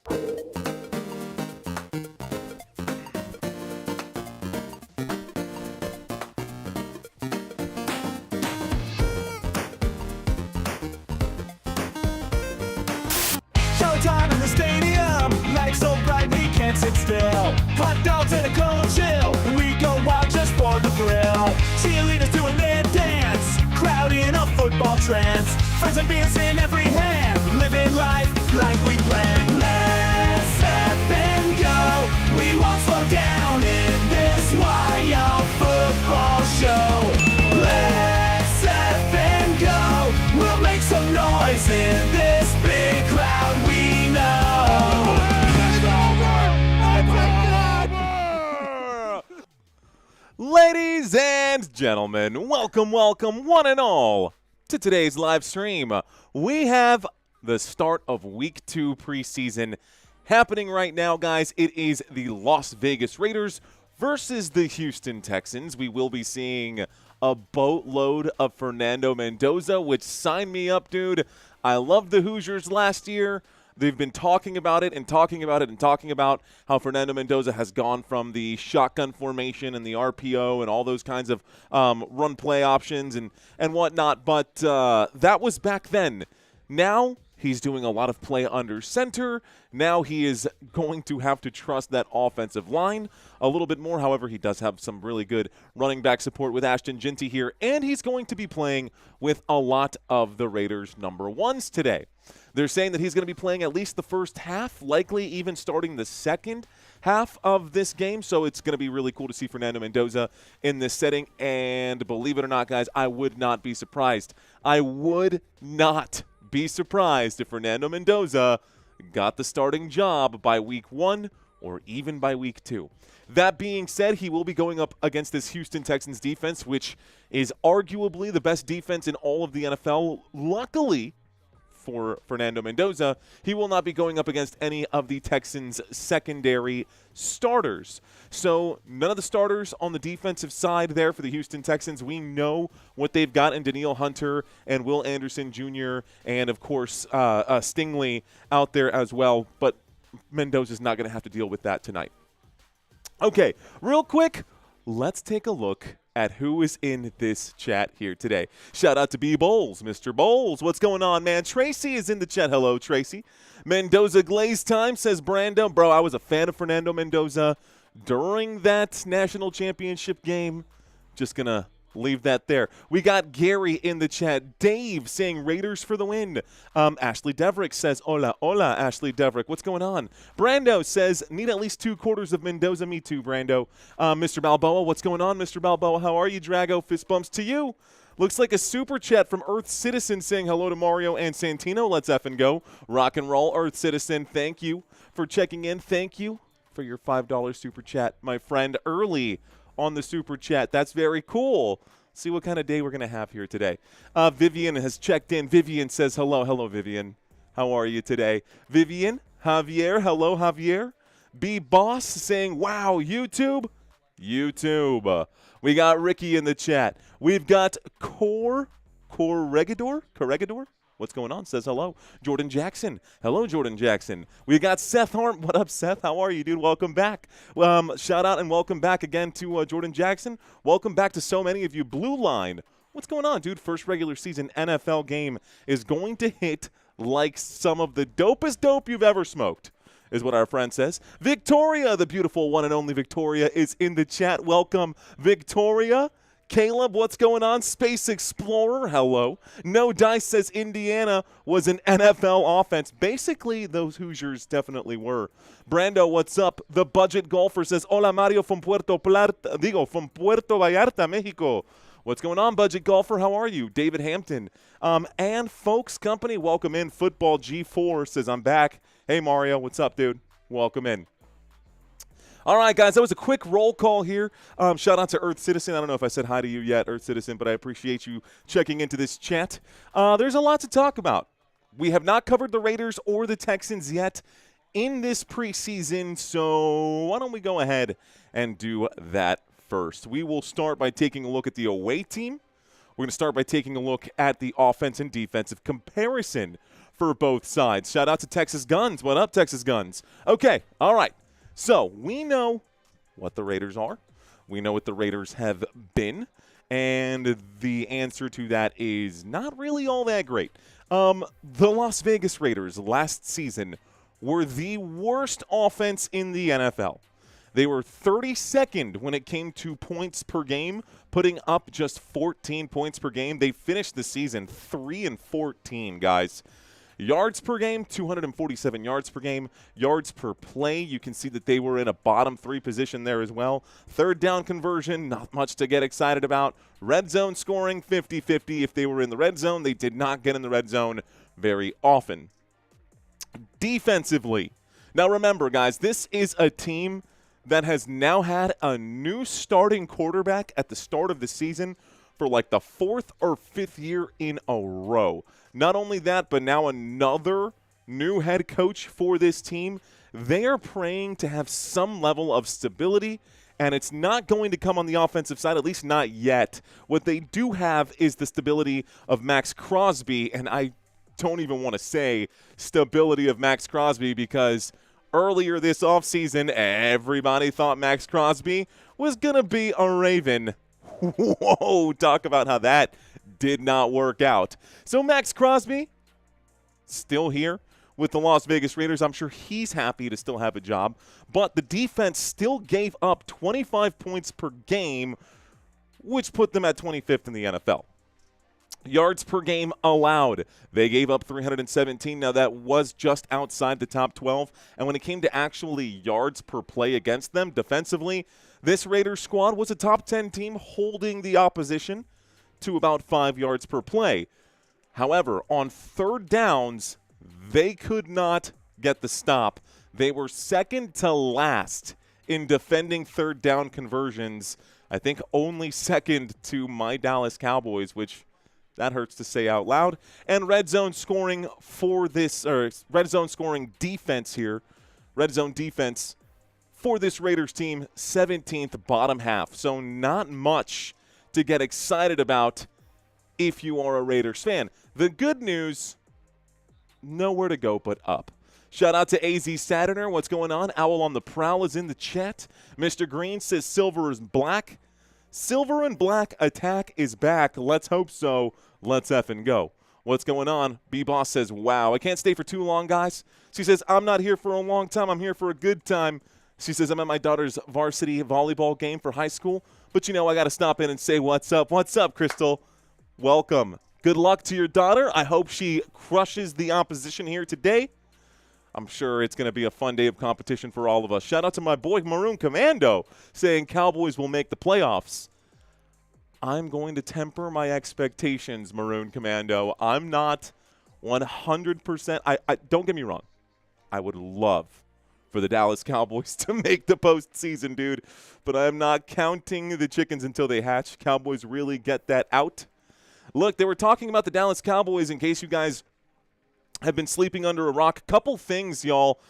Showtime in the stadium, lights so bright we can't sit still. Hot dogs and a cold chill, we go wild just for the thrill. Cheerleaders doing their dance, crowd in a football trance. Friends and beers in every hand, living life like we planned. Let's step and go, we won't slow down in this wild football show. Let's step and go, we'll make some noise in this big crowd we know. Ladies and gentlemen, welcome, one and all, to today's live stream. We have the start of Week 2 preseason happening right now, guys. It is the Las Vegas Raiders versus the Houston Texans. We will be seeing a boatload of Fernando Mendoza, which sign me up, dude. I loved the Hoosiers last year. They've been talking about it and talking about it and talking about how Fernando Mendoza has gone from the shotgun formation and the RPO and all those kinds of run play options and whatnot. But that was back then. Now he's doing a lot of play under center. Now he is going to have to trust that offensive line a little bit more. However, he does have some really good running back support with Ashton Ginty here, and he's going to be playing with a lot of the Raiders' number ones today. They're saying that he's going to be playing at least the first half, likely even starting the second half of this game. So it's going to be really cool to see Fernando Mendoza in this setting. And believe it or not, guys, I would not be surprised. I would not be surprised if Fernando Mendoza got the starting job by Week 1 or even by Week 2. That being said, he will be going up against this Houston Texans defense, which is arguably the best defense in all of the NFL. Luckily for Fernando Mendoza, he will not be going up against any of the Texans' secondary starters. So none of the starters on the defensive side there for the Houston Texans. We know what they've got in Danielle Hunter and Will Anderson Jr. and, of course, Stingley out there as well. But Mendoza's not going to have to deal with that tonight. Okay, real quick, let's take a look at who is in this chat here today. Shout out to B Bowles. Mr. Bowles, what's going on, man? Tracy is in the chat. Hello, Tracy. Mendoza Glaze Time says, Brando. Bro, I was a fan of Fernando Mendoza during that national championship game. Just going to leave that there. We got Gary in the chat. Dave saying Raiders for the win. Ashley Deverick says, hola, hola, Ashley Deverick. What's going on? Brando says, need at least 2 quarters of Mendoza. Me too, Brando. Mr. Balboa, what's going on, Mr. Balboa? How are you, Drago? Fist bumps to you. Looks like a super chat from Earth Citizen saying hello to Mario and Santino. Let's effing go. Rock and roll, Earth Citizen. Thank you for checking in. Thank you for your $5 super chat, my friend, early on the super chat. That's very cool. See what kind of day we're going to have here today. Vivian has checked in. Vivian says hello. Hello, Vivian. How are you today? Vivian, Javier. Hello, Javier. B Boss saying, wow, YouTube. We got Ricky in the chat. We've got Corregidor. What's going on? Says hello. Jordan Jackson. Hello, Jordan Jackson. We got Seth Harm. What up, Seth? How are you, dude? Welcome back. Shout out and welcome back again to Jordan Jackson. Welcome back to so many of you. Blue Line. What's going on, dude? First regular season NFL game is going to hit like some of the dopest dope you've ever smoked, is what our friend says. Victoria, the beautiful one and only Victoria, is in the chat. Welcome, Victoria. Caleb, what's going on? Space Explorer, hello. No Dice says Indiana was an NFL offense. Basically, those Hoosiers definitely were. Brando, what's up? The Budget Golfer says, hola, Mario from Puerto Vallarta, Mexico. What's going on, Budget Golfer? How are you? David Hampton. And Folks Company, welcome in. Football G4 says, I'm back. Hey, Mario, what's up, dude? Welcome in. All right, guys, that was a quick roll call here. Shout out to Earth Citizen. I don't know if I said hi to you yet, Earth Citizen, but I appreciate you checking into this chat. There's a lot to talk about. We have not covered the Raiders or the Texans yet in this preseason, so why don't we go ahead and do that first. We will start by taking a look at the away team. We're going to start by taking a look at the offense and defensive comparison for both sides. Shout out to Texas Guns. What up, Texas Guns? Okay, all right. So we know what the Raiders are. We know what the Raiders have been. And the answer to that is not really all that great. The Las Vegas Raiders last season were the worst offense in the NFL. They were 32nd when it came to points per game, putting up just 14 points per game. They finished the season 3-14, guys. Yards per game, 247 yards per game. Yards per play, you can see that they were in a bottom 3 position there as well. Third down conversion, not much to get excited about. Red zone scoring, 50-50. If they were in the red zone, they did not get in the red zone very often. Defensively, now remember, guys, this is a team that has now had a new starting quarterback at the start of the season for like the 4th or 5th year in a row. Not only that, but now another new head coach for this team. They are praying to have some level of stability, and it's not going to come on the offensive side, at least not yet. What they do have is the stability of Max Crosby, and I don't even want to say stability of Max Crosby because earlier this offseason, everybody thought Max Crosby was going to be a Raven. Whoa, talk about how that did not work out. So Max Crosby, still here with the Las Vegas Raiders. I'm sure he's happy to still have a job. But the defense still gave up 25 points per game, which put them at 25th in the NFL. Yards per game allowed. They gave up 317. Now, that was just outside the top 12. And when it came to actually yards per play against them defensively, this Raiders squad was a top 10 team holding the opposition to about 5 yards per play. However, on third downs, they could not get the stop. They were second to last in defending third down conversions. I think only second to my Dallas Cowboys, which that hurts to say out loud. And red zone scoring for this, or red zone scoring defense here, red zone defense for this Raiders team, 17th bottom half. So not much to get excited about if you are a Raiders fan. The good news, nowhere to go but up. Shout out to AZ Saturner. What's going on? Owl on the Prowl is in the chat. Mr. Green says silver is black. Silver and black attack is back. Let's hope so. Let's effing go. What's going on? B-Boss says, wow. I can't stay for too long, guys. She says, I'm not here for a long time. I'm here for a good time. She says, I'm at my daughter's varsity volleyball game for high school. But, you know, I got to stop in and say what's up. What's up, Crystal? Welcome. Good luck to your daughter. I hope she crushes the opposition here today. I'm sure it's going to be a fun day of competition for all of us. Shout out to my boy Maroon Commando saying Cowboys will make the playoffs. I'm going to temper my expectations, Maroon Commando. I'm not 100%. I don't get me wrong. I would love for the Dallas Cowboys to make the postseason, dude. But I'm not counting the chickens until they hatch. Cowboys really get that out. Look, they were talking about the Dallas Cowboys in case you guys have been sleeping under a rock. Couple things, y'all.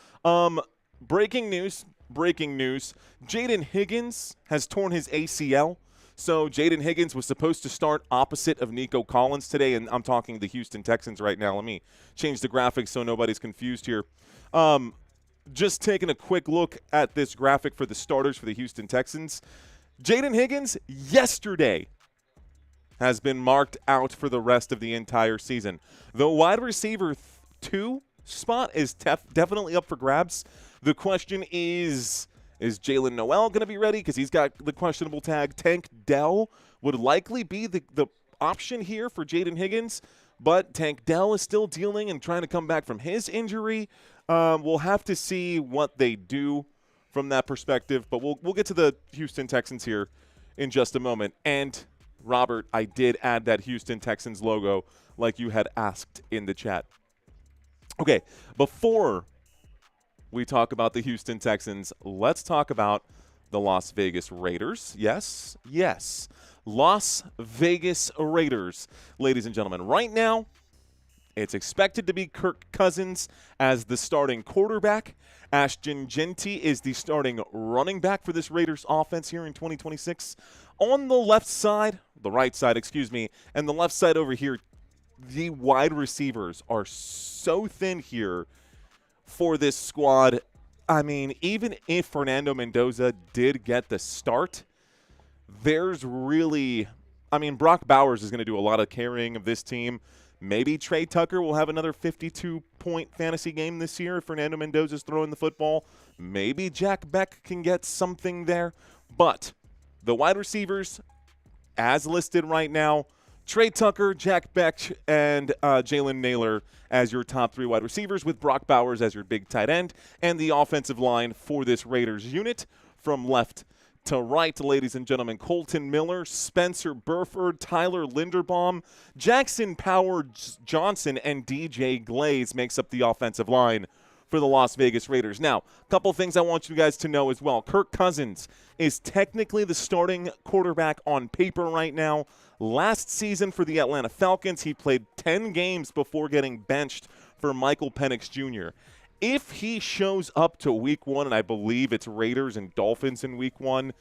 Breaking news. Jaden Higgins has torn his ACL. So Jaden Higgins was supposed to start opposite of Nico Collins today, and I'm talking the Houston Texans right now. Let me change the graphics so nobody's confused here. Just taking a quick look at this graphic for the starters for the Houston Texans. Jaden Higgins yesterday has been marked out for the rest of the entire season. The wide receiver 2 spot is definitely up for grabs. The question is Jalen Noel going to be ready? Because he's got the questionable tag. Tank Dell would likely be the option here for Jaden Higgins, but Tank Dell is still dealing and trying to come back from his injury. We'll have to see what they do from that perspective, but we'll get to the Houston Texans here in just a moment. And Robert, I did add that Houston Texans logo like you had asked in the chat. Okay, before we talk about the Houston Texans, let's talk about the Las Vegas Raiders. Yes, Las Vegas Raiders, ladies and gentlemen. Right now, it's expected to be Kirk Cousins as the starting quarterback. Ashton Genty is the starting running back for this Raiders offense here in 2026. On the left side, the right side, excuse me, and the left side over here, the wide receivers are so thin here for this squad. I mean, even if Fernando Mendoza did get the start, there's really – I mean, Brock Bowers is going to do a lot of carrying of this team. Maybe Trey Tucker will have another 52-point fantasy game this year if Fernando Mendoza's throwing the football. Maybe Jack Beck can get something there. But the wide receivers, as listed right now, Trey Tucker, Jack Beck, and Jalen Naylor as your top 3 wide receivers, with Brock Bowers as your big tight end, and the offensive line for this Raiders unit from left to right, ladies and gentlemen. Colton Miller, Spencer Burford, Tyler Linderbaum, Jackson Powers-Johnson, and DJ Glaze makes up the offensive line for the Las Vegas Raiders. Now, a couple things I want you guys to know as well. Kirk Cousins is technically the starting quarterback on paper right now. Last season for the Atlanta Falcons, he played 10 games before getting benched for Michael Penix Jr. If he shows up to week 1, and I believe it's Raiders and Dolphins in week 1,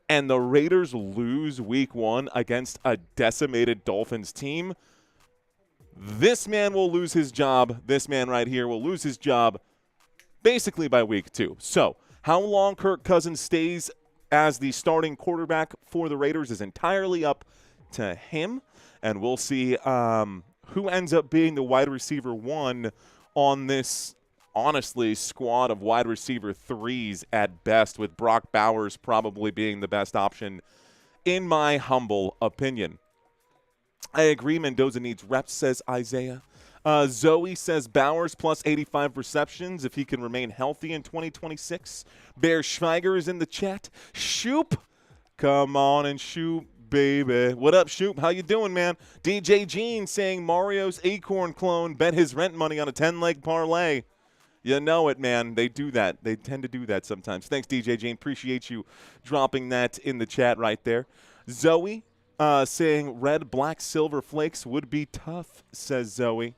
and the Raiders lose week 1 against a decimated Dolphins team, this man will lose his job. This man right here will lose his job basically by week 2. So how long Kirk Cousins stays as the starting quarterback for the Raiders is entirely up to him, and we'll see who ends up being the wide receiver 1 on this, honestly, squad of wide receiver 3s at best, with Brock Bowers probably being the best option in my humble opinion. I agree, Mendoza needs reps, says Isaiah. Zoe says Bowers plus 85 receptions if he can remain healthy in 2026. Bear Schweiger is in the chat. Shoop, come on and shoot, baby. What up, Shoop? How you doing, man? DJ Jean saying Mario's Acorn clone bet his rent money on a 10-leg parlay. You know it, man. They do that. They tend to do that sometimes. Thanks, DJ Jean. Appreciate you dropping that in the chat right there. Zoe saying red, black, silver flakes would be tough, says Zoe.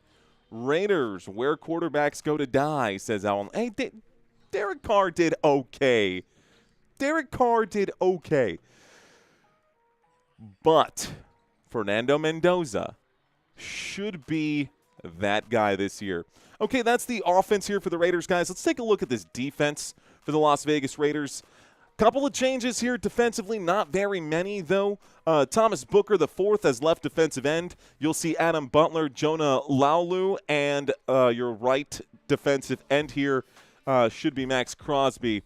Raiders, where quarterbacks go to die, says Alan. Hey, Derek Carr did okay. Derek Carr did okay. But Fernando Mendoza should be that guy this year. Okay, that's the offense here for the Raiders, guys. Let's take a look at this defense for the Las Vegas Raiders. Couple of changes here defensively, not very many, though. Thomas Booker, the 4th, as left defensive end. You'll see Adam Butler, Jonah Laulu, and your right defensive end here should be Max Crosby.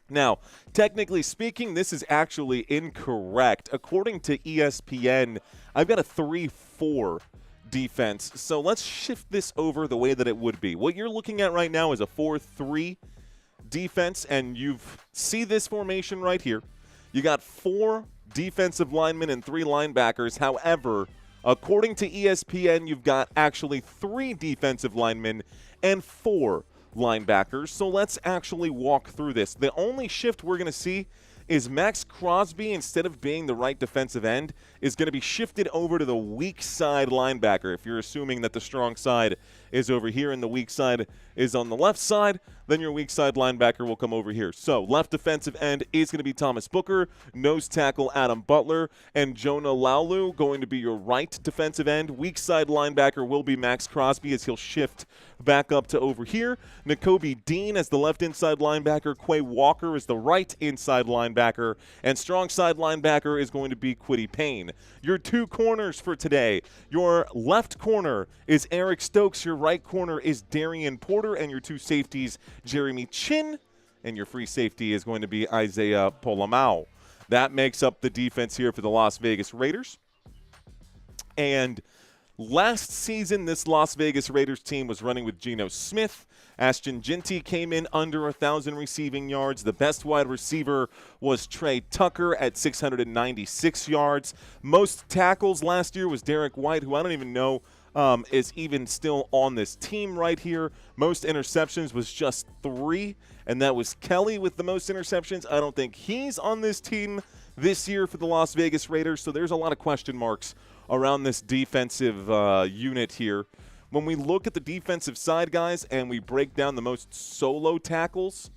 Now, technically speaking, this is actually incorrect. According to ESPN, I've got a 3-4 defense. So let's shift this over the way that it would be. What you're looking at right now is a 4-3 defense, and you see this formation right here. You got 4 defensive linemen and 3 linebackers. However, according to ESPN, you've got actually 3 defensive linemen and 4 linebackers. So let's actually walk through this. The only shift we're going to see is Max Crosby, instead of being the right defensive end, is going to be shifted over to the weak side linebacker. If you're assuming that the strong side is over here and the weak side is on the left side, then your weak side linebacker will come over here. So left defensive end is going to be Thomas Booker, nose tackle Adam Butler, and Jonah Laulu going to be your right defensive end. Weak side linebacker will be Max Crosby as he'll shift back up to over here. Nakobe Dean as the left inside linebacker. Quay Walker is the right inside linebacker. And strong side linebacker is going to be Kwity Payne. Your 2 corners for today. Your left corner is Eric Stokes. Your right corner is Darian Porter. And your 2 safeties, Jeremy Chin. And your free safety is going to be Isaiah Polamau. That makes up the defense here for the Las Vegas Raiders. And last season, this Las Vegas Raiders team was running with Geno Smith. Ashton Ginty came in under 1,000 receiving yards. The best wide receiver was Trey Tucker at 696 yards. Most tackles last year was Derek White, who I don't even know is even still on this team right here. Most interceptions was just 3, and that was Kelly with the most interceptions. I don't think he's on this team this year for the Las Vegas Raiders, so there's a lot of question marks around this defensive unit here. When we look at the defensive side, guys, and we break down the most solo tackles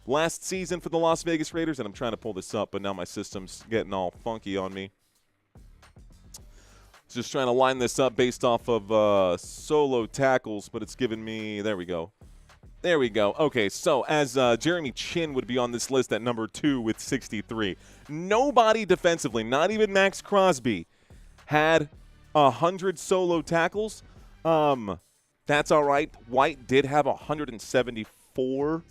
last season for the Las Vegas Raiders, and I'm trying to pull this up, but now my system's getting all funky on me. Just trying to line this up based off of solo tackles, but it's giving me – there we go. There we go. Okay, so as Jeremy Chin would be on this list at number 2 with 63. Nobody defensively, not even Max Crosby, had 100 solo tackles. That's all right. White did have 174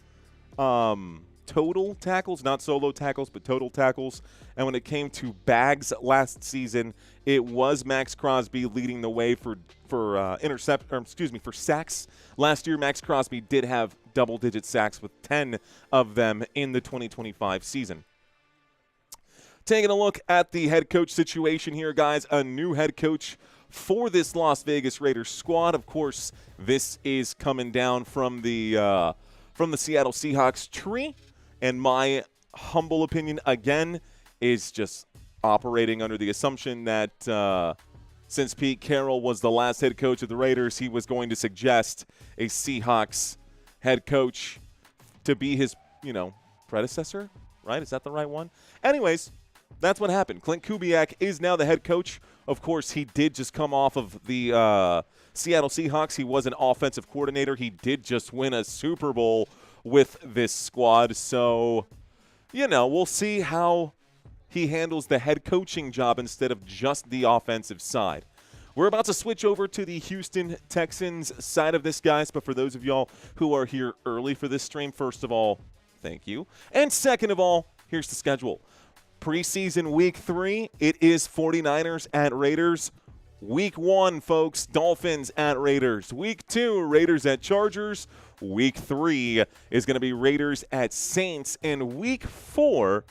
total tackles, not solo tackles, but total tackles. And when it came to bags last season, it was Max Crosby leading the way for sacks. Last year, Max Crosby did have double-digit sacks with 10 of them in the 2025 season. Taking a look at the head coach situation here, guys. A new head coach for this Las Vegas Raiders squad. Of course, this is coming down from the Seattle Seahawks tree. And my humble opinion, again, is just operating under the assumption that since Pete Carroll was the last head coach of the Raiders, he was going to suggest a Seahawks head coach to be his, predecessor, right? Is that the right one? Anyways, that's what happened. Clint Kubiak is now the head coach. Of course, he did just come off of the Seattle Seahawks. He was an offensive coordinator. He did just win a Super Bowl with this squad. So, we'll see how he handles the head coaching job instead of just the offensive side. We're about to switch over to the Houston Texans side of this, guys. But for those of y'all who are here early for this stream, first of all, thank you. And second of all, here's the schedule. Preseason week 3, it is 49ers at Raiders. Week 1, folks, Dolphins at Raiders. Week 2, Raiders at Chargers. Week 3 is going to be Raiders at Saints. And Week 4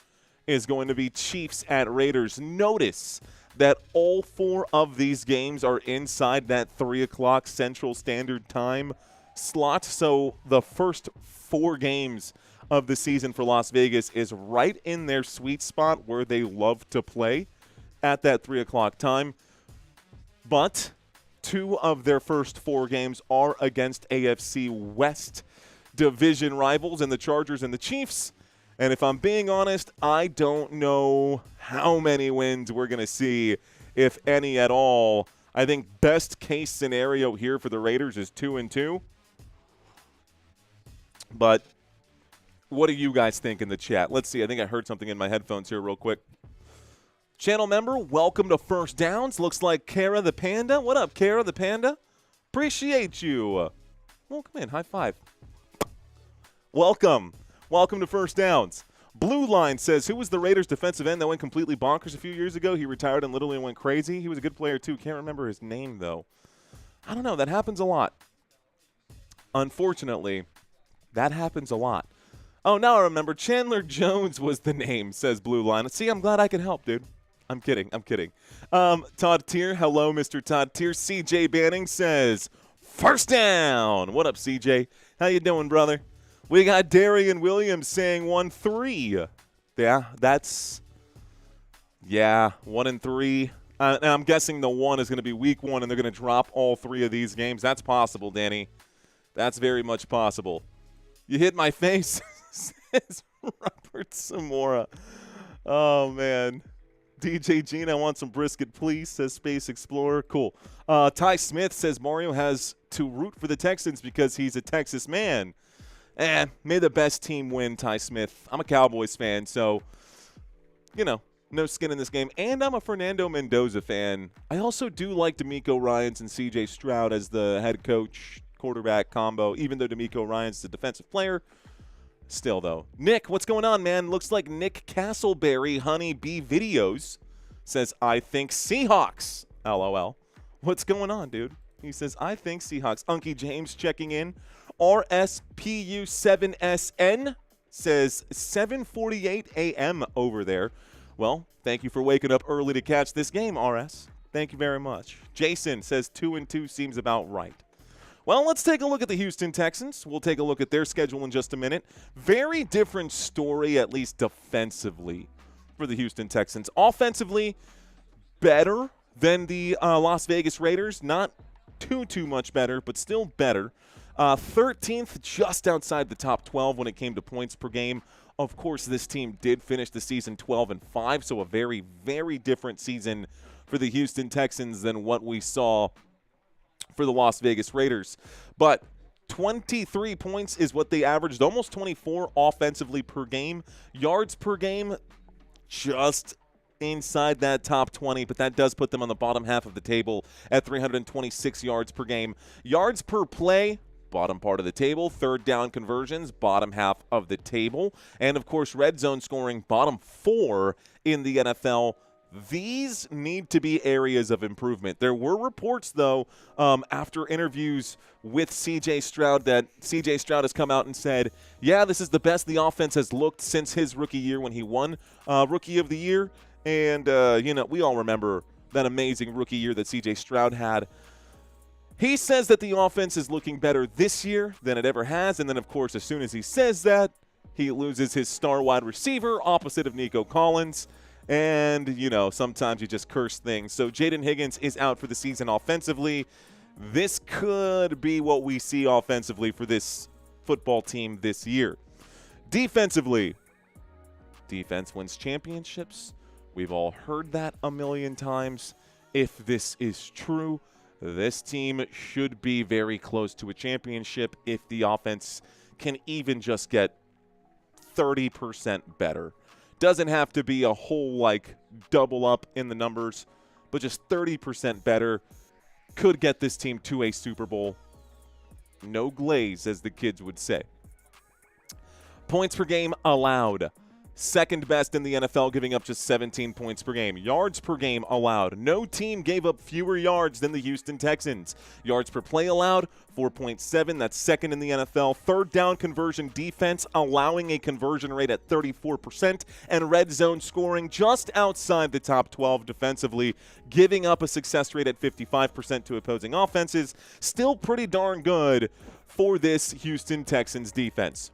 is going to be Chiefs at Raiders. Notice that all 4 of these games are inside that 3 o'clock Central Standard Time slot. So the first 4 games of the season for Las Vegas is right in their sweet spot where they love to play at that 3 o'clock time. But 2 of their first 4 games are against AFC West division rivals in the Chargers and the Chiefs. And if I'm being honest, I don't know how many wins we're going to see, if any at all. I think best case scenario here for the Raiders is 2-2. But what do you guys think in the chat? Let's see. I think I heard something in my headphones here real quick. Channel member, welcome to First Downs. Looks like Kara the Panda. What up, Kara the Panda? Appreciate you. Welcome in. High five. Welcome. Welcome to First Downs. Blue Line says, who was the Raiders defensive end that went completely bonkers a few years ago? He retired and literally went crazy. He was a good player, too. Can't remember his name, though. I don't know. That happens a lot. Unfortunately, that happens a lot. Oh, now I remember. Chandler Jones was the name, says Blue Line. See, I'm glad I could help, dude. I'm kidding. Todd Tier. Hello, Mr. Todd Tier. CJ Banning says, first down. What up, CJ? How you doing, brother? We got Darian Williams saying 1-3. Yeah, 1-3. And I'm guessing the 1 is going to be week 1, and they're going to drop all 3 of these games. That's possible, Danny. That's very much possible. You hit my face, says Robert Zamora. Oh, man. DJ Gene, I want some brisket, please, says Space Explorer. Cool. Ty Smith says Mario has to root for the Texans because he's a Texas man. May the best team win, Ty Smith. I'm a Cowboys fan, so, no skin in this game. And I'm a Fernando Mendoza fan. I also do like D'Amico Ryans and C.J. Stroud as the head coach, quarterback combo, even though D'Amico Ryans is a defensive player. Still, though. Nick, what's going on, man? Looks like Nick Castleberry, Honey Bee Videos, says, I think Seahawks. LOL. What's going on, dude? He says, I think Seahawks. Unky James checking in. RSPU7SN says 7:48 a.m. over there. Well, thank you for waking up early to catch this game, RS. Thank you very much. Jason says 2-2 seems about right. Well, let's take a look at the Houston Texans. We'll take a look at their schedule in just a minute. Very different story, at least defensively, for the Houston Texans. Offensively, better than the Las Vegas Raiders. Not too much better, but still better. 13th, just outside the top 12 when it came to points per game. Of course, this team did finish the season 12-5, so a very, very different season for the Houston Texans than what we saw for the Las Vegas Raiders. But 23 points is what they averaged, almost 24 offensively per game. Yards per game, just inside that top 20, but that does put them on the bottom half of the table at 326 yards per game. Yards per play, bottom part of the table. Third down conversions, bottom half of the table. And, of course, red zone scoring, bottom 4 in the NFL. These need to be areas of improvement. There were reports, though, after interviews with C.J. Stroud that C.J. Stroud has come out and said, yeah, this is the best the offense has looked since his rookie year when he won Rookie of the Year. And, we all remember that amazing rookie year that C.J. Stroud had. He says that the offense is looking better this year than it ever has. And then, of course, as soon as he says that, he loses his star wide receiver opposite of Nico Collins. And, sometimes you just curse things. So Jaden Higgins is out for the season offensively. This could be what we see offensively for this football team this year. Defensively, defense wins championships. We've all heard that a million times. If this is true, this team should be very close to a championship if the offense can even just get 30% better. Doesn't have to be a whole, double up in the numbers, but just 30% better could get this team to a Super Bowl. No glaze, as the kids would say. Points per game allowed. Second best in the NFL, giving up just 17 points per game. Yards per game allowed. No team gave up fewer yards than the Houston Texans. Yards per play allowed, 4.7. That's second in the NFL. Third down conversion defense, allowing a conversion rate at 34%. And red zone scoring just outside the top 12 defensively, giving up a success rate at 55% to opposing offenses. Still pretty darn good for this Houston Texans defense.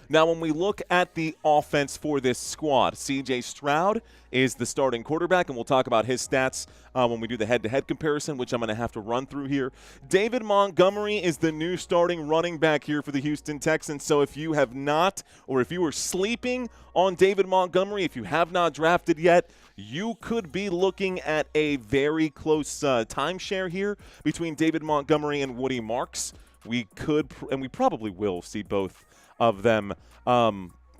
Now, when we look at the offense for this squad, C.J. Stroud is the starting quarterback, and we'll talk about his stats when we do the head-to-head comparison, which I'm going to have to run through here. David Montgomery is the new starting running back here for the Houston Texans. So if you have not, or if you were sleeping on David Montgomery, if you have not drafted yet, you could be looking at a very close timeshare here between David Montgomery and Woody Marks. We could, and we probably will, see both of them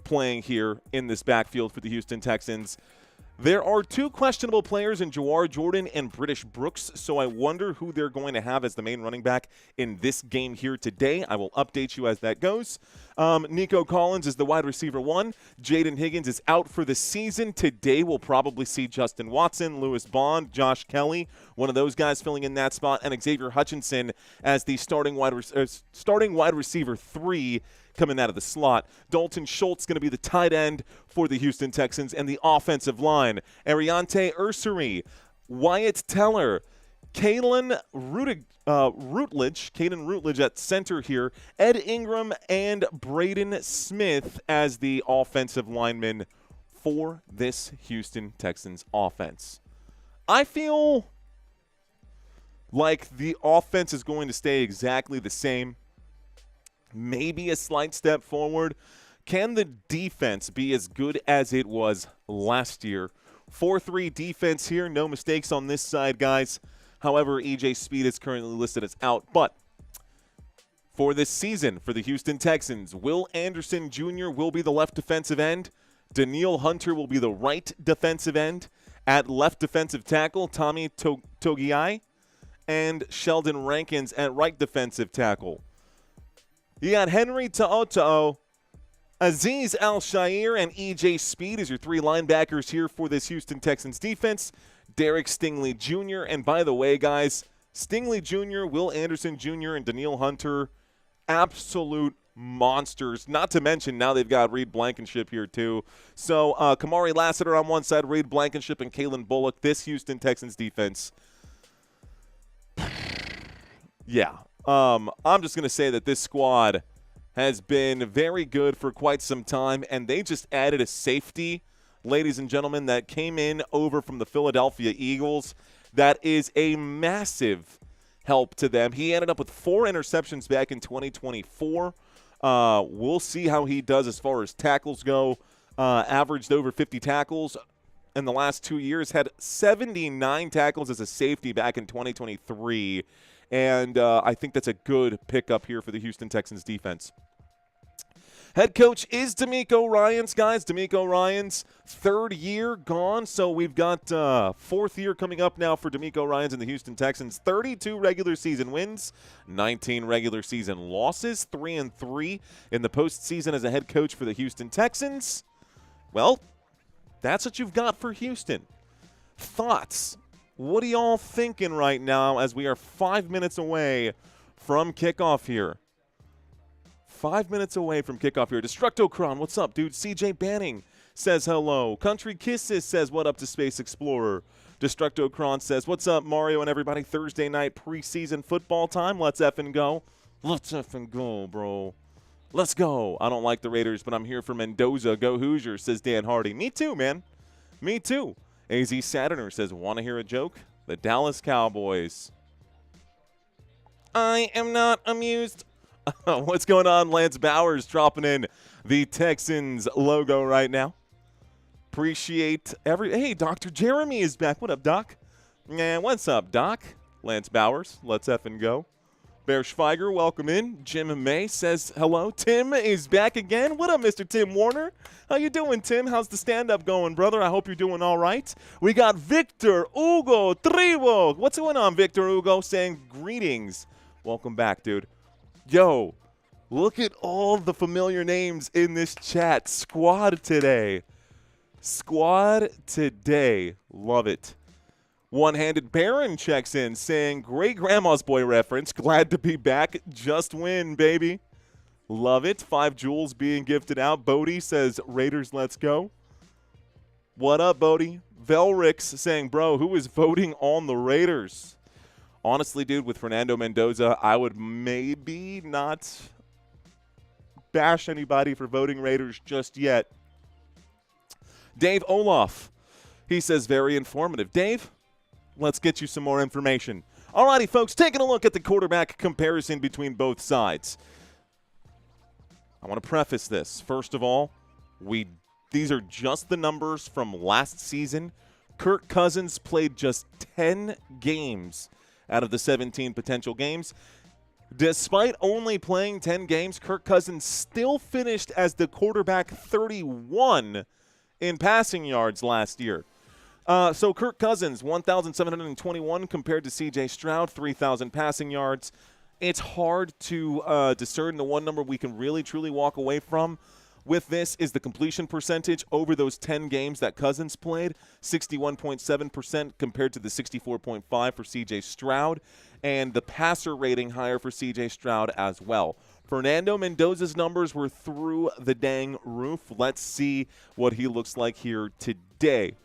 playing here in this backfield for the Houston Texans. There are two questionable players in Jawar Jordan and British Brooks, so I wonder who they're going to have as the main running back in this game here today. I will update you as that goes. Nico Collins is the wide receiver 1. Jaden Higgins is out for the season. Today we'll probably see Justin Watson, Lewis Bond, Josh Kelly, one of those guys filling in that spot, and Xavier Hutchinson as the starting wide receiver 3 coming out of the slot. Dalton Schultz going to be the tight end for the Houston Texans, and the offensive line, Ariante Ursary, Wyatt Teller, Caden Routledge at center here, Ed Ingram, and Braden Smith as the offensive linemen for this Houston Texans offense. I feel like the offense is going to stay exactly the same. Maybe a slight step forward. Can the defense be as good as it was last year? 4-3 defense here. No mistakes on this side, guys. However, E.J. Speed is currently listed as out. But for this season, for the Houston Texans, Will Anderson Jr. will be the left defensive end. Daniil Hunter will be the right defensive end. At left defensive tackle, Tommy Togiai. And Sheldon Rankins at right defensive tackle. You got Henry Ta'oto'o, Azeez Al-Shaair, and E.J. Speed as your 3 linebackers here for this Houston Texans defense. Derek Stingley Jr. And by the way, guys, Stingley Jr., Will Anderson Jr., and Daniil Hunter, absolute monsters. Not to mention now they've got Reed Blankenship here too. So Kamari Lassiter on one side, Reed Blankenship, and Kalen Bullock. This Houston Texans defense, yeah. I'm just going to say that this squad has been very good for quite some time, and they just added a safety, ladies and gentlemen, that came in over from the Philadelphia Eagles. That is a massive help to them. He ended up with 4 interceptions back in 2024. We'll see how he does as far as tackles go. Averaged over 50 tackles in the last 2 years, had 79 tackles as a safety back in 2023. And I think that's a good pickup here for the Houston Texans defense. Head coach is DeMeco Ryans, guys. DeMeco Ryans, third year gone. So we've got fourth year coming up now for DeMeco Ryans and the Houston Texans. 32 regular season wins, 19 regular season losses, 3-3 in the postseason as a head coach for the Houston Texans. Well, that's what you've got for Houston. Thoughts? What are y'all thinking right now as we are 5 minutes away from kickoff here? 5 minutes away from kickoff here. Destructocron, what's up, dude? CJ Banning says hello. Country Kisses says what up to Space Explorer. Destructocron says, what's up, Mario and everybody? Thursday night preseason football time. Let's effing go. Let's effing go, bro. Let's go. I don't like the Raiders, but I'm here for Mendoza. Go Hoosiers, says Dan Hardy. Me too, man. Me too. AZ Saturner says, want to hear a joke? The Dallas Cowboys. I am not amused. What's going on? Lance Bowers dropping in the Texans logo right now. Appreciate Hey, Dr. Jeremy is back. What up, Doc? Yeah, what's up, Doc? Lance Bowers, let's effing go. Bear Schweiger, welcome in. Jim May says hello. Tim is back again. What up, Mr. Tim Warner? How you doing, Tim? How's the stand-up going, brother? I hope you're doing all right. We got Victor Hugo Trivo. What's going on, Victor Hugo? Saying greetings. Welcome back, dude. Yo, look at all the familiar names in this chat. Squad today. Squad today. Love it. One-Handed Baron checks in saying, great grandma's boy reference. Glad to be back. Just win, baby. Love it. 5 jewels being gifted out. Bodie says, Raiders, let's go. What up, Bodie? Velrix saying, bro, who is voting on the Raiders? Honestly, dude, with Fernando Mendoza, I would maybe not bash anybody for voting Raiders just yet. Dave Olaf, he says, very informative. Dave, let's get you some more information. Alrighty, folks, taking a look at the quarterback comparison between both sides. I want to preface this. First of all, these are just the numbers from last season. Kirk Cousins played just 10 games out of the 17 potential games. Despite only playing 10 games, Kirk Cousins still finished as the quarterback 31 in passing yards last year. So Kirk Cousins, 1,721 compared to C.J. Stroud, 3,000 passing yards. It's hard to discern. The one number we can really, truly walk away from with this is the completion percentage over those 10 games that Cousins played, 61.7% compared to the 64.5% for C.J. Stroud, and the passer rating higher for C.J. Stroud as well. Fernando Mendoza's numbers were through the dang roof. Let's see what he looks like here today.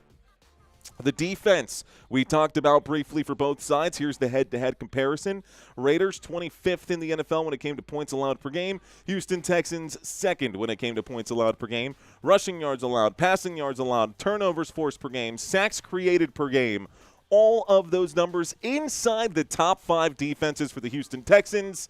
The defense we talked about briefly for both sides. Here's the head-to-head comparison. Raiders 25th in the NFL when it came to points allowed per game. Houston Texans second when it came to points allowed per game. Rushing yards allowed, passing yards allowed, turnovers forced per game, sacks created per game. All of those numbers inside the top 5 defenses for the Houston Texans.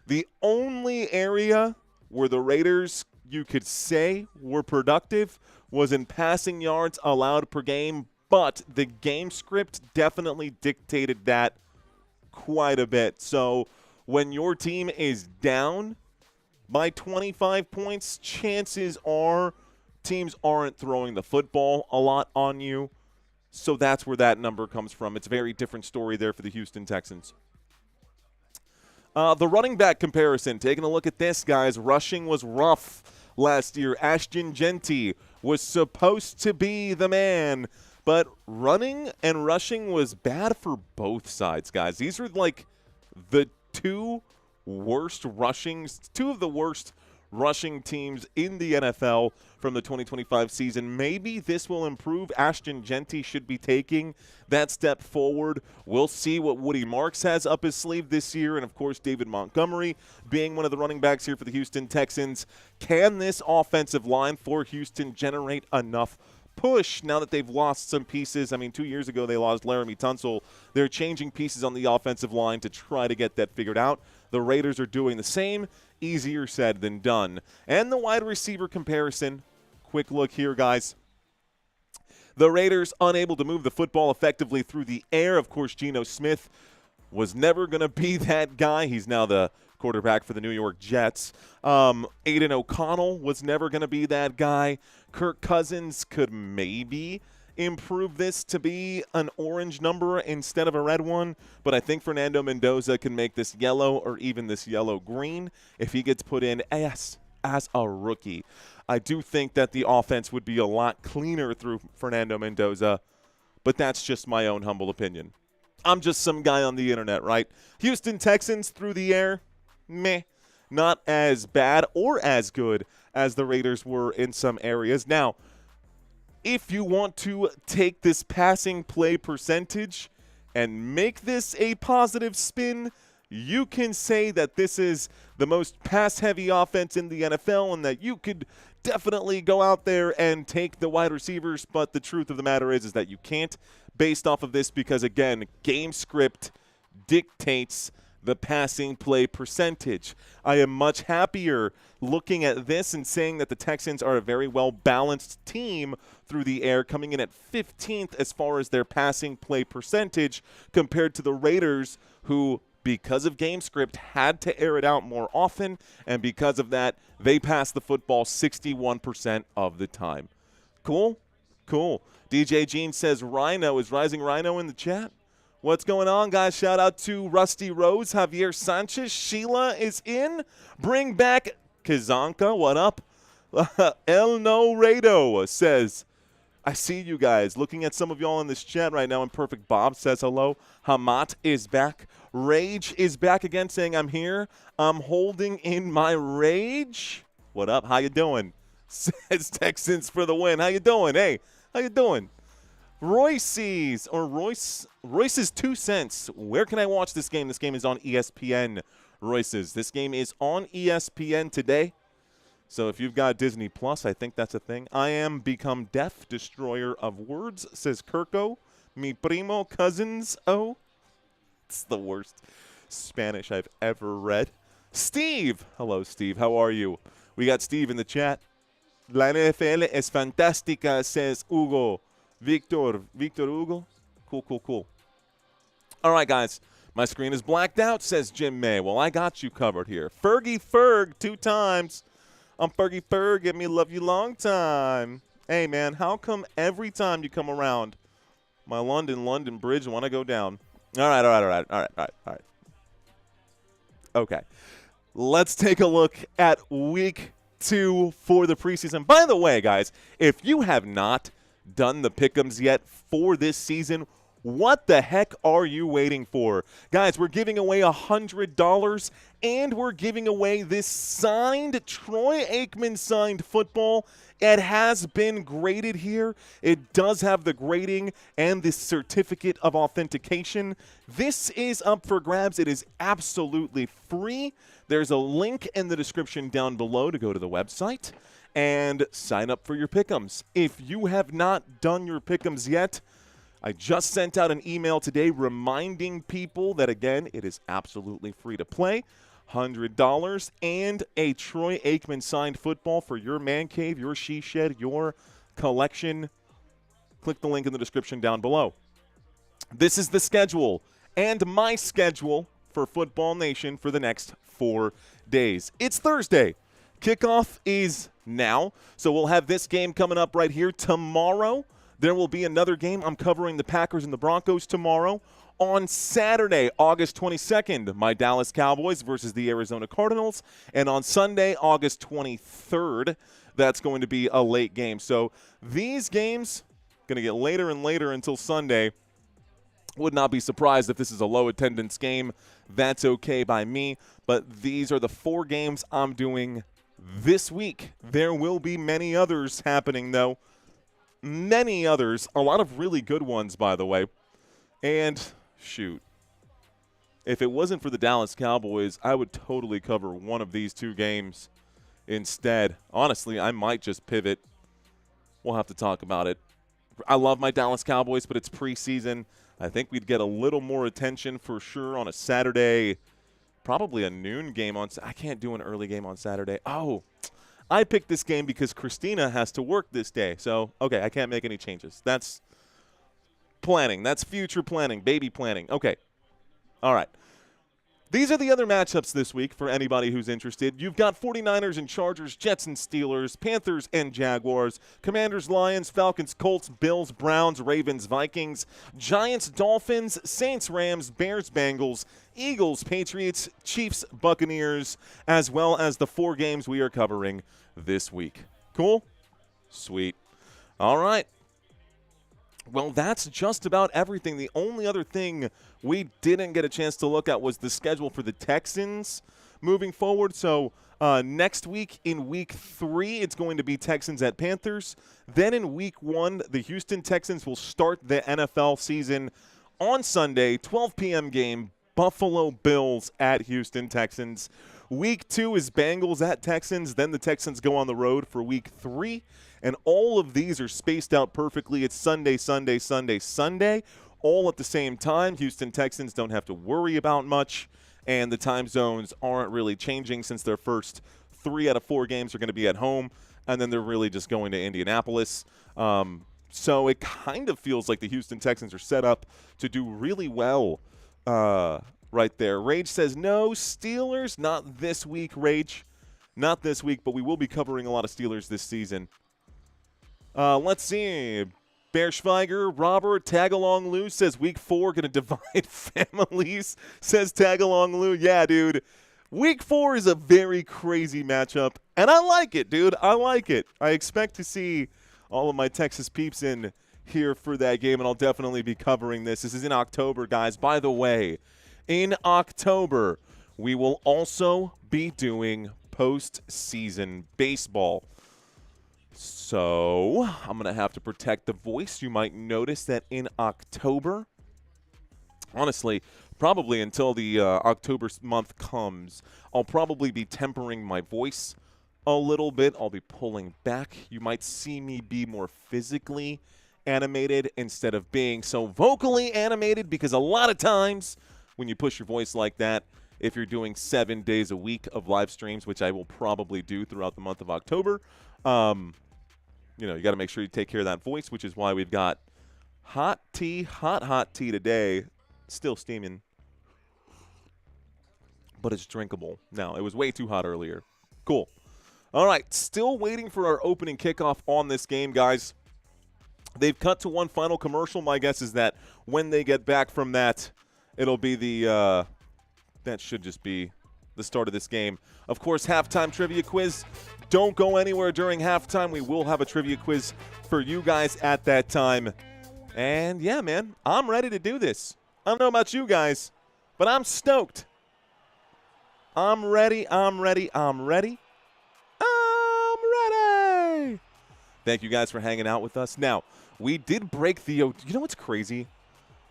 The only area where the Raiders, you could say, were productive was in passing yards allowed per game. But the game script definitely dictated that quite a bit. So when your team is down by 25 points, chances are teams aren't throwing the football a lot on you. So that's where that number comes from. It's a very different story there for the Houston Texans. The running back comparison, taking a look at this, guys. Rushing was rough last year. Ashton Genty was supposed to be the man. But running and rushing was bad for both sides, guys. These are like the two of the worst rushing teams in the NFL from the 2025 season. Maybe this will improve. Ashton Genty should be taking that step forward. We'll see what Woody Marks has up his sleeve this year. And, of course, David Montgomery being one of the running backs here for the Houston Texans. Can this offensive line for Houston generate enough push now that they've lost some pieces? I mean, 2 years ago they lost Laramie Tunsil. They're changing pieces on the offensive line to try to get that figured out. The Raiders are doing the same. Easier said than done. And the wide receiver comparison. Quick look here, guys. The Raiders unable to move the football effectively through the air. Of course, Geno Smith was never going to be that guy. He's now the quarterback for the New York Jets. Aiden O'Connell was never going to be that guy. Kirk Cousins could maybe improve this to be an orange number instead of a red one, but I think Fernando Mendoza can make this yellow or even this yellow-green if he gets put in as a rookie. I do think that the offense would be a lot cleaner through Fernando Mendoza, but that's just my own humble opinion. I'm just some guy on the internet, right? Houston Texans through the air, meh. Not as bad or as good as the Raiders were in some areas. Now, if you want to take this passing play percentage and make this a positive spin, you can say that this is the most pass-heavy offense in the NFL and that you could definitely go out there and take the wide receivers, but the truth of the matter is that you can't based off of this because, again, game script dictates the passing play percentage. I am much happier looking at this and saying that the Texans are a very well-balanced team through the air, coming in at 15th as far as their passing play percentage compared to the Raiders, who, because of game script, had to air it out more often, and because of that, they pass the football 61% of the time. Cool? Cool. DJ Jean says Rhino. Is Rising Rhino in the chat? What's going on, guys? Shout out to Rusty Rose, Javier Sanchez. Sheila is in. Bring back Kazanka. What up? El No Rado says, I see you guys. Looking at some of y'all in this chat right now. And Perfect Bob says hello. Hamat is back. Rage is back again saying, I'm here. I'm holding in my rage. What up? How you doing? Says Texans for the win. How you doing? Hey, how you doing? Royce's 2 cents. Where can I watch this game? This game is on ESPN. Royce's. This game is on ESPN today. So if you've got Disney Plus, I think that's a thing. I am become deaf, destroyer of words, says Kirko. Mi primo cousins. Oh, it's the worst Spanish I've ever read. Steve. Hello, Steve. How are you? We got Steve in the chat. La NFL es fantástica, says Hugo. Victor Hugo. Cool. All right, guys. My screen is blacked out, says Jim May. Well, I got you covered here. Fergie Ferg 2 times. I'm Fergie Ferg. Give me love you long time. Hey, man, how come every time you come around, my London Bridge want to go down? All right. Okay. Let's take a look at week 2 for the preseason. By the way, guys, if you have not done the pick'ems yet for this season, what the heck are you waiting for? Guys, we're giving away $100, and we're giving away this signed Troy Aikman signed football. It has been graded here. It does have the grading and the certificate of authentication. This is up for grabs. It is absolutely free. There's a link in the description down below to go to the website and sign up for your pick'ems. If you have not done your pick'ems yet, I just sent out an email today reminding people that, again, it is absolutely free to play. $100 and a Troy Aikman signed football for your man cave, your she shed, your collection. Click the link in the description down below. This is the schedule and my schedule for Football Nation for the next 4 days. It's Thursday. Kickoff is now, so we'll have this game coming up right here tomorrow. There will be another game. I'm covering the Packers and the Broncos tomorrow. On Saturday, August 22nd, my Dallas Cowboys versus the Arizona Cardinals. And on Sunday, August 23rd, that's going to be a late game. So these games going to get later and later until Sunday. Would not be surprised if this is a low attendance game. That's okay by me. But these are the 4 games I'm doing this week. There will be many others happening, though. Many others. A lot of really good ones, by the way. And, shoot, if it wasn't for the Dallas Cowboys, I would totally cover one of these 2 games instead. Honestly, I might just pivot. We'll have to talk about it. I love my Dallas Cowboys, but it's preseason. I think we'd get a little more attention for sure on a Saturday. Probably a noon game on – I can't do an early game on Saturday. Oh, I picked this game because Christina has to work this day. So, okay, I can't make any changes. That's planning. That's future planning, baby planning. Okay. All right. These are the other matchups this week for anybody who's interested. You've got 49ers and Chargers, Jets and Steelers, Panthers and Jaguars, Commanders, Lions, Falcons, Colts, Bills, Browns, Ravens, Vikings, Giants, Dolphins, Saints, Rams, Bears, Bengals, Eagles, Patriots, Chiefs, Buccaneers, as well as the 4 games we are covering this week. Cool? Sweet. All right. Well, that's just about everything. The only other thing we didn't get a chance to look at was the schedule for the Texans moving forward. So next week in Week 3, it's going to be Texans at Panthers. Then in Week 1, the Houston Texans will start the NFL season on Sunday, 12 p.m. game, Buffalo Bills at Houston Texans. Week 2 is Bengals at Texans. Then the Texans go on the road for Week 3. And all of these are spaced out perfectly. It's Sunday, Sunday, Sunday, Sunday, all at the same time. Houston Texans don't have to worry about much, and the time zones aren't really changing since their first 3 out of 4 games are going to be at home, and then they're really just going to Indianapolis. So it kind of feels like the Houston Texans are set up to do really well right there. Rage says, no, Steelers, not this week, Rage. Not this week, but we will be covering a lot of Steelers this season. Let's see. Bear Schweiger, Robert, Tagalong Lou says Week 4 going to divide families, says Tagalong Lou. Yeah, dude. Week 4 is a very crazy matchup, and I like it, dude. I like it. I expect to see all of my Texas peeps in here for that game, and I'll definitely be covering this. This is in October, guys. By the way, in October, we will also be doing postseason baseball. So I'm going to have to protect the voice. You might notice that in October, honestly, probably until the October month comes, I'll probably be tempering my voice a little bit. I'll be pulling back. You might see me be more physically animated instead of being so vocally animated, because a lot of times when you push your voice like that, if you're doing 7 days a week of live streams, which I will probably do throughout the month of October, you got to make sure you take care of that voice, which is why we've got hot tea today. Still steaming, but it's drinkable now. It was way too hot earlier. Cool. All right, still waiting for our opening kickoff on this game, guys. They've cut to one final commercial. My guess is that when they get back from that, it'll be that should just be the start of this game. Of course, halftime trivia quiz. Don't go anywhere during halftime. We will have a trivia quiz for you guys at that time. And yeah, man, I'm ready to do this. I don't know about you guys, but I'm stoked. I'm ready. Thank you guys for hanging out with us. Now, we did break the... You know what's crazy?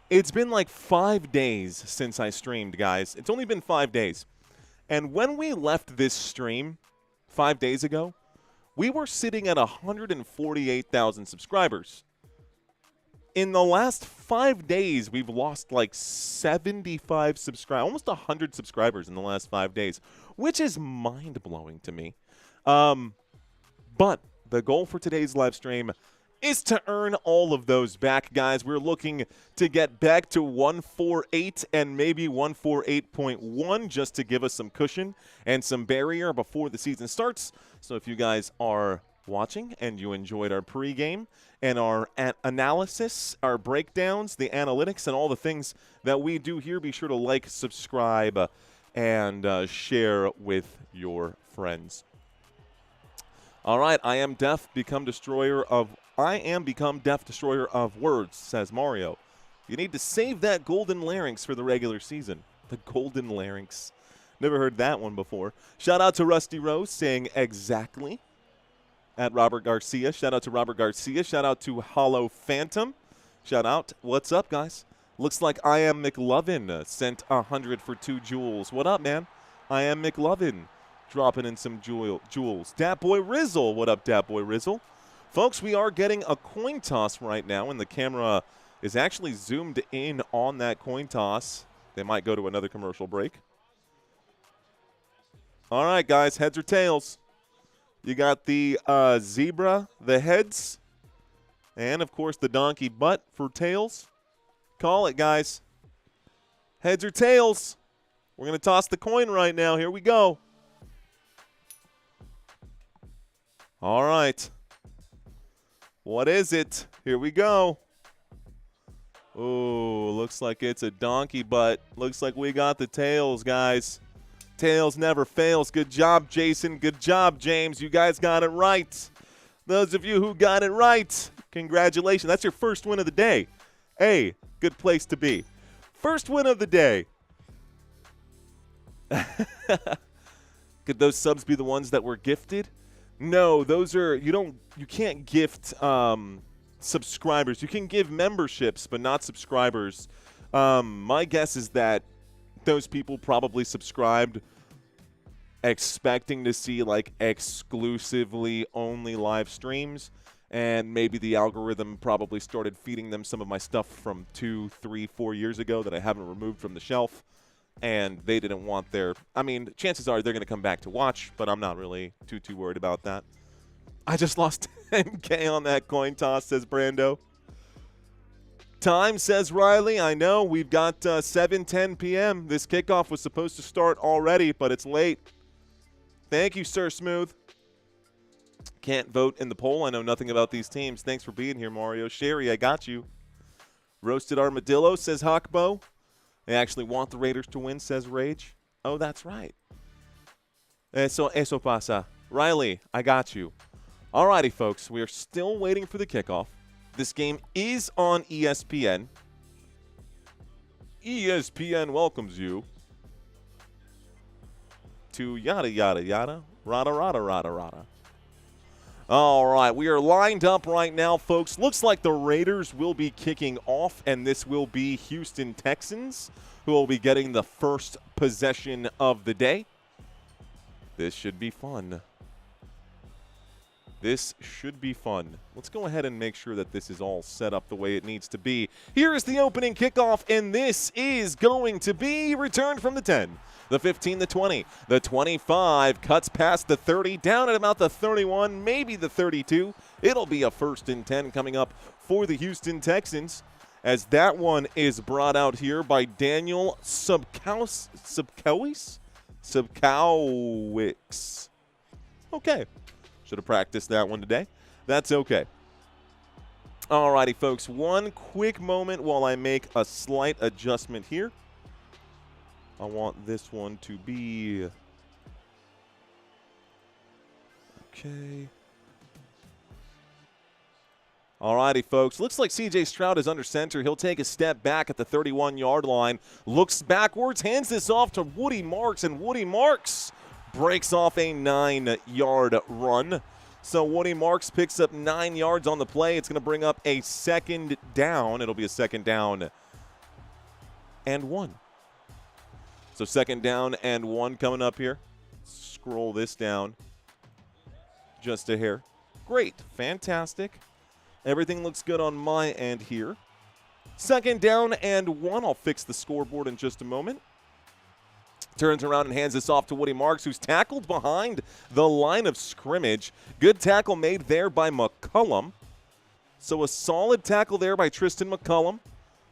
It's been like 5 days since I streamed, guys. It's only been 5 days. And when we left this stream 5 days ago, we were sitting at 148,000 subscribers. In the last 5 days, we've lost like 75 subscribers, almost 100 subscribers in the last 5 days, which is mind-blowing to me. But the goal for today's live stream is to earn all of those back, guys. We're looking to get back to 148 and maybe 148.1 just to give us some cushion and some barrier before the season starts. So if you guys are watching and you enjoyed our pregame and our analysis, our breakdowns, the analytics, and all the things that we do here, be sure to like, subscribe, and share with your friends. All right, I am become destroyer of words, says Mario. You need to save that golden larynx for the regular season. The golden larynx. Never heard that one before. Shout out to Rusty Rose saying exactly at Robert Garcia. Shout out to Robert Garcia. Shout out to Hollow Phantom. Shout out. What's up, guys? Looks like I Am McLovin sent 100 for 2 jewels. What up, man? I Am McLovin dropping in some jewels. Dat Boy Rizzle. What up, Dat Boy Rizzle? Folks, we are getting a coin toss right now, and the camera is actually zoomed in on that coin toss. They might go to another commercial break. All right, guys, heads or tails? You got the zebra, the heads, and, of course, the donkey butt for tails. Call it, guys. Heads or tails? We're going to toss the coin right now. Here we go. All right. What is it? Here we go. Oh, looks like it's a donkey butt. Looks like we got the tails, guys. Tails never fails. Good job, Jason. Good job, James. You guys got it right. Those of you who got it right, congratulations. That's your first win of the day. Hey, good place to be. First win of the day. Could those subs be the ones that were gifted? No, those are you can't gift subscribers. You can give memberships, but not subscribers. My guess is that those people probably subscribed expecting to see like exclusively only live streams, and maybe the algorithm probably started feeding them some of my stuff from 2, 3, 4 years ago that I haven't removed from the shelf, and they didn't want their – I mean, chances are they're going to come back to watch, but I'm not really too worried about that. I just lost 10K on that coin toss, says Brando. Time, says Riley. I know. We've got 7:10 p.m. This kickoff was supposed to start already, but it's late. Thank you, Sir Smooth. Can't vote in the poll. I know nothing about these teams. Thanks for being here, Mario. Sherry, I got you. Roasted Armadillo, says Hawkbo. They actually want the Raiders to win, says Rage. Oh, that's right. Eso pasa. Riley, I got you. All righty, folks. We are still waiting for the kickoff. This game is on ESPN. ESPN welcomes you to yada, yada, yada. Rada, rada, rada, rada. All right, we are lined up right now, folks. Looks like the Raiders will be kicking off, and this will be Houston Texans who will be getting the first possession of the day. This should be fun. This should be fun. Let's go ahead and make sure that this is all set up the way it needs to be. Here is the opening kickoff, and this is going to be returned from the 10. The 15, the 20, the 25, cuts past the 30, down at about the 31, maybe the 32. It'll be a 1st and 10 coming up for the Houston Texans, as that one is brought out here by Daniel Subkowicz. Okay. Should have practiced that one today. That's okay. All righty, folks. One quick moment while I make a slight adjustment here. I want this one to be okay. All righty, folks. Looks like C.J. Stroud is under center. He'll take a step back at the 31-yard line. Looks backwards, hands this off to Woody Marks, and Woody Marks breaks off a 9-yard run. So Woody Marks picks up 9 yards on the play. It's going to bring up a 2nd down. It'll be a 2nd down and 1. So 2nd down and 1 coming up here. Scroll this down just a hair. Great. Fantastic. Everything looks good on my end here. 2nd down and 1. I'll fix the scoreboard in just a moment. Turns around and hands this off to Woody Marks, who's tackled behind the line of scrimmage. Good tackle made there by McCullum. So a solid tackle there by Tristan McCullum.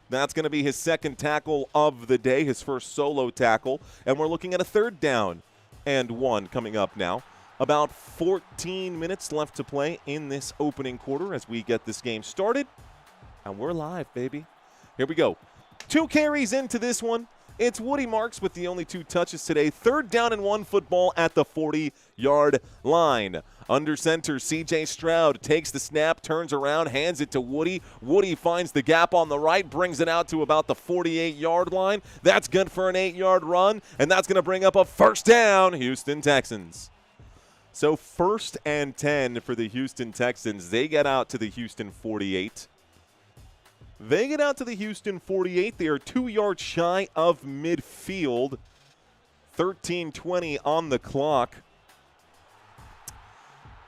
That's going to be his 2nd tackle of the day, his first solo tackle. And we're looking at a 3rd down and 1 coming up now. About 14 minutes left to play in this opening quarter as we get this game started. And we're live, baby. Here we go. 2 carries into this one. It's Woody Marks with the only 2 touches today. 3rd down and 1 football at the 40-yard line. Under center, C.J. Stroud takes the snap, turns around, hands it to Woody. Woody finds the gap on the right, brings it out to about the 48-yard line. That's good for an 8-yard run, and that's going to bring up a 1st down, Houston Texans. So 1st and 10 for the Houston Texans. They get out to the Houston 48. They get out to the Houston 48. They are 2 yards shy of midfield. 13:20 on the clock.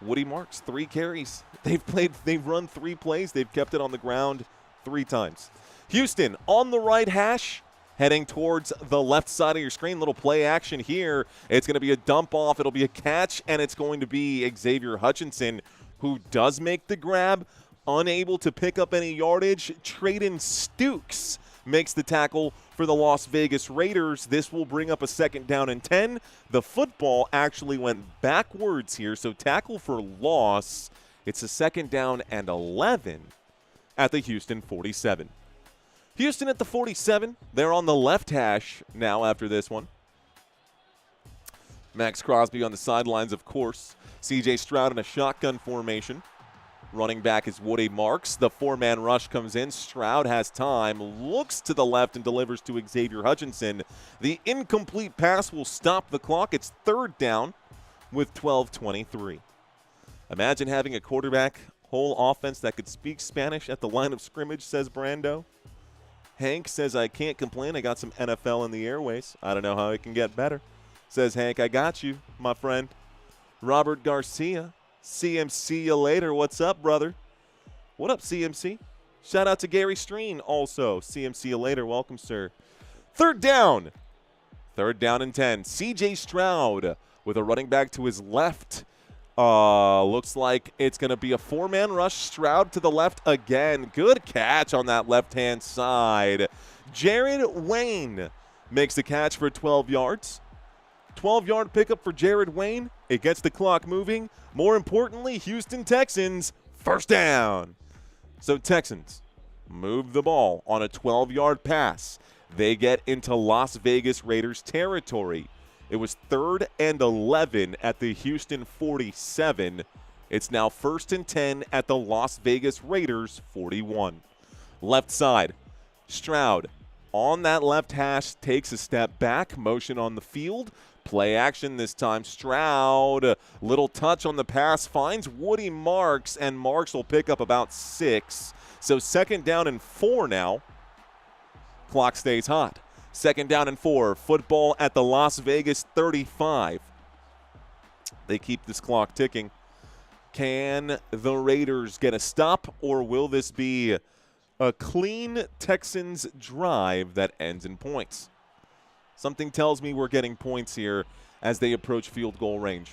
Woody Marks, 3 carries. They've run 3 plays. They've kept it on the ground 3 times. Houston on the right hash. heading towards the left side of your screen. Little play action here. It's going to be a dump off. It'll be a catch, and it's going to be Xavier Hutchinson, who does make the grab, unable to pick up any yardage. Traden Stukes makes the tackle for the Las Vegas Raiders. This will bring up a 2nd down and 10. The football actually went backwards here, so tackle for loss. It's a 2nd down and 11 at the Houston 47. Houston at the 47. They're on the left hash now after this one. Max Crosby on the sidelines, of course. C.J. Stroud in a shotgun formation. Running back is Woody Marks. The 4-man rush comes in. Stroud has time, looks to the left and delivers to Xavier Hutchinson. The incomplete pass will stop the clock. It's 3rd down with 12:23. Imagine having a quarterback, whole offense that could speak Spanish at the line of scrimmage, says Brando. Hank says, I can't complain. I got some NFL in the airways. I don't know how it can get better. Says Hank, I got you, my friend. Robert Garcia, CMC you later. What's up, brother? What up, CMC? Shout out to Gary Streen also. CMC you later. Welcome, sir. 3rd down. 3rd down and 10. C.J. Stroud with a running back to his left. Looks like it's going to be a 4-man rush. Stroud to the left again. Good catch on that left-hand side. Jared Wayne makes the catch for 12 yards. 12-yard pickup for Jared Wayne. It gets the clock moving. More importantly, Houston Texans, 1st down. So Texans move the ball on a 12-yard pass. They get into Las Vegas Raiders territory. It was 3rd and 11 at the Houston 47. It's now 1st and 10 at the Las Vegas Raiders 41. Left side, Stroud on that left hash takes a step back, motion on the field. Play action this time. Stroud, little touch on the pass, finds Woody Marks, and Marks will pick up about 6. So 2nd down and 4 now. Clock stays hot. 2nd down and 4. Football at the Las Vegas 35. They keep this clock ticking. Can the Raiders get a stop, or will this be a clean Texans drive that ends in points? Something tells me we're getting points here as they approach field goal range.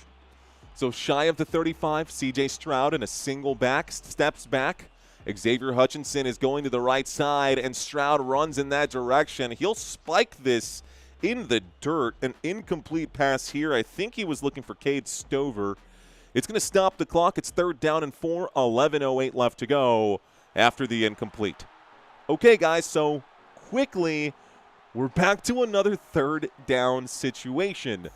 So shy of the 35, C.J. Stroud in a single back, steps back. Xavier Hutchinson is going to the right side, and Stroud runs in that direction. He'll spike this in the dirt. An incomplete pass here. I think he was looking for Cade Stover. It's going to stop the clock. It's 3rd down and 4, 11:08 left to go after the incomplete. Okay, guys, so quickly, we're back to another 3rd down situation.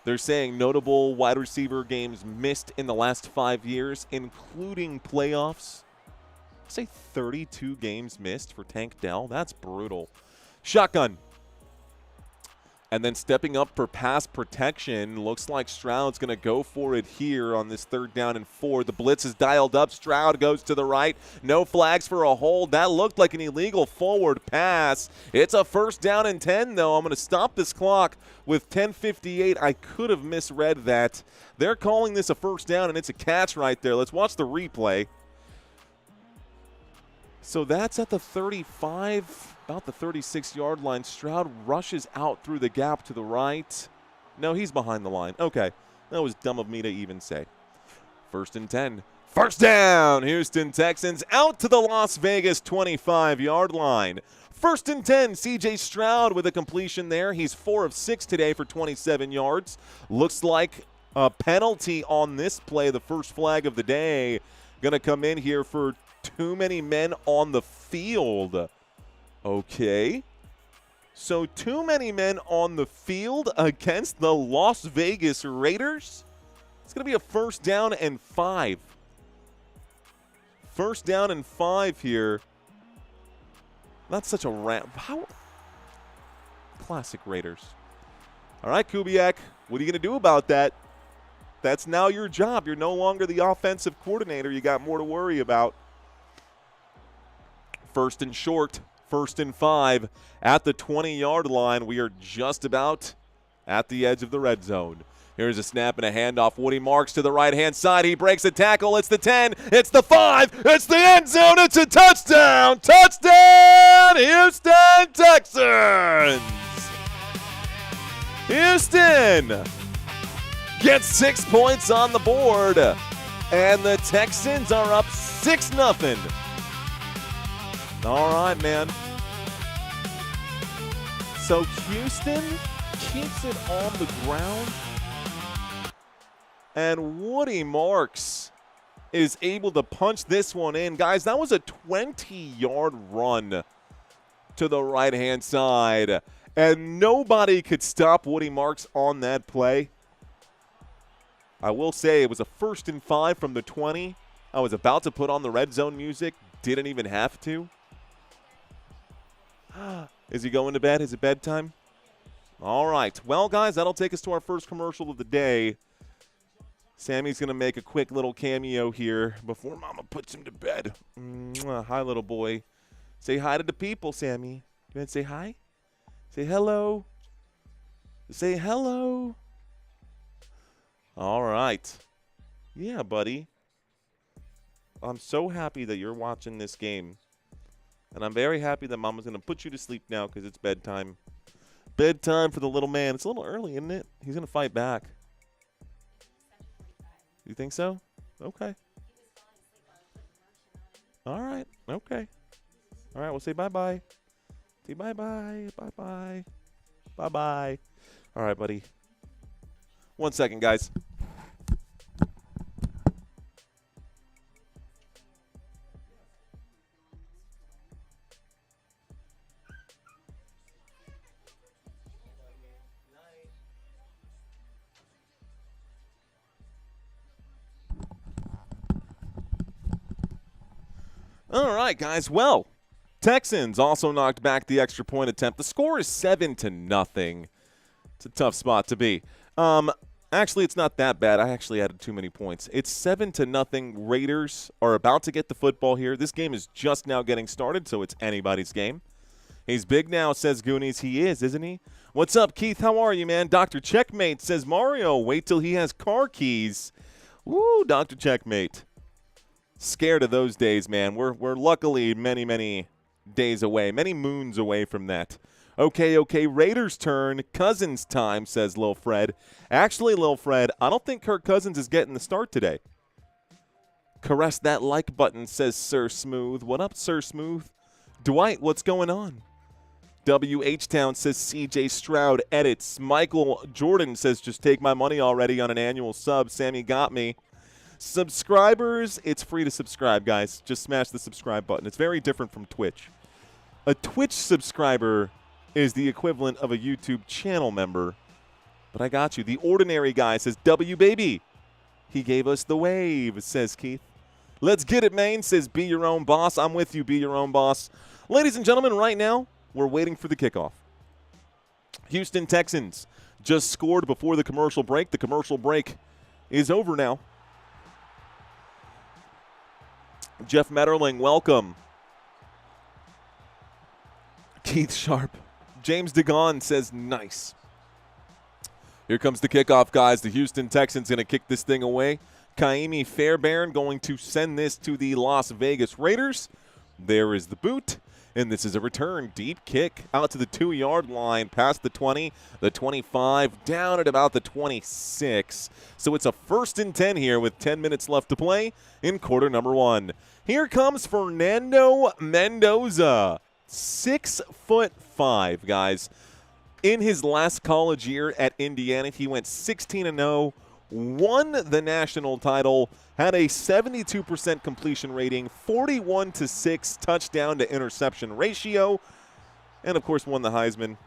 They're saying notable wide receiver games missed in the last 5 years, including playoffs. Say 32 games missed for Tank Dell. That's brutal. Shotgun. And then stepping up for pass protection. Looks like Stroud's going to go for it here on this 3rd down and 4. The blitz is dialed up. Stroud goes to the right. No flags for a hold. That looked like an illegal forward pass. It's a 1st down and 10, though. I'm going to stop this clock with 10:58. I could have misread that. They're calling this a 1st down, and it's a catch right there. Let's watch the replay. So that's at the 35, about the 36-yard line. Stroud rushes out through the gap to the right. No, he's behind the line. Okay, that was dumb of me to even say. 1st and 10. 1st down, Houston Texans out to the Las Vegas 25-yard line. 1st and 10, C.J. Stroud with a completion there. He's 4 of 6 today for 27 yards. Looks like a penalty on this play, the first flag of the day. Going to come in here for too many men on the field. Okay. So too many men on the field against the Las Vegas Raiders. It's going to be a 1st down and 5. 1st down and 5 here. That's such a ramp. How? Classic Raiders. All right, Kubiak, what are you going to do about that? That's now your job. You're no longer the offensive coordinator. You got more to worry about. 1st and short, 1st and 5 at the 20-yard line. We are just about at the edge of the red zone. Here's a snap and a handoff. Woody Marks to the right-hand side. He breaks a tackle. It's the 10. It's the 5. It's the end zone. It's a touchdown. Touchdown, Houston Texans. Houston gets 6 points on the board. And the Texans are up 6-0. All right, man. So Houston keeps it on the ground. And Woody Marks is able to punch this one in. Guys, that was a 20-yard run to the right-hand side. And nobody could stop Woody Marks on that play. I will say it was a 1st and 5 from the 20. I was about to put on the red zone music. Didn't even have to. Is he going to bed? Is it bedtime? All right. Well, guys, that'll take us to our first commercial of the day. Sammy's going to make a quick little cameo here before Mama puts him to bed. Hi, little boy. Say hi to the people, Sammy. You want to say hi? Say hello. Say hello. All right. Yeah, buddy. I'm so happy that you're watching this game. And I'm very happy that Mama's going to put you to sleep now because it's bedtime. Bedtime for the little man. It's a little early, isn't it? He's going to fight back. You think so? Okay. All right. Okay. All right. We'll say bye-bye. Say bye-bye. Bye-bye. Bye-bye. All right, buddy. 1 second, guys. All right, guys. Well, Texans also knocked back the extra point attempt. The score is 7-0. It's a tough spot to be. Actually, it's not that bad. I actually added too many points. It's 7-0. Raiders are about to get the football here. This game is just now getting started, so it's anybody's game. He's big now, says Goonies. He is, isn't he? What's up, Keith? How are you, man? Dr. Checkmate says Mario. Wait till he has car keys. Woo, Dr. Checkmate. Scared of those days, man. We're luckily many days away, many moons away from that. Okay, Raiders' turn. Cousins time, says Lil Fred. Actually, Lil Fred, I don't think Kirk Cousins is getting the start today. Caress that like button, says Sir Smooth. What up, Sir Smooth? Dwight, what's going on? WH Town says CJ Stroud edits. Michael Jordan says just take my money already on an annual sub. Sammy got me. Subscribers, it's free to subscribe, guys. Just smash the subscribe button. It's very different from Twitch. A Twitch subscriber is the equivalent of a YouTube channel member. But I got you. The ordinary guy says, W baby. He gave us the wave, says Keith. Let's get it, man, says be your own boss. I'm with you, be your own boss. Ladies and gentlemen, right now, we're waiting for the kickoff. Houston Texans just scored before the commercial break. The commercial break is over now. Jeff Metterling, welcome. Keith Sharp. James DeGon says nice. Here comes the kickoff, guys. The Houston Texans going to kick this thing away. Kaimi Fairbairn going to send this to the Las Vegas Raiders. There is the boot. And this is a return. Deep kick out to the 2-yard line, past the 20, the 25, down at about the 26. So it's a 1st and 10 here with 10 minutes left to play in quarter number 1. Here comes Fernando Mendoza, 6'5", guys. In his last college year at Indiana, he went 16-0, won the national title, had a 72% completion rating, 41-6 touchdown to interception ratio, and of course won the Heisman.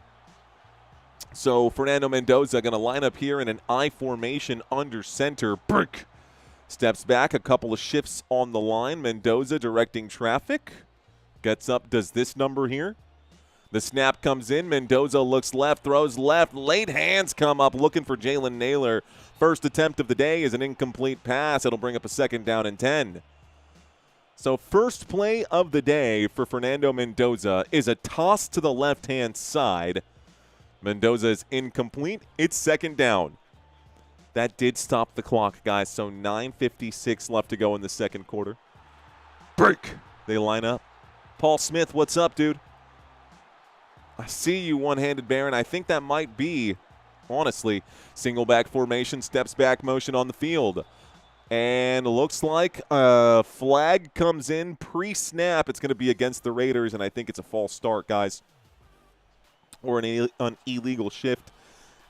So Fernando Mendoza going to line up here in an I formation under center. Brick steps back, a couple of shifts on the line. Mendoza directing traffic. Gets up, does this number here. The snap comes in. Mendoza looks left, throws left. Late hands come up looking for Jalen Naylor. First attempt of the day is an incomplete pass. It'll bring up a 2nd down and 10. So first play of the day for Fernando Mendoza is a toss to the left-hand side. Mendoza is incomplete. It's 2nd down. That did stop the clock, guys. So 9:56 left to go in the second quarter. Break. They line up. Paul Smith, what's up, dude? I see you, one-handed Baron. I think that might be, honestly, single back formation, steps back motion on the field. And looks like a flag comes in pre-snap. It's going to be against the Raiders, and I think it's a false start, guys. Or an illegal shift.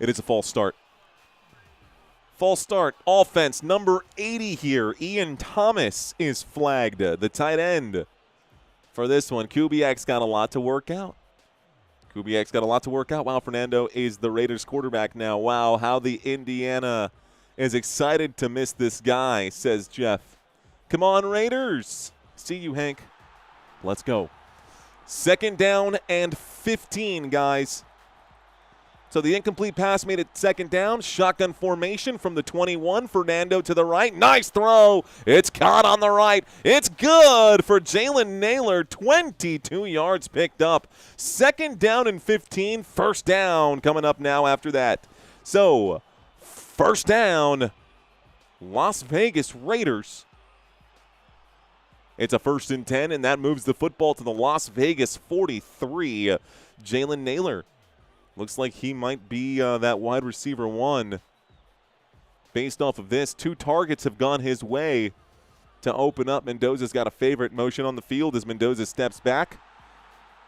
It is a false start. False start. Offense, number 80 here. Ian Thomas is flagged, the tight end. For this one, Kubiak's got a lot to work out. Wow, Fernando is the Raiders quarterback now. Wow, how the Indiana is excited to miss this guy, says Jeff. Come on, Raiders. See you, Hank. Let's go. Second down and 15, guys. So the incomplete pass made it second down. Shotgun formation from the 21. Fernando to the right. Nice throw. It's caught on the right. It's good for Jalen Naylor. 22 yards picked up. Second down and 15. First down coming up now after that. So first down, Las Vegas Raiders. It's a 1st and 10, and that moves the football to the Las Vegas 43. Jalen Naylor. Looks like he might be that wide receiver one. Based off of this, 2 targets have gone his way to open up. Mendoza's got a favorite motion on the field as Mendoza steps back.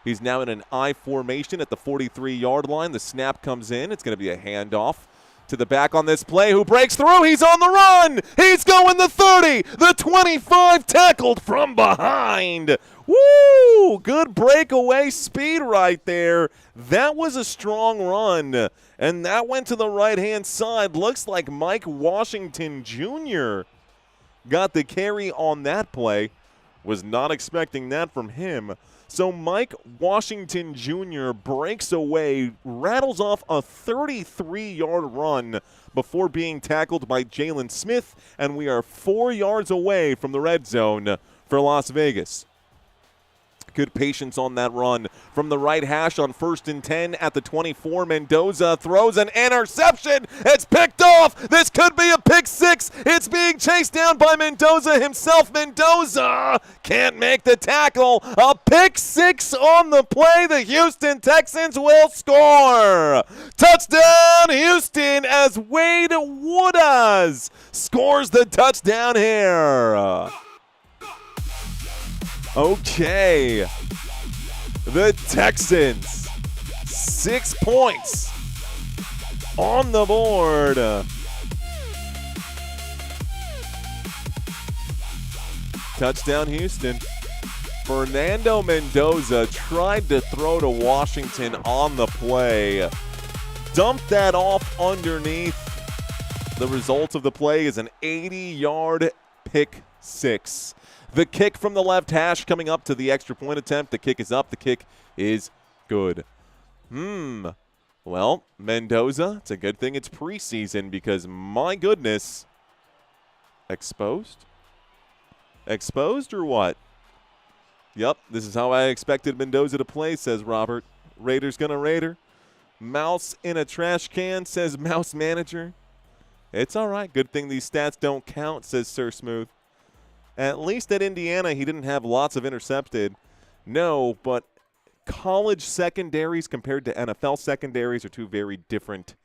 He's now in an I formation at the 43-yard line. The snap comes in. It's going to be a handoff to the back on this play, who breaks through. He's on the run. He's going the 30, the 25, tackled from behind. Woo! Good breakaway speed right there. That was a strong run, and that went to the right-hand side. Looks like Mike Washington Jr. got the carry on that play. Was not expecting that from him. So Mike Washington Jr. breaks away, rattles off a 33-yard run before being tackled by Jalen Smith, and we are 4 yards away from the red zone for Las Vegas. Good patience on that run from the right hash on 1st and 10 at the 24. Mendoza throws an interception. It's picked off. This could be a pick 6. It's being chased down by Mendoza himself. Mendoza can't make the tackle. A pick 6 on the play. The Houston Texans will score. Touchdown Houston as Wade Woodaz scores the touchdown here. Okay, the Texans, 6 points on the board. Touchdown Houston. Fernando Mendoza tried to throw to Washington on the play. Dumped that off underneath. The result of the play is an 80-yard pick 6. The kick from the left hash coming up to the extra point attempt. The kick is up. The kick is good. Well, Mendoza, it's a good thing it's preseason because, my goodness, exposed? Exposed or what? Yep, this is how I expected Mendoza to play, says Robert. Raiders gonna Raider. Mouse in a trash can, says Mouse Manager. It's all right. Good thing these stats don't count, says Sir Smooth. At least at Indiana, he didn't have lots of intercepted. No, but college secondaries compared to NFL secondaries are two very different.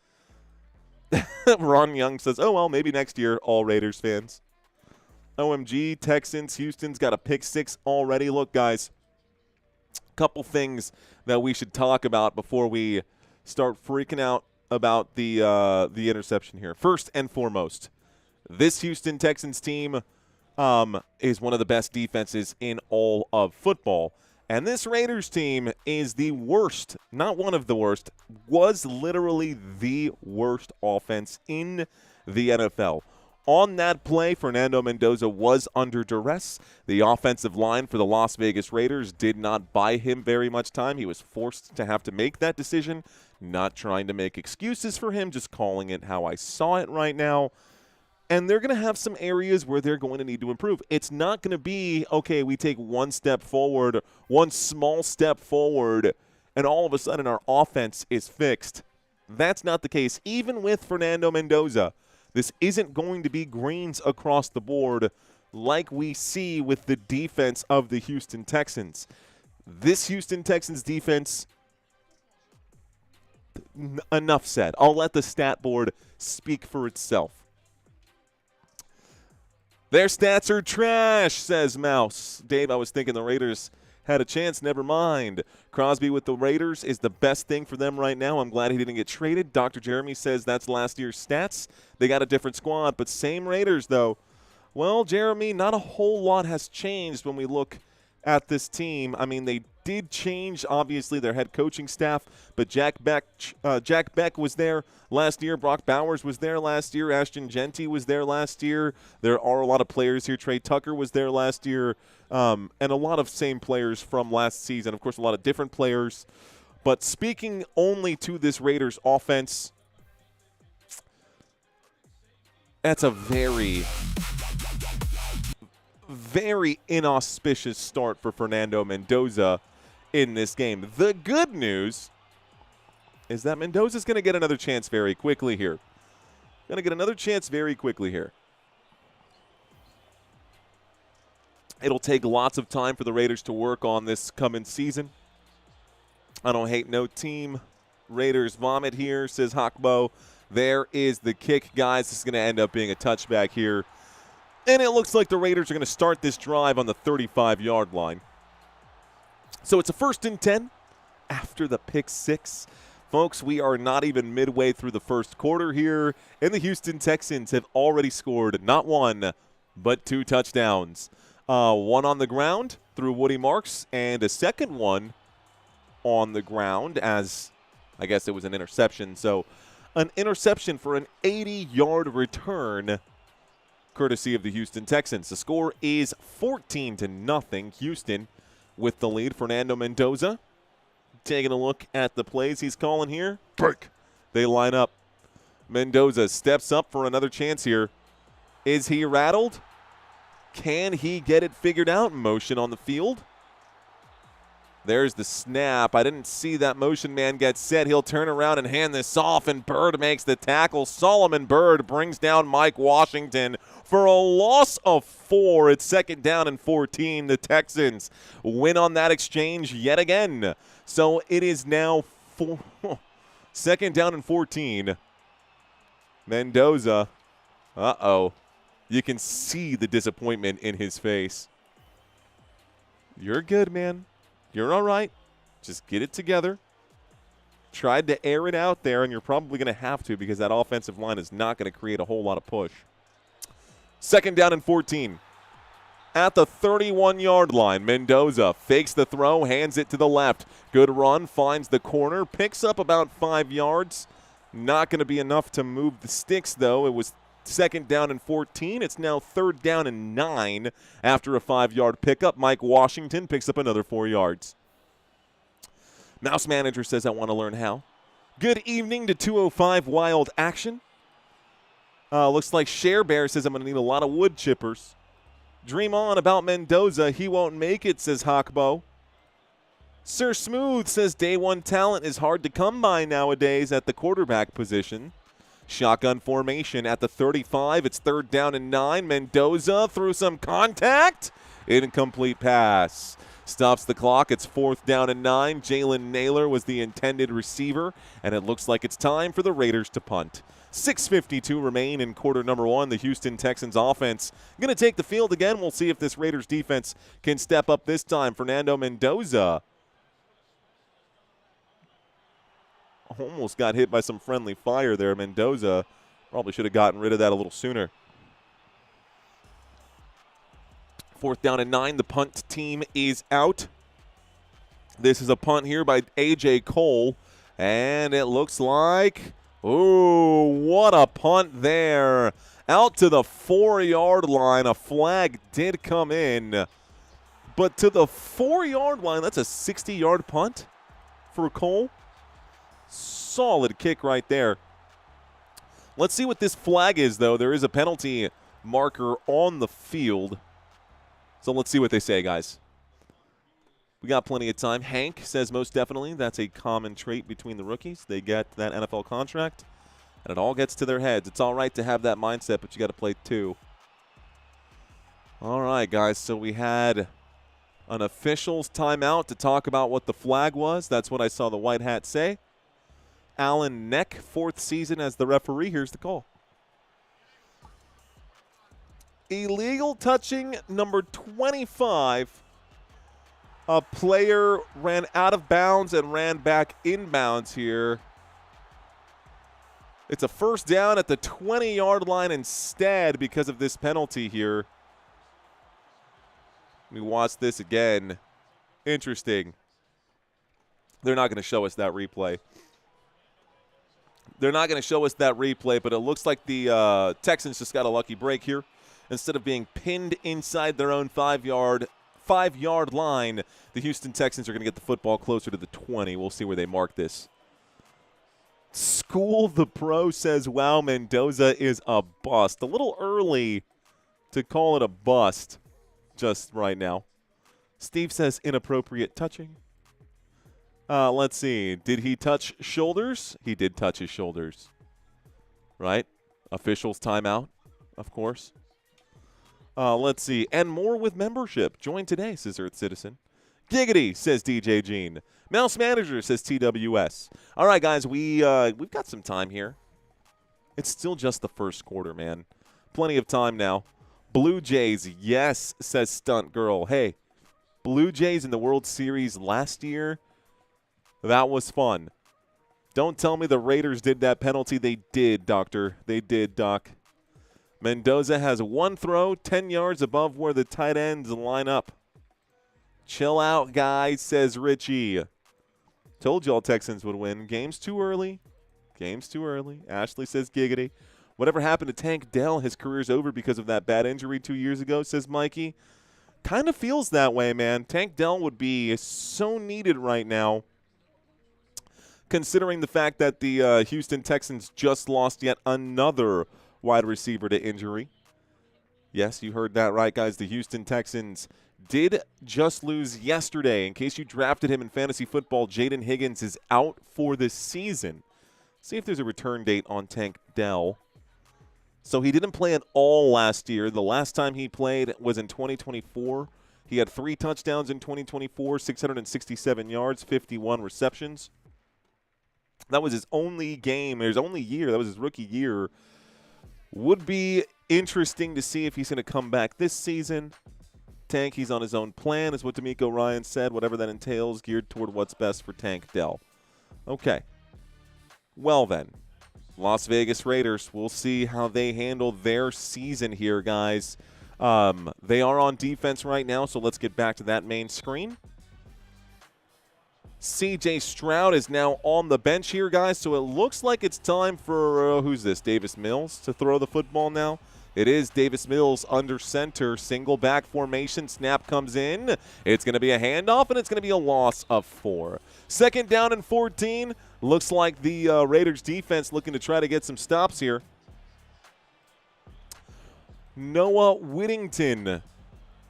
Ron Young says, oh, well, maybe next year, all Raiders fans. OMG, Texans, Houston's got a pick 6 already. Look, guys, couple things that we should talk about before we start freaking out about the interception here. First and foremost, this Houston Texans team is one of the best defenses in all of football. And this Raiders team is the worst, not one of the worst, was literally the worst offense in the NFL. On that play, Fernando Mendoza was under duress. The offensive line for the Las Vegas Raiders did not buy him very much time. He was forced to have to make that decision, not trying to make excuses for him, just calling it how I saw it right now. And they're going to have some areas where they're going to need to improve. It's not going to be, okay, we take one step forward, one small step forward, and all of a sudden our offense is fixed. That's not the case. Even with Fernando Mendoza, This isn't going to be greens across the board like we see with the defense of the Houston Texans. This Houston Texans defense, enough said. I'll let the stat board speak for itself. Their stats are trash, says Mouse. Dave, I was thinking the Raiders had a chance. Never mind. Crosby with the Raiders is the best thing for them right now. I'm glad he didn't get traded. Dr. Jeremy says that's last year's stats. They got a different squad, but same Raiders, though. Well, Jeremy, not a whole lot has changed when we look at this team. I mean, they did change, obviously, their head coaching staff, but Jack Beck was there last year. Brock Bowers was there last year. Ashton Genty was there last year. There are a lot of players here. Trey Tucker was there last year, and a lot of same players from last season. Of course, a lot of different players. But speaking only to this Raiders offense, that's a very inauspicious start for Fernando Mendoza in this game. The good news is that Mendoza's going to get another chance very quickly here. It'll take lots of time for the Raiders to work on this coming season. I don't hate no team. Raiders vomit here, says Hawkbo. There is the kick, guys. This is going to end up being a touchback here. And it looks like the Raiders are going to start this drive on the 35-yard line. So it's a 1st and 10 after the pick six. Folks, we are not even midway through the first quarter here, and the Houston Texans have already scored not one, but 2 touchdowns. One on the ground through Woody Marks, and a second one on the ground as, I guess it was an interception. So an interception for an 80-yard return courtesy of the Houston Texans. The score is 14-0. Houston with the lead. Fernando Mendoza taking a look at the plays he's calling here. Break. They line up. Mendoza steps up for another chance here. Is he rattled? Can he get it figured out? Motion on the field. There's the snap. I didn't see that motion man get set. He'll turn around and hand this off, and Bird makes the tackle. Solomon Bird brings down Mike Washington for a loss of 4. It's 2nd down and 14. The Texans win on that exchange yet again. So it is now 2nd down and 14. Mendoza. Uh-oh. You can see the disappointment in his face. You're good, man. You're all right. Just get it together. Tried to air it out there, and you're probably going to have to because that offensive line is not going to create a whole lot of push. 2nd down and 14. At the 31-yard line, Mendoza fakes the throw, hands it to the left. Good run, finds the corner, picks up about 5 yards. Not going to be enough to move the sticks, though. It was 2nd down and 14. It's now 3rd down and 9 after a 5-yard pickup. Mike Washington picks up another 4 yards. Mouse Manager says, I want to learn how. Good evening to 205 Wild Action. Looks like Share Bear says, I'm going to need a lot of wood chippers. Dream on about Mendoza. He won't make it, says Hawkbo. Sir Smooth says, Day 1 talent is hard to come by nowadays at the quarterback position. Shotgun formation at the 35. It's 3rd down and 9. Mendoza through some contact. Incomplete pass. Stops the clock. It's 4th down and 9. Jalen Naylor was the intended receiver, and it looks like it's time for the Raiders to punt. 6:52 remain in quarter number 1. The Houston Texans offense going to take the field again. We'll see if this Raiders defense can step up this time. Fernando Mendoza almost got hit by some friendly fire there. Mendoza probably should have gotten rid of that a little sooner. 4th down and 9. The punt team is out. This is a punt here by A.J. Cole, and it looks like, ooh, what a punt there. Out to the 4-yard line. A flag did come in, but to the 4-yard line, that's a 60-yard punt for Cole. Solid kick right there. Let's see what this flag is, though. There is a penalty marker on the field. So let's see what they say, guys. We got plenty of time. Hank says most definitely that's a common trait between the rookies. They get that NFL contract, and it all gets to their heads. It's all right to have that mindset, but you got to play too. All right, guys, so we had an official's timeout to talk about what the flag was. That's what I saw the white hat say. Alan Neck, 4th season as the referee. Here's the call. Illegal touching number 25. A player ran out of bounds and ran back inbounds here. It's a first down at the 20-yard line instead because of this penalty here. Let me watch this again. Interesting. They're not going to show us that replay. They're not going to show us that replay, but it looks like the Texans just got a lucky break here. Instead of being pinned inside their own 5-yard line, the Houston Texans are going to get the football closer to the 20. We'll see where they mark this. School the Pro says, wow, Mendoza is a bust. A little early to call it a bust just right now. Steve says inappropriate touching. Let's see. Did he touch shoulders? He did touch his shoulders. Right? Officials timeout, of course. Let's see. And more with membership. Join today, says Earth Citizen. Giggity, says DJ Gene. Mouse Manager, says TWS. All right, guys, we've got some time here. It's still just the first quarter, man. Plenty of time now. Blue Jays, yes, says Stunt Girl. Hey, Blue Jays in the World Series last year, that was fun. Don't tell me the Raiders did that penalty. They did, Doctor. They did, Doc. Mendoza has one throw, 10 yards above where the tight ends line up. Chill out, guys, says Richie. Told y'all Texans would win. Game's too early. Game's too early. Ashley says giggity. Whatever happened to Tank Dell? His career's over because of that bad injury 2 years ago, says Mikey. Kind of feels that way, man. Tank Dell would be so needed right now, considering the fact that the Houston Texans just lost yet another wide receiver to injury. Yes, you heard that right, guys. The Houston Texans did just lose yesterday. In case you drafted him in fantasy football, Jaden Higgins is out for this season. See if there's a return date on Tank Dell. So he didn't play at all last year. The last time he played was in 2024. He had 3 touchdowns in 2024, 667 yards, 51 receptions. That was his only game, his only year. That was his rookie year. Would be interesting to see if he's going to come back this season. Tank, he's on his own plan, is what D'Amico Ryan said. Whatever that entails, geared toward what's best for Tank Dell. Okay. Well then, Las Vegas Raiders, we'll see how they handle their season here, guys. They are on defense right now, so let's get back to that main screen. C.J. Stroud is now on the bench here, guys, so it looks like it's time for, who's this, Davis Mills to throw the football now? It is Davis Mills under center, single back formation, snap comes in. It's going to be a handoff, and it's going to be a loss of 4. 2nd down and 14. Looks like the Raiders defense looking to try to get some stops here. Noah Whittington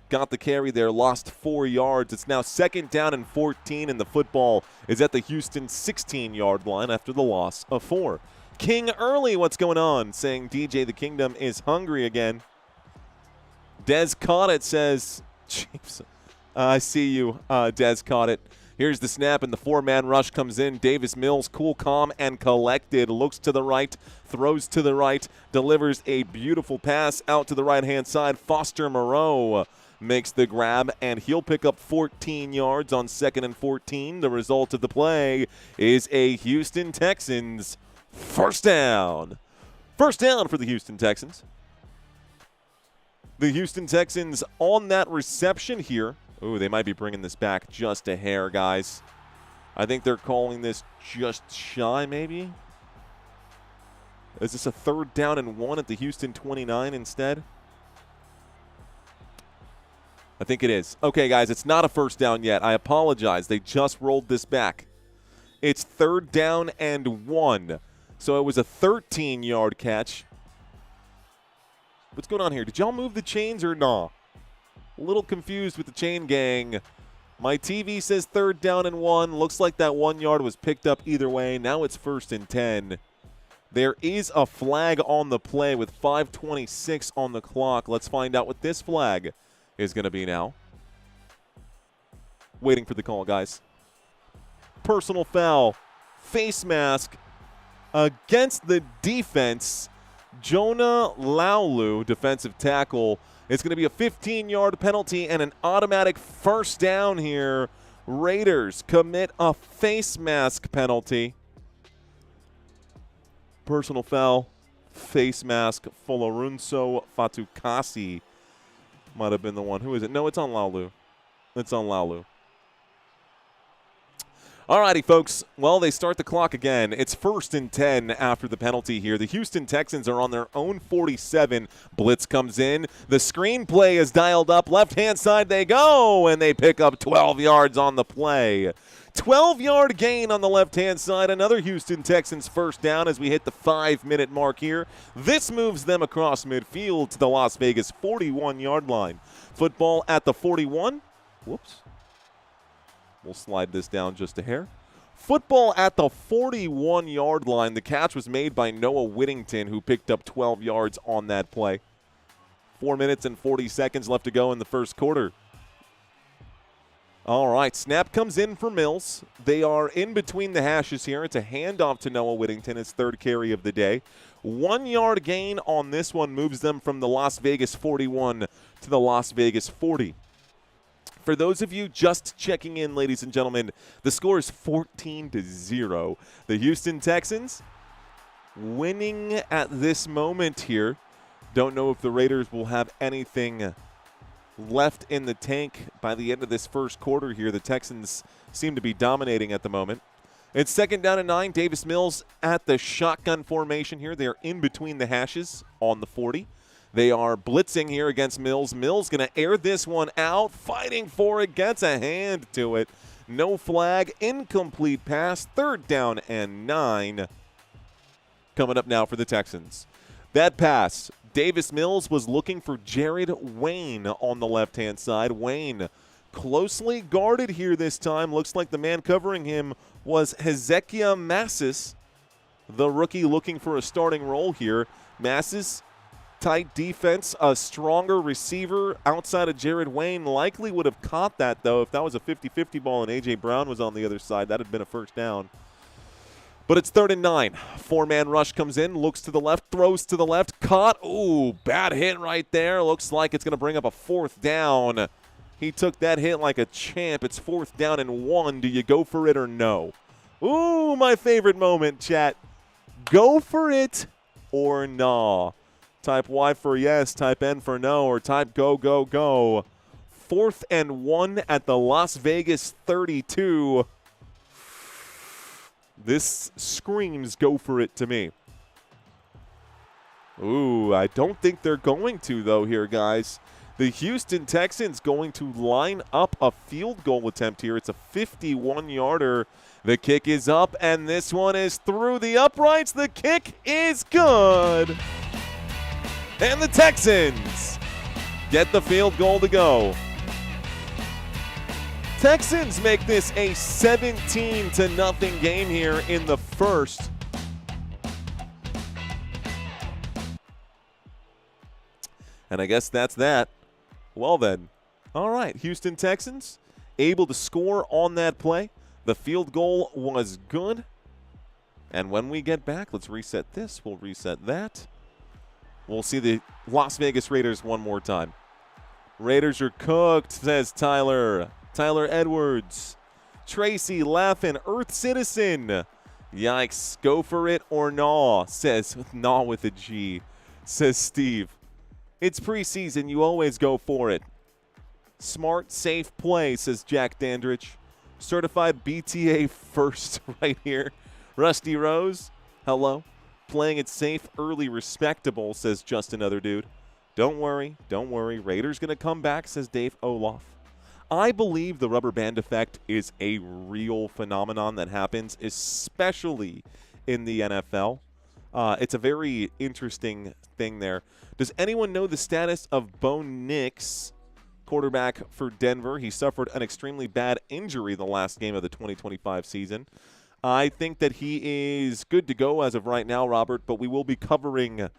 got the carry there, lost 4 yards. It's now 2nd down and 14, and the football is at the Houston 16-yard line after the loss of 4. King Early, what's going on? Saying DJ the Kingdom is hungry again. Dez caught it, says, Chiefs. I see you, Dez caught it. Here's the snap, and the 4-man rush comes in. Davis Mills, cool, calm, and collected. Looks to the right, throws to the right, delivers a beautiful pass out to the right-hand side. Foster Moreau makes the grab, and he'll pick up 14 yards on 2nd and 14. The result of the play is a Houston Texans first down. First down for the Houston Texans. The Houston Texans on that reception here. Ooh, they might be bringing this back just a hair, guys. I think they're calling this just shy, maybe. Is this a 3rd down and 1 at the Houston 29 instead? I think it is. Okay, guys, it's not a first down yet. I apologize. They just rolled this back. It's 3rd down and 1. So it was a 13-yard catch. What's going on here? Did y'all move the chains or nah? A little confused with the chain gang. My TV says 3rd down and 1. Looks like that 1 yard was picked up either way. Now it's 1st and 10. There is a flag on the play with 5:26 on the clock. Let's find out what this flag is going to be now. Waiting for the call, guys. Personal foul. Face mask against the defense. Jonah Laulu, defensive tackle. It's going to be a 15-yard penalty and an automatic first down here. Raiders commit a face mask penalty. Personal foul, face mask, Folorunso Fatukasi might have been the one. Who is it? No, it's on Laulu. It's on Laulu. All righty, folks. Well, they start the clock again. It's 1st and 10 after the penalty here. The Houston Texans are on their own 47. Blitz comes in. The screenplay is dialed up. Left-hand side they go, and they pick up 12 yards on the play. 12-yard gain on the left-hand side. Another Houston Texans first down as we hit the 5-minute mark here. This moves them across midfield to the Las Vegas 41-yard line. Football at the 41. Whoops. We'll slide this down just a hair. Football at the 41-yard line. The catch was made by Noah Whittington, who picked up 12 yards on that play. 4 minutes and 40 seconds left to go in the first quarter. All right, snap comes in for Mills. They are in between the hashes here. It's a handoff to Noah Whittington, his 3rd carry of the day. 1-yard gain on this one moves them from the Las Vegas 41 to the Las Vegas 40. For those of you just checking in, ladies and gentlemen, the score is 14-0. The Houston Texans winning at this moment here. Don't know if the Raiders will have anything left in the tank by the end of this first quarter here. The Texans seem to be dominating at the moment. It's 2nd down and 9. Davis Mills at the shotgun formation here. They're in between the hashes on the 40. They are blitzing here against Mills. Mills going to air this one out, fighting for it, gets a hand to it. No flag, incomplete pass, 3rd down and 9. Coming up now for the Texans. That pass, Davis Mills was looking for Jared Wayne on the left-hand side. Wayne closely guarded here this time. Looks like the man covering him was Hezekiah Massis, the rookie looking for a starting role here. Massis, tight defense, a stronger receiver outside of Jared Wayne. Likely would have caught that, though, if that was a 50-50 ball and A.J. Brown was on the other side. That had been a first down. But it's 3rd and 9. 4-man rush comes in, looks to the left, throws to the left, caught. Ooh, bad hit right there. Looks like it's going to bring up a 4th down. He took that hit like a champ. It's 4th down and 1. Do you go for it or no? Ooh, my favorite moment, chat. Go for it or nah. Type Y for yes, type N for no, or type go, go, go. 4th and 1 at the Las Vegas 32. This screams go for it to me. Ooh, I don't think they're going to, though, here, guys. The Houston Texans going to line up a field goal attempt here. It's a 51-yarder. The kick is up, and this one is through the uprights. The kick is good. And the Texans get the field goal to go. Texans make this a 17-0 game here in the first. And I guess that's that. Well then, all right, Houston Texans able to score on that play. The field goal was good. And when we get back, let's reset this. We'll reset that. We'll see the Las Vegas Raiders one more time. Raiders are cooked, says Tyler. Tyler Edwards. Tracy laughing. Earth Citizen. Yikes. Go for it or nah, says nah with a G, says Steve. It's preseason. You always go for it. Smart, safe play, says Jack Dandridge. Certified BTA first right here. Rusty Rose. Hello. Playing it safe, early, respectable, says just another dude. Don't worry. Don't worry. Raiders going to come back, says Dave Olaf. I believe the rubber band effect is a real phenomenon that happens, especially in the NFL. It's a very interesting thing there. Does anyone know the status of Bo Nix, quarterback for Denver? He suffered an extremely bad injury the last game of the 2025 season. I think that he is good to go as of right now, Robert, but we will be covering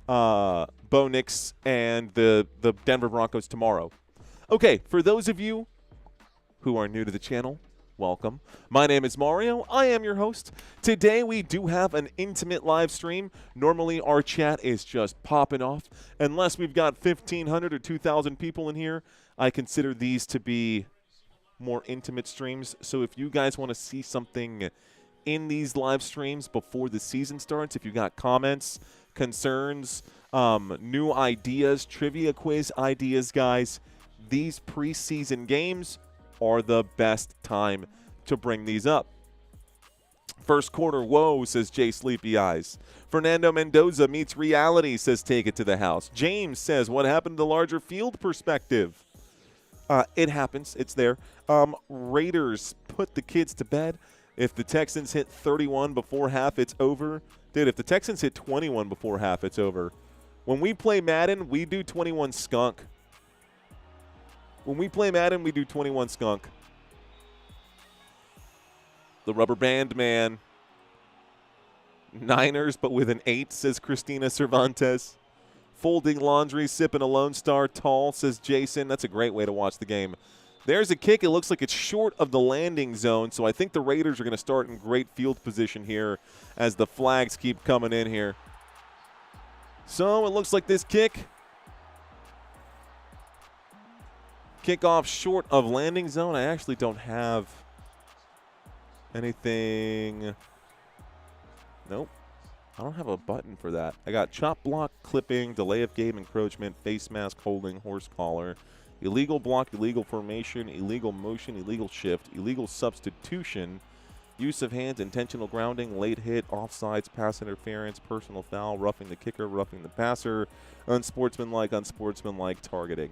Bo Nix and the Denver Broncos tomorrow. Okay, for those of you who are new to the channel, welcome. My name is Mario. I am your host. Today we do have an intimate live stream. Normally our chat is just popping off. Unless we've got 1,500 or 2,000 people in here, I consider these to be more intimate streams. So if you guys want to see something in these live streams before the season starts, if you got comments, concerns, new ideas, trivia quiz ideas, guys, these preseason games are the best time to bring these up. First quarter, whoa, says Jay Sleepy Eyes. Fernando Mendoza meets reality, says take it to the house. James says, what happened to the larger field perspective? It happens. It's there. Raiders put the kids to bed. If the Texans hit 31 before half, it's over. Dude, if the Texans hit 21 before half, it's over. When we play Madden, we do 21 skunk. When we play Madden, we do 21 skunk. The rubber band man. Niners, but with an 8, says Christina Cervantes. Folding laundry, sipping a Lone Star tall, says Jason. That's a great way to watch the game. There's a kick. It looks like it's short of the landing zone, so I think the Raiders are going to start in great field position here as the flags keep coming in here. So it looks like this kickoff short of landing zone. I actually don't have anything. Nope. I don't have a button for that. I got chop block, clipping, delay of game encroachment, face mask, holding, horse collar, illegal block, illegal formation, illegal motion, illegal shift, illegal substitution, use of hands, intentional grounding, late hit, offsides, pass interference, personal foul, roughing the kicker, roughing the passer, unsportsmanlike targeting.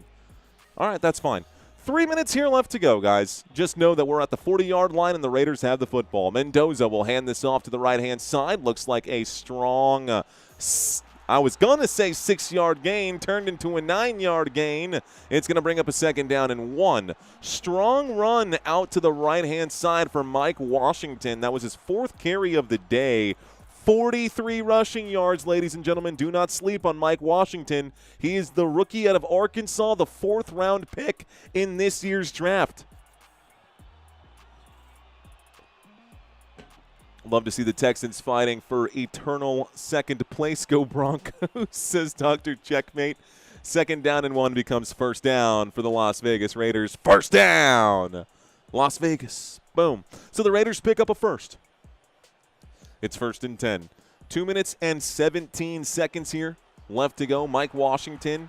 All right, that's fine. 3 minutes here left to go, guys. Just know that we're at the 40-yard line and the Raiders have the football. Mendoza will hand this off to the right-hand side. Looks like a strong, I was going to say 6-yard gain, turned into a 9-yard gain. It's going to bring up a second down and 1. Strong run out to the right-hand side for Mike Washington. That was his 4th carry of the day. 43 rushing yards, ladies and gentlemen. Do not sleep on Mike Washington. He is the rookie out of Arkansas, the 4th-round pick in this year's draft. Love to see the Texans fighting for eternal second place. Go Broncos, says Dr. Checkmate. Second down and 1 becomes first down for the Las Vegas Raiders. First down! Las Vegas. Boom. So the Raiders pick up a first. It's first and 10. 2 minutes and 17 seconds here left to go. Mike Washington.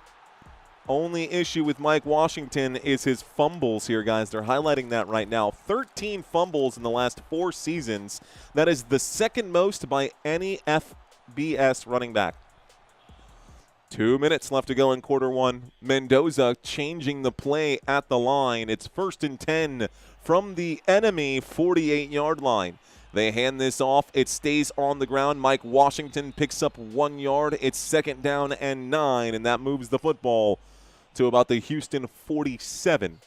Only issue with Mike Washington is his fumbles here, guys. They're highlighting that right now. 13 fumbles in the last 4 seasons. That is the second most by any FBS running back. 2 minutes left to go in quarter 1. Mendoza changing the play at the line. It's first and 10 from the enemy 48-yard line. They hand this off. It stays on the ground. Mike Washington picks up 1 yard. It's second down and 9, and that moves the football to about the Houston 47.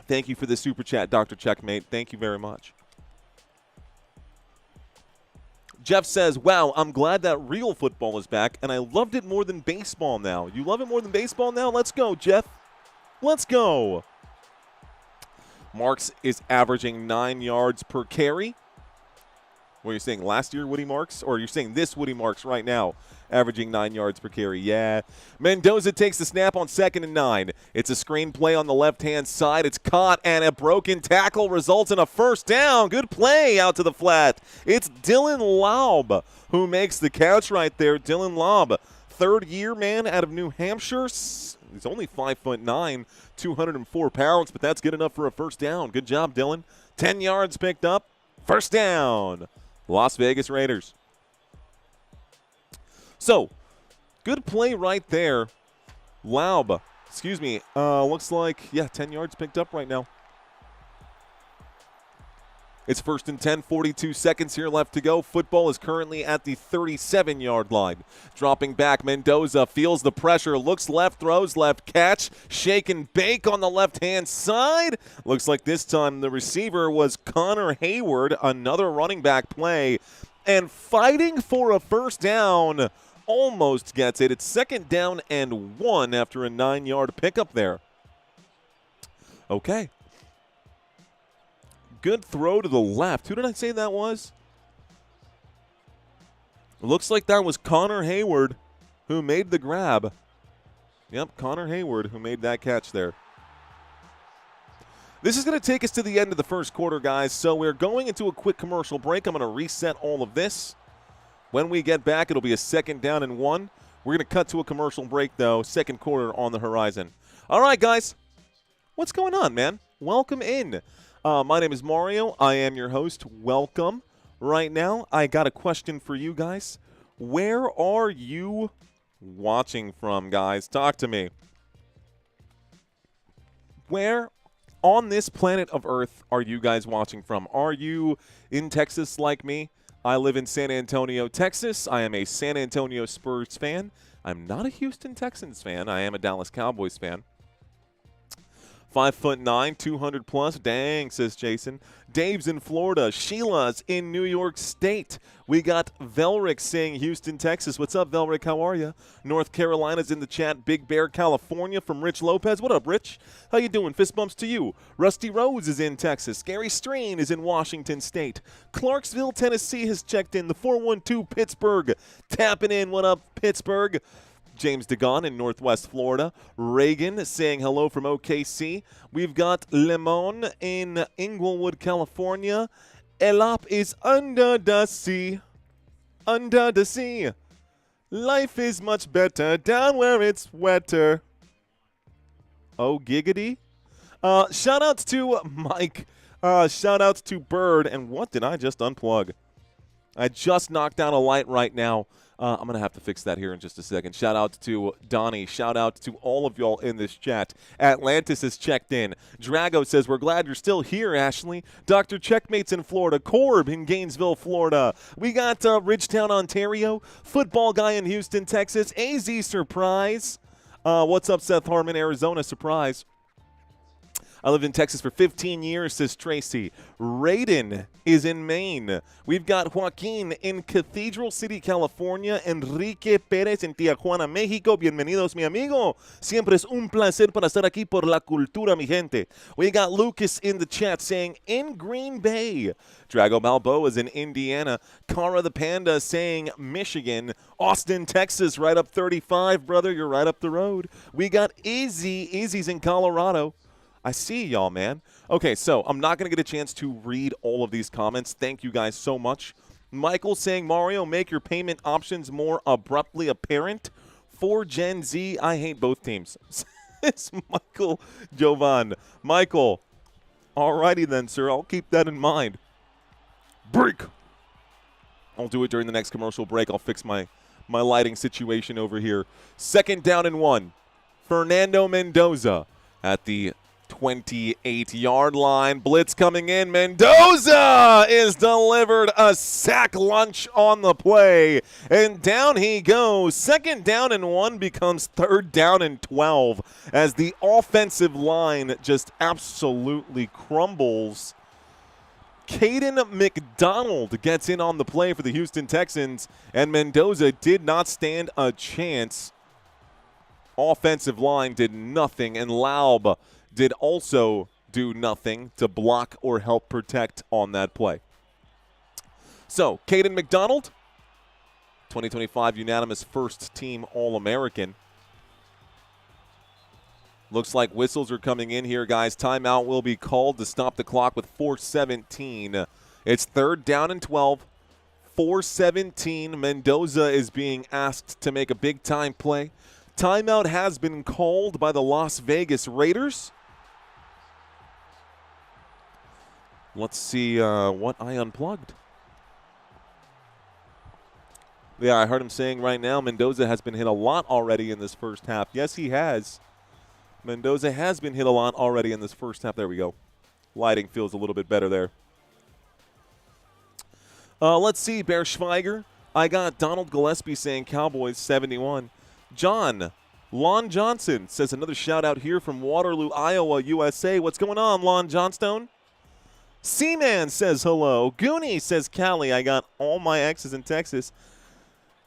Thank you for the super chat, Dr. Checkmate. Thank you very much. Jeff says, wow, I'm glad that real football is back, and I loved it more than baseball now. You love it more than baseball now? Let's go, Jeff. Let's go. Marks is averaging 9 yards per carry. What are you saying, last year Woody Marks? Or you're saying this Woody Marks right now, averaging 9 yards per carry? Yeah. Mendoza takes the snap on second and 9. It's a screen play on the left-hand side. It's caught, and a broken tackle results in a first down. Good play out to the flat. It's Dylan Laub who makes the catch right there. Dylan Laub, third-year man out of New Hampshire. He's only 5'9", 204 pounds, but that's good enough for a first down. Good job, Dylan. 10 yards picked up. First down. Las Vegas Raiders. So, good play right there. Laub, looks like, 10 yards picked up right now. It's 1st and 10, 42 seconds here left to go. Football is currently at the 37-yard line. Dropping back, Mendoza feels the pressure, looks left, throws left, catch, shake and bake on the left-hand side. Looks like this time the receiver was Connor Hayward, another running back play, and fighting for a first down. Almost gets it. It's 2nd down and 1 after a 9-yard pickup there. Okay. Good throw to the left. Who did I say that was? Looks like that was Connor Hayward who made the grab. Yep, Connor Hayward who made that catch there. This is going to take us to the end of the first quarter, guys, so we're going into a quick commercial break. I'm going to reset all of this. When we get back, it'll be a 2nd down and 1. We're going to cut to a commercial break, though. Second quarter on the horizon. All right, guys. What's going on, man? Welcome in. My name is Mario. I am your host. Welcome. Right now, I got a question for you guys. Where are you watching from, guys? Talk to me. Where on this planet of Earth are you guys watching from? Are you in Texas like me? I live in San Antonio, Texas. I am a San Antonio Spurs fan. I'm not a Houston Texans fan. I am a Dallas Cowboys fan. 5'9", 200 plus. Dang, says Jason. Dave's in Florida. Sheila's in New York State. We got Velric saying Houston, Texas. What's up, Velric? How are you? North Carolina's in the chat. Big Bear, California from Rich Lopez. What up, Rich? How you doing? Fist bumps to you. Rusty Rose is in Texas. Gary Strain is in Washington State. Clarksville, Tennessee has checked in. The 412 Pittsburgh tapping in. What up, Pittsburgh? James Degon in Northwest Florida. Reagan saying hello from OKC. We've got Lemon in Inglewood, California. Elop is under the sea. Under the sea. Life is much better down where it's wetter. Oh, giggity. Shout outs to Mike. Shout outs to Bird. And what did I just unplug? I just knocked down a light right now. I'm going to have to fix that here in just a second. Shout out to Donnie. Shout out to all of y'all in this chat. Atlantis has checked in. Drago says, we're glad you're still here, Ashley. Dr. Checkmates in Florida. Corb in Gainesville, Florida. We got Ridgetown, Ontario. Football guy in Houston, Texas. AZ Surprise. What's up, Seth Harmon, Arizona? Surprise. I lived in Texas for 15 years, says Tracy. Raiden is in Maine. We've got Joaquin in Cathedral City, California. Enrique Pérez en Tijuana, México. Bienvenidos, mi amigo. Siempre es un placer para estar aquí por la cultura, mi gente. We got Lucas in the chat saying, in Green Bay. Drago Balboa is in Indiana. Cara the Panda saying Michigan. Austin, Texas, right up 35, brother. You're right up the road. We got Izzy. Izzy's in Colorado. I see y'all, man. Okay, so I'm not going to get a chance to read all of these comments. Thank you guys so much. Michael saying, Mario, make your payment options more abruptly apparent. For Gen Z, I hate both teams. It's Michael Jovan. Michael, alrighty then, sir. I'll keep that in mind. Break. I'll do it during the next commercial break. I'll fix my lighting situation over here. 2nd down and 1. Fernando Mendoza at the 28-yard line. Blitz coming in. Mendoza is delivered a sack lunch on the play. And down he goes. 2nd down and 1 becomes 3rd down and 12 as the offensive line just absolutely crumbles. Caden McDonald gets in on the play for the Houston Texans, and Mendoza did not stand a chance. Offensive line did nothing, and Laub did also do nothing to block or help protect on that play. So, Caden McDonald, 2025 unanimous first-team All-American. Looks like whistles are coming in here, guys. Timeout will be called to stop the clock with 4:17. It's 3rd down and 12. 4:17. Mendoza is being asked to make a big-time play. Timeout has been called by the Las Vegas Raiders. Let's see what I unplugged. Yeah, I heard him saying right now Mendoza has been hit a lot already in this first half. Yes, he has. Mendoza has been hit a lot already in this first half. There we go. Lighting feels a little bit better there. Let's see, Bear Schweiger. I got Donald Gillespie saying Cowboys 71. John Lon Johnson says another shout-out here from Waterloo, Iowa, USA. What's going on, Lon Johnstone? Seaman says hello. Goonie says Cali. I got all my exes in Texas.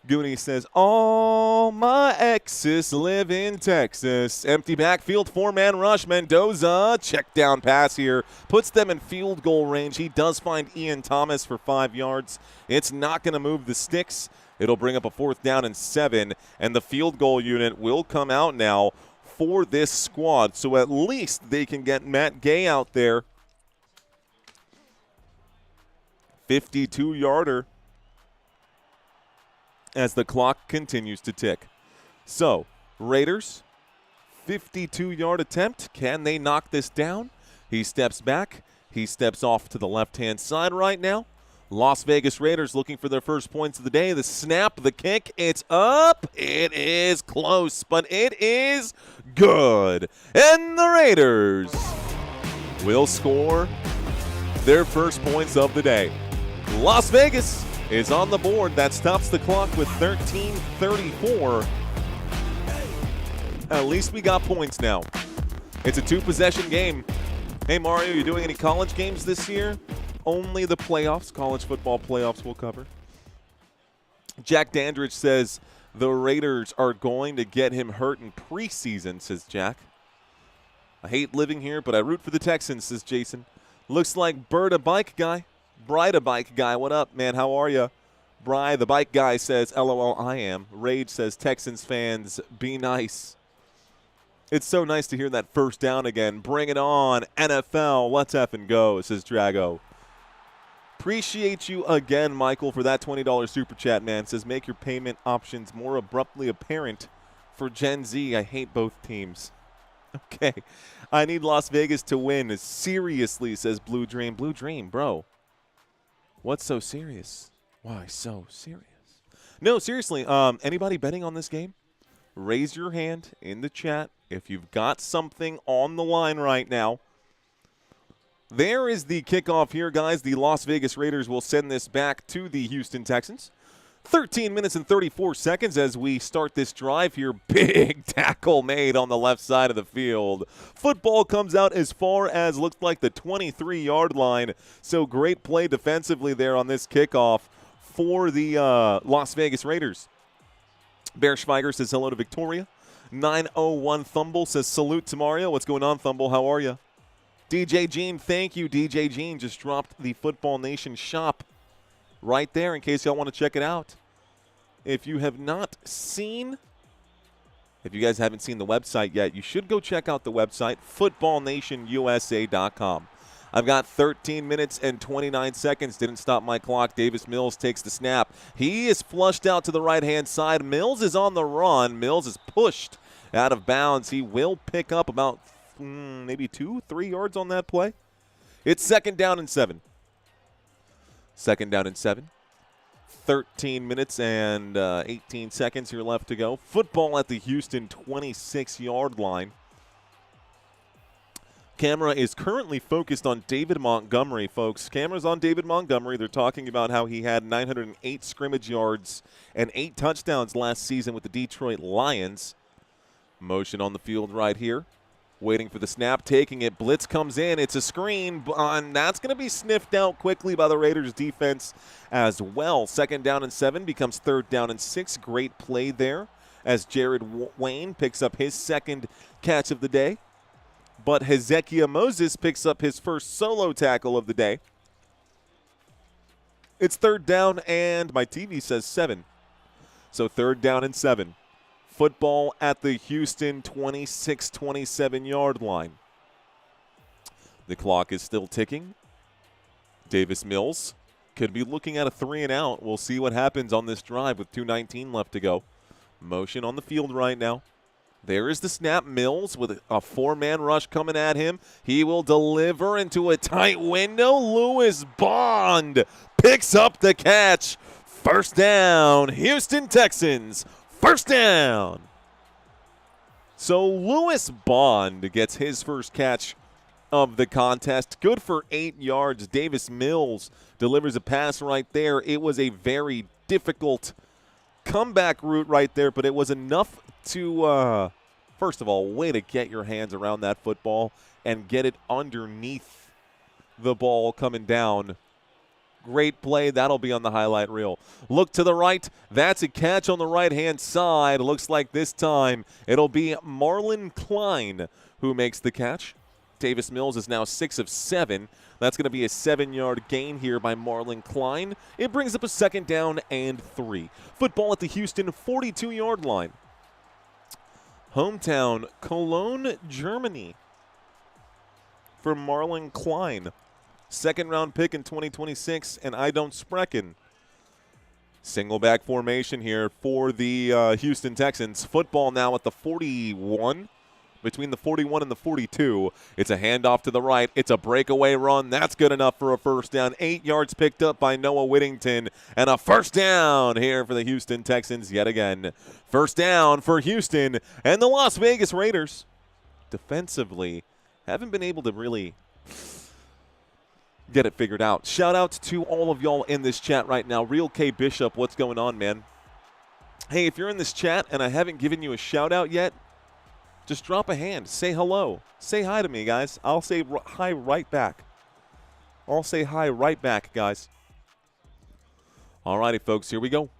Goonie says, all my exes live in Texas. Empty backfield, four-man rush. Mendoza, check down pass here. Puts them in field goal range. He does find Ian Thomas for 5 yards. It's not going to move the sticks. It'll bring up a 4th down and 7, and the field goal unit will come out now for this squad. So at least they can get Matt Gay out there. 52-yarder. As the clock continues to tick. So, Raiders, 52-yard attempt. Can they knock this down? He steps back. He steps off to the left-hand side right now. Las Vegas Raiders looking for their first points of the day. The snap, the kick, it's up. It is close, but it is good. And the Raiders will score their first points of the day. Las Vegas is on the board. That stops the clock with 13:34. At least we got points now. It's a 2-possession game. Hey, Mario, you doing any college games this year? Only the playoffs. College football playoffs we'll cover. Jack Dandridge says the Raiders are going to get him hurt in preseason, says Jack. I hate living here, but I root for the Texans, says Jason. Looks like Bird a bike guy. Bry the bike guy, what up, man? How are you? Bry the bike guy says, LOL, I am. Rage says, Texans fans, be nice. It's so nice to hear that first down again. Bring it on, NFL. Let's effing go, says Drago. Appreciate you again, Michael, for that $20 super chat, man. Says, make your payment options more abruptly apparent for Gen Z. I hate both teams. Okay. I need Las Vegas to win. Seriously, says Blue Dream. Blue Dream, bro. What's so serious? Why so serious? No, seriously, anybody betting on this game? Raise your hand in the chat if you've got something on the line right now. There is the kickoff here, guys. The Las Vegas Raiders will send this back to the Houston Texans. 13 minutes and 34 seconds as we start this drive here. Big tackle made on the left side of the field. Football comes out as far as looks like the 23-yard line. So great play defensively there on this kickoff for the Las Vegas Raiders. Bear Schweiger says hello to Victoria. 901 Thumble says salute to Mario. What's going on, Thumble? How are you? DJ Gene, thank you. DJ Gene just dropped the Football Nation shop right there in case y'all want to check it out. If you have not seen, if you guys haven't seen the website yet, you should go check out the website, footballnationusa.com. I've got 13 minutes and 29 seconds. Didn't stop my clock. Davis Mills takes the snap. He is flushed out to the right-hand side. Mills is on the run. Mills is pushed out of bounds. He will pick up about maybe 2-3 yards on that play. It's 2nd down and 7. 2nd down and 7. 13 minutes and 18 seconds here left to go. Football at the Houston 26-yard line. Camera is currently focused on David Montgomery, folks. Camera's on David Montgomery. They're talking about how he had 908 scrimmage yards and 8 touchdowns last season with the Detroit Lions. Motion on the field right here. Waiting for the snap, taking it. Blitz comes in. It's a screen, and that's going to be sniffed out quickly by the Raiders defense as well. 2nd down and 7 becomes 3rd down and 6. Great play there as Jared Wayne picks up his 2nd catch of the day. But Hezekiah Moses picks up his first solo tackle of the day. It's 3rd down, and my TV says 7. So 3rd down and 7. Football at the Houston 26-27-yard line. The clock is still ticking. Davis Mills could be looking at a 3-and-out. We'll see what happens on this drive with 2:19 left to go. Motion on the field right now. There is the snap. Mills with a 4-man rush coming at him. He will deliver into a tight window. Lewis Bond picks up the catch. 1st down, Houston Texans. 1st down. So Lewis Bond gets his first catch of the contest. Good for 8 yards. Davis Mills delivers a pass right there. It was a very difficult comeback route right there, but it was enough to, first of all, way to get your hands around that football and get it underneath the ball coming down. Great play. That'll be on the highlight reel. Look to the right. That's a catch on the right-hand side. Looks like this time it'll be Marlon Klein who makes the catch. Davis Mills is now 6 of 7. That's going to be a 7-yard gain here by Marlon Klein. It brings up a 2nd down and 3. Football at the Houston 42-yard line. Hometown Cologne, Germany for Marlon Klein. 2nd-round pick in 2026, and I don't sprechen. Single back formation here for the Houston Texans. Football now at the 41. Between the 41 and the 42. It's a handoff to the right. It's a breakaway run. That's good enough for a 1st down. 8 yards picked up by Noah Whittington. And a 1st down here for the Houston Texans yet again. 1st down for Houston. And the Las Vegas Raiders defensively haven't been able to really get it figured out. Shout out to all of y'all in this chat right now. Real K Bishop, what's going on, man? Hey, if you're in this chat and I haven't given you a shout out yet, just drop a hand. Say hello. Say hi to me, guys. I'll say hi right back. I'll say hi right back, guys. All righty, folks. Here we go.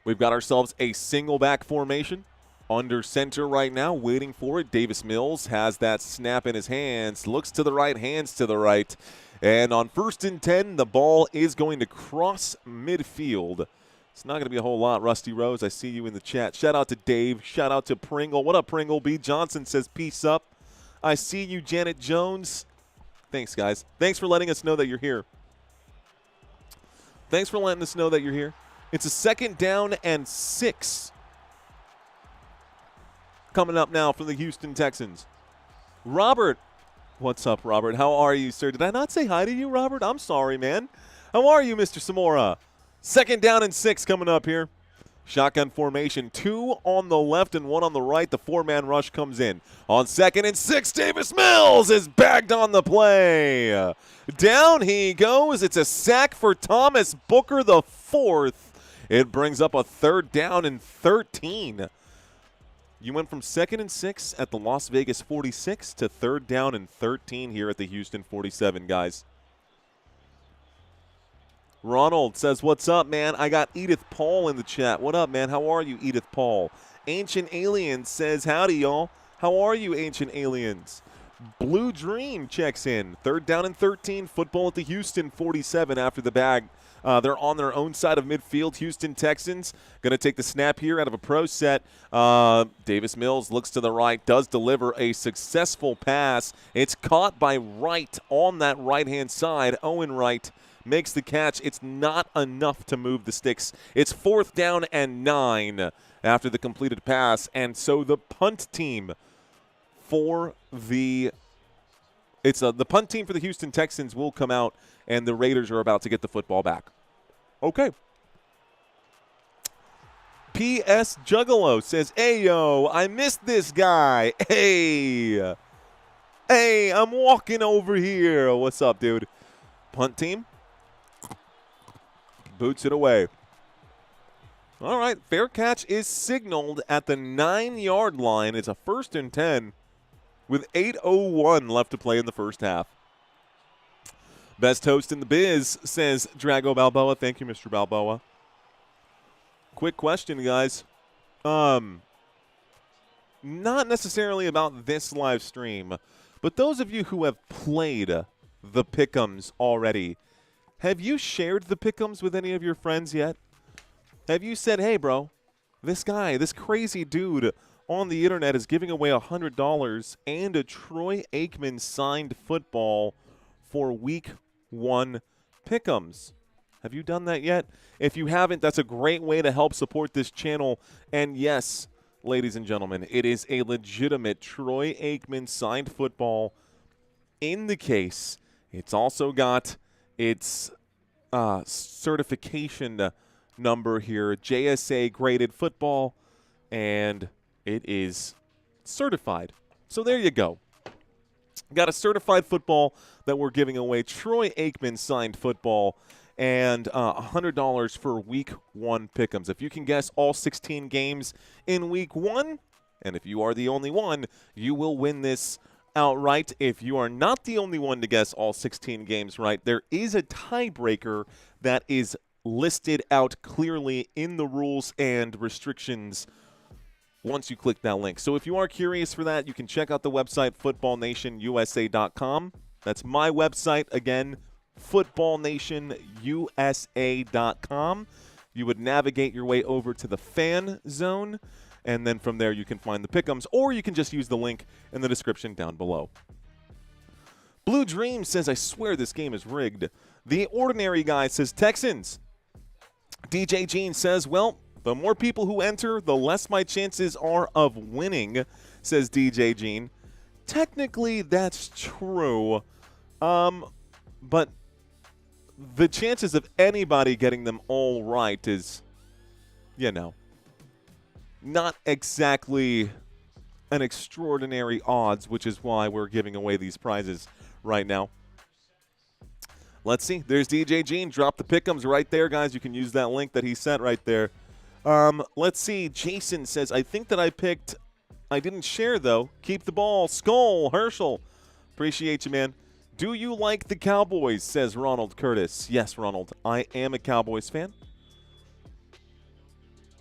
We've got ourselves a single back formation. Under center right now, waiting for it. Davis Mills has that snap in his hands. Looks to the right, hands to the right. And on 1st and 10, the ball is going to cross midfield. It's not going to be a whole lot. Rusty Rose, I see you in the chat. Shout out to Dave. Shout out to Pringle. What up, Pringle? B. Johnson says, peace up. I see you, Janet Jones. Thanks, guys. Thanks for letting us know that you're here. Thanks for letting us know that you're here. It's a 2nd down and 6. Coming up now for the Houston Texans. Robert. What's up, Robert? How are you, sir? Did I not say hi to you, Robert? I'm sorry, man. How are you, Mr. Samora? 2nd down and 6 coming up here. Shotgun formation, 2 on the left and 1 on the right. The 4-man rush comes in. On 2nd and 6, Davis Mills is bagged on the play. Down he goes. It's a sack for Thomas Booker, the 4th. It brings up a 3rd down and 13. You went from 2nd and 6 at the Las Vegas 46 to 3rd down and 13 here at the Houston 47, guys. Ronald says, what's up, man? I got Edith Paul in the chat. What up, man? How are you, Edith Paul? Ancient Aliens says, howdy, y'all. How are you, Ancient Aliens? Blue Dream checks in. 3rd down and 13. Football at the Houston 47 after the bag. They're on their own side of midfield. Houston Texans going to take the snap here out of a pro set. Davis Mills looks to the right, does deliver a successful pass. It's caught by Wright on that right-hand side. Owen Wright makes the catch. It's not enough to move the sticks. It's 4th down and 9 after the completed pass. And so the punt team for the punt team for the Houston Texans will come out, and the Raiders are about to get the football back. Okay. P.S. Juggalo says, hey, yo, I missed this guy. Hey, I'm walking over here. What's up, dude? Punt team. Boots it away. All right, fair catch is signaled at the 9-yard line. It's a 1st and 10 with 8:01 left to play in the first half. Best host in the biz, says Drago Balboa. Thank you, Mr. Balboa. Quick question, guys. Not necessarily about this live stream, but those of you who have played the Pick'ems already, have you shared the Pick'ems with any of your friends yet? Have you said, hey, bro, this guy, this crazy dude on the internet is giving away $100 and a Troy Aikman signed football for Week 1 Pick'ems? Have you done that yet? If you haven't, that's a great way to help support this channel. And yes, ladies and gentlemen, it is a legitimate Troy Aikman signed football in the case. It's also got its certification number here, JSA graded football, and it is certified. So there you go. Got a certified football that we're giving away. Troy Aikman signed football and $100 for week 1 pick'ems. If you can guess all 16 games in week 1, and if you are the only one, you will win this outright. If you are not the only one to guess all 16 games right, there is a tiebreaker that is listed out clearly in the rules and restrictions once you click that link. So if you are curious for that, you can check out the website, footballnationusa.com. That's my website, again, footballnationusa.com. You would navigate your way over to the fan zone, and then from there you can find the pick'ems, or you can just use the link in the description down below. Blue Dream says, I swear this game is rigged. The Ordinary Guy says, Texans. DJ Jean says, well, the more people who enter, the less my chances are of winning, says DJ Jean. Technically, that's true, but the chances of anybody getting them all right is, not exactly an extraordinary odds, which is why we're giving away these prizes right now. Let's see. There's DJ Jean. Drop the pick'ems right there, guys. You can use that link that he sent right there. Let's see. Jason says, I think that I didn't share, though. Keep the ball. Skull. Herschel. Appreciate you, man. Do you like the Cowboys, says Ronald Curtis. Yes, Ronald. I am a Cowboys fan.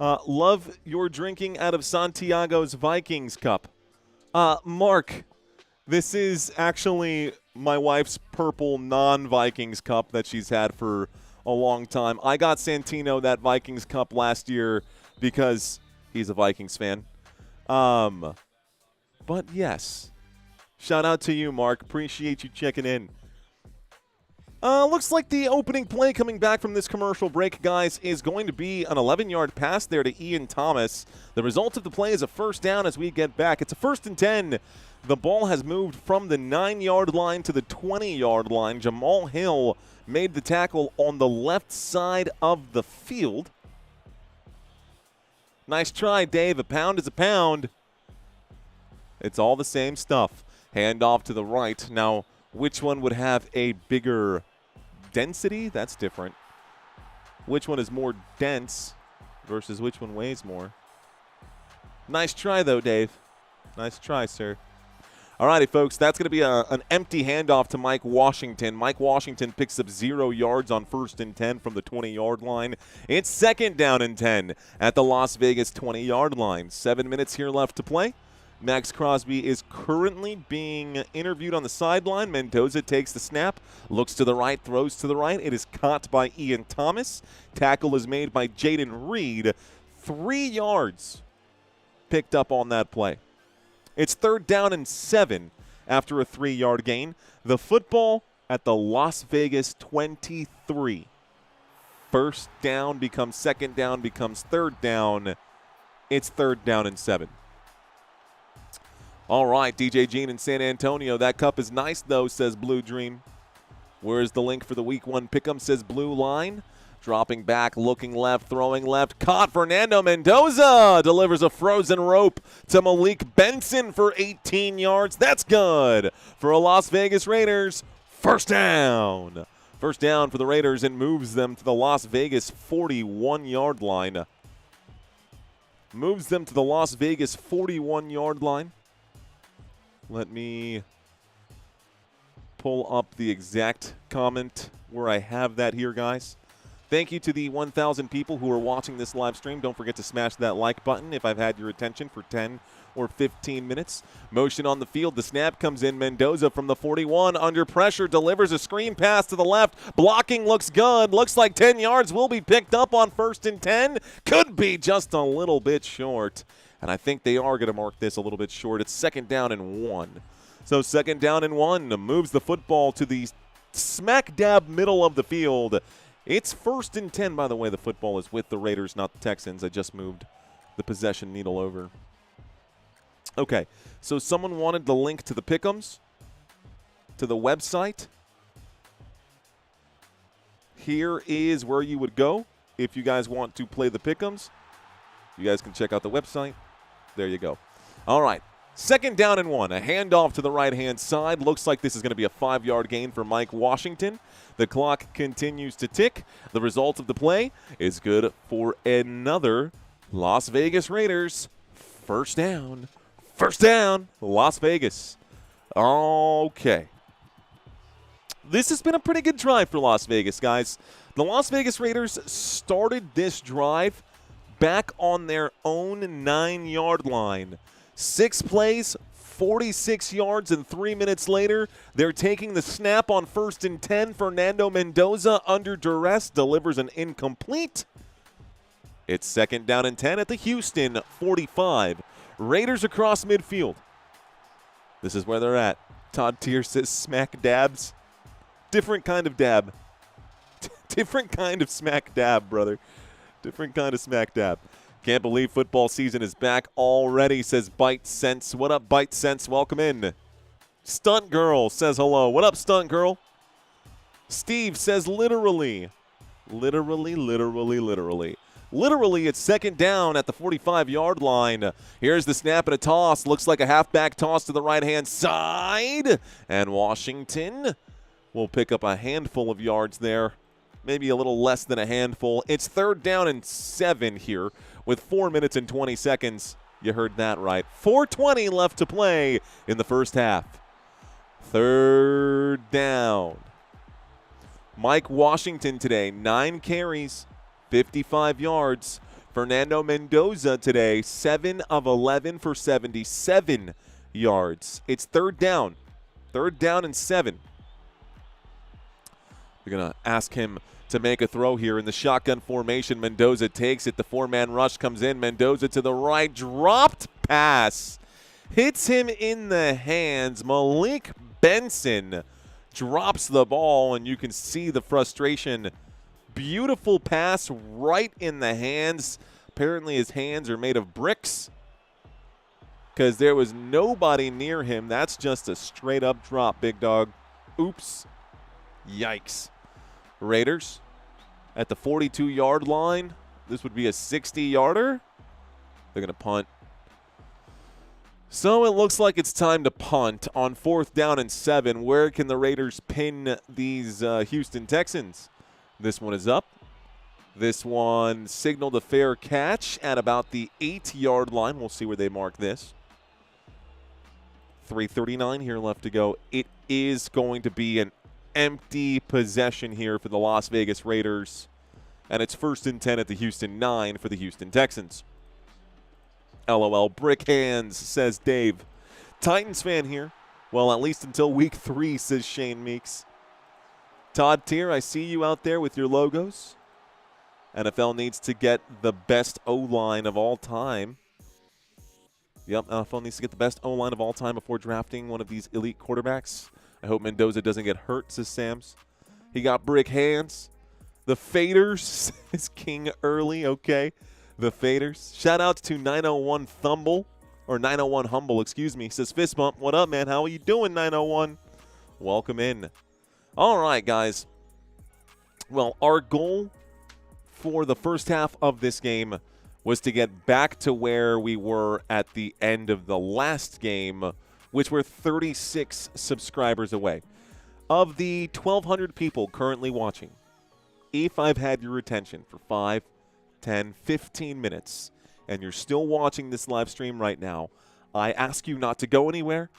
Love your drinking out of Santiago's Vikings cup. Mark, this is actually my wife's purple non-Vikings cup that she's had for a long time. I got Santino that Vikings cup last year because he's a Vikings fan. But yes, shout out to you, Mark. Appreciate you checking in. Looks like the opening play coming back from this commercial break, guys, is going to be an 11-yard pass there to Ian Thomas. The result of the play is a first down as we get back. It's a 1st and 10. The ball has moved from the 9-yard line to the 20-yard line. Jamal Hill made the tackle on the left side of the field. Nice try, Dave. A pound is a pound. It's all the same stuff. Hand off to the right. Now, which one would have a bigger density? That's different. Which one is more dense versus which one weighs more? Nice try, though, Dave. Nice try, sir. All righty, folks, that's going to be an empty handoff to Mike Washington. Mike Washington picks up 0 yards on 1st and 10 from the 20-yard line. It's 2nd down and 10 at the Las Vegas 20-yard line. 7 minutes here left to play. Max Crosby is currently being interviewed on the sideline. Mendoza takes the snap, looks to the right, throws to the right. It is caught by Ian Thomas. Tackle is made by Jaden Reed. 3 yards picked up on that play. It's 3rd down and 7 after a 3-yard gain. The football at the Las Vegas 23. First down becomes 2nd down, becomes 3rd down. It's 3rd down and 7. All right, DJ Jean in San Antonio. That cup is nice, though, says Blue Dream. Where's the link for the Week 1 pick'em, says Blue Line. Dropping back, looking left, throwing left. Caught Fernando Mendoza. Delivers a frozen rope to Malik Benson for 18 yards. That's good for a Las Vegas Raiders. First down. First down for the Raiders and moves them to the Las Vegas 41-yard line. Moves them to the Las Vegas 41-yard line. Let me pull up the exact comment where I have that here, guys. Thank you to the 1,000 people who are watching this live stream. Don't forget to smash that like button if I've had your attention for 10 or 15 minutes. Motion on the field. The snap comes in. Mendoza from the 41 under pressure. Delivers a screen pass to the left. Blocking looks good. Looks like 10 yards will be picked up on 1st and 10. Could be just a little bit short. And I think they are going to mark this a little bit short. It's 2nd down and 1. So 2nd down and 1 moves the football to the smack dab middle of the field. It's 1st and 10, by the way. The football is with the Raiders, not the Texans. I just moved the possession needle over. Okay, so someone wanted the link to the pick'ems, to the website. Here is where you would go if you guys want to play the pick'ems. You guys can check out the website. There you go. All right, 2nd down and 1. A handoff to the right-hand side. Looks like this is going to be a 5-yard gain for Mike Washington. The clock continues to tick. The result of the play is good for another Las Vegas Raiders. First down. First down, Las Vegas. Okay. This has been a pretty good drive for Las Vegas, guys. The Las Vegas Raiders started this drive back on their own 9-yard line. 6 plays, 46 yards, and 3 minutes later, they're taking the snap on 1st and 10. Fernando Mendoza, under duress, delivers an incomplete. It's 2nd down and 10 at the Houston 45. Raiders across midfield. This is where they're at. Todd Tier says smack dabs. Different kind of dab. Different kind of smack dab, brother. Different kind of smack dab. Can't believe football season is back already, says Bite Sense. What up, Bite Sense? Welcome in. Stunt Girl says hello. What up, Stunt Girl? Steve says literally. Literally. Literally, it's 2nd down at the 45-yard line. Here's the snap and a toss. Looks like a halfback toss to the right-hand side. And Washington will pick up a handful of yards there. Maybe a little less than a handful. It's 3rd down and 7 here with 4 minutes and 20 seconds. You heard that right. 4:20 left to play in the first half. 3rd down. Mike Washington today, 9 carries. 55 yards. Fernando Mendoza today, 7 of 11 for 77 yards. It's 3rd down. 3rd down and 7. They're going to ask him to make a throw here in the shotgun formation. Mendoza takes it. The 4-man rush comes in. Mendoza to the right. Dropped pass. Hits him in the hands. Malik Benson drops the ball, and you can see the frustration. Beautiful pass right in the hands. Apparently his hands are made of bricks because there was nobody near him. That's just a straight-up drop, big dog. Oops. Yikes. Raiders at the 42-yard line. This would be a 60-yarder. They're going to punt. So it looks like it's time to punt on 4th down and 7. Where can the Raiders pin these Houston Texans? This one is up. This one signaled a fair catch at about the 8-yard line. We'll see where they mark this. 3:39 here left to go. It is going to be an empty possession here for the Las Vegas Raiders. And it's 1st and 10 at the Houston 9 for the Houston Texans. LOL, brick hands, says Dave. Titans fan here. Well, at least until week 3, says Shane Meeks. Todd Tier, I see you out there with your logos. NFL needs to get the best O-line of all time. Yep, NFL needs to get the best O-line of all time before drafting one of these elite quarterbacks. I hope Mendoza doesn't get hurt, says Sams. He got brick hands. The Faders, says King Early, okay. The Faders. Shout out to 901 Thumble, or 901 Humble, excuse me. Says fist bump. What up, man? How are you doing, 901? Welcome in. All right, guys. Well, our goal for the first half of this game was to get back to where we were at the end of the last game, which were 36 subscribers away. Of the 1,200 people currently watching, if I've had your attention for 5, 10, 15 minutes, and you're still watching this live stream right now, I ask you not to go anywhere.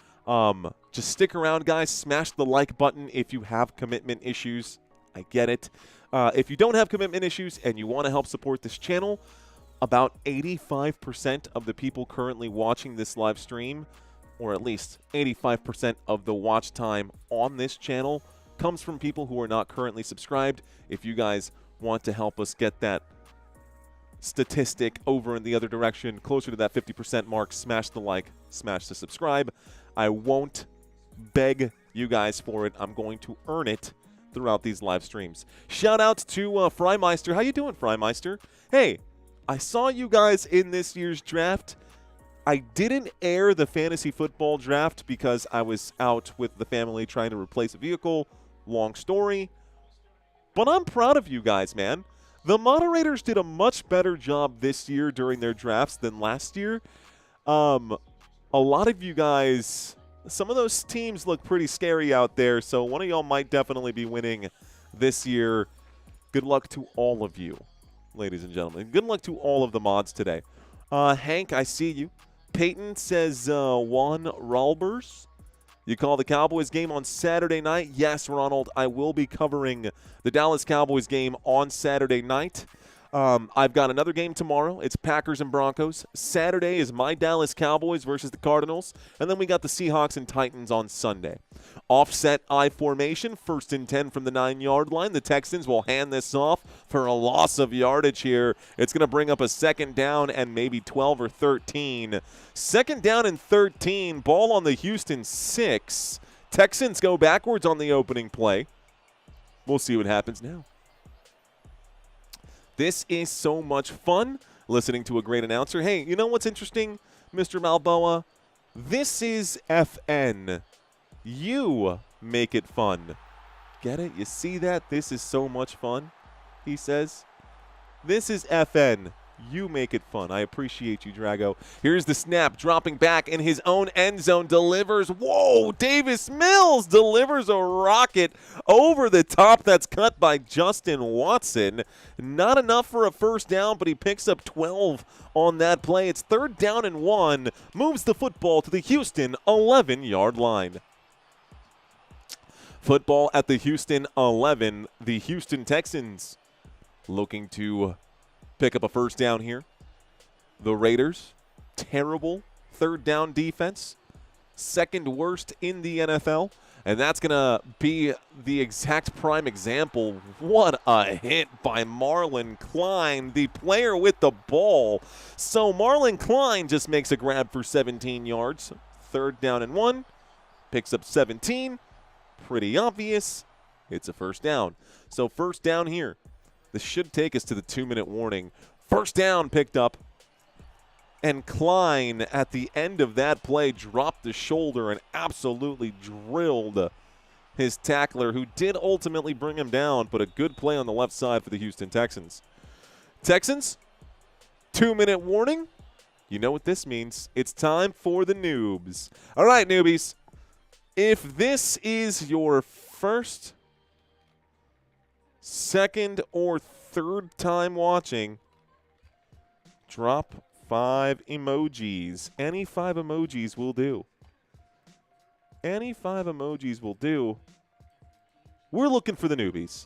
Just stick around, guys. Smash the like button if you have commitment issues. I get it. If you don't have commitment issues and you want to help support this channel, about 85% of the people currently watching this live stream, or at least 85% of the watch time on this channel, comes from people who are not currently subscribed. If you guys want to help us get that statistic over in the other direction, closer to that 50% mark, smash the like, smash the subscribe. I won't beg you guys for it. I'm going to earn it throughout these live streams. Shout out to Frymeister. How you doing, Frymeister? Hey, I saw you guys in this year's draft. I didn't air the fantasy football draft because I was out with the family trying to replace a vehicle. Long story. But I'm proud of you guys, man. The moderators did a much better job this year during their drafts than last year. A a lot of you guys, some of those teams look pretty scary out there, so one of y'all might definitely be winning this year. Good luck to all of you, ladies and gentlemen. Good luck to all of the mods today. Hank, I see you. Peyton says Juan Ralbers. You call the Cowboys game on Saturday night? Yes, Ronald. I will be covering the Dallas Cowboys game on Saturday night. I've got another game tomorrow. It's Packers and Broncos. Saturday is my Dallas Cowboys versus the Cardinals. And then we got the Seahawks and Titans on Sunday. Offset I formation, 1st and 10 from the 9-yard line. The Texans will hand this off for a loss of yardage here. It's going to bring up a 2nd down and maybe 12 or 13. 2nd down and 13. Ball on the Houston 6. Texans go backwards on the opening play. We'll see what happens now. This is so much fun, listening to a great announcer. Hey, you know what's interesting, Mr. Balboa? This is FN. You make it fun. Get it? You see that? This is so much fun, he says. This is FN. You make it fun. I appreciate you, Drago. Here's the snap, dropping back in his own end zone, delivers. Whoa, Davis Mills delivers a rocket over the top. That's cut by Justin Watson. Not enough for a 1st down, but he picks up 12 on that play. It's 3rd down and 1. Moves the football to the Houston 11-yard line. Football at the Houston 11. The Houston Texans looking to pick up a 1st down here. The Raiders, terrible 3rd down defense. 2nd worst in the NFL. And that's going to be the exact prime example. What a hit by Marlon Klein, the player with the ball. So Marlon Klein just makes a grab for 17 yards. 3rd down and 1. Picks up 17. Pretty obvious. It's a 1st down. So 1st down here. This should take us to the 2-minute warning. 1st down picked up. And Klein, at the end of that play, dropped the shoulder and absolutely drilled his tackler, who did ultimately bring him down, but a good play on the left side for the Houston Texans. Texans, 2-minute warning. You know what this means. It's time for the noobs. All right, newbies. If this is your first, 2nd, or 3rd time watching, drop 5 emojis. Any 5 emojis will do. Any 5 emojis will do. We're looking for the newbies.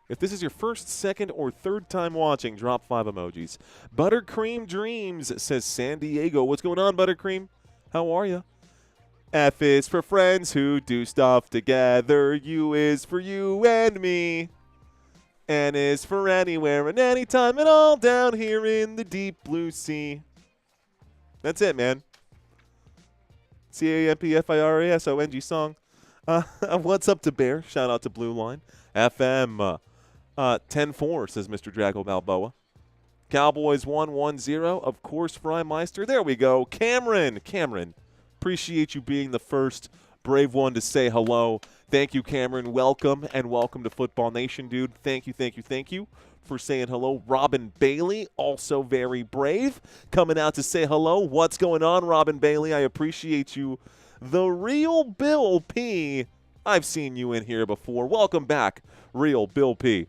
If this is your 1st, 2nd, or 3rd time watching, drop 5 emojis. Buttercream Dreams says San Diego. What's going on, Buttercream? How are you? F is for friends who do stuff together. U is for you and me. N is for anywhere and anytime and all down here in the deep blue sea. That's it, man. CAMPFIRASONG song. What's up to Bear? Shout out to Blue Line. FM 10-4, says Mr. Drago Balboa. Cowboys 1-1-0. Of course, Frymeister. There we go. Cameron, appreciate you being the first brave one to say hello. Thank you, Cameron. Welcome, and welcome to Football Nation, dude. Thank you for saying hello. Robin Bailey, also very brave, coming out to say hello. What's going on, Robin Bailey? I appreciate you. The real Bill P. I've seen you in here before. Welcome back, real Bill P.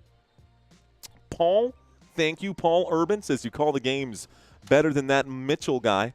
Paul, thank you. Paul Urban says you call the games better than that Mitchell guy.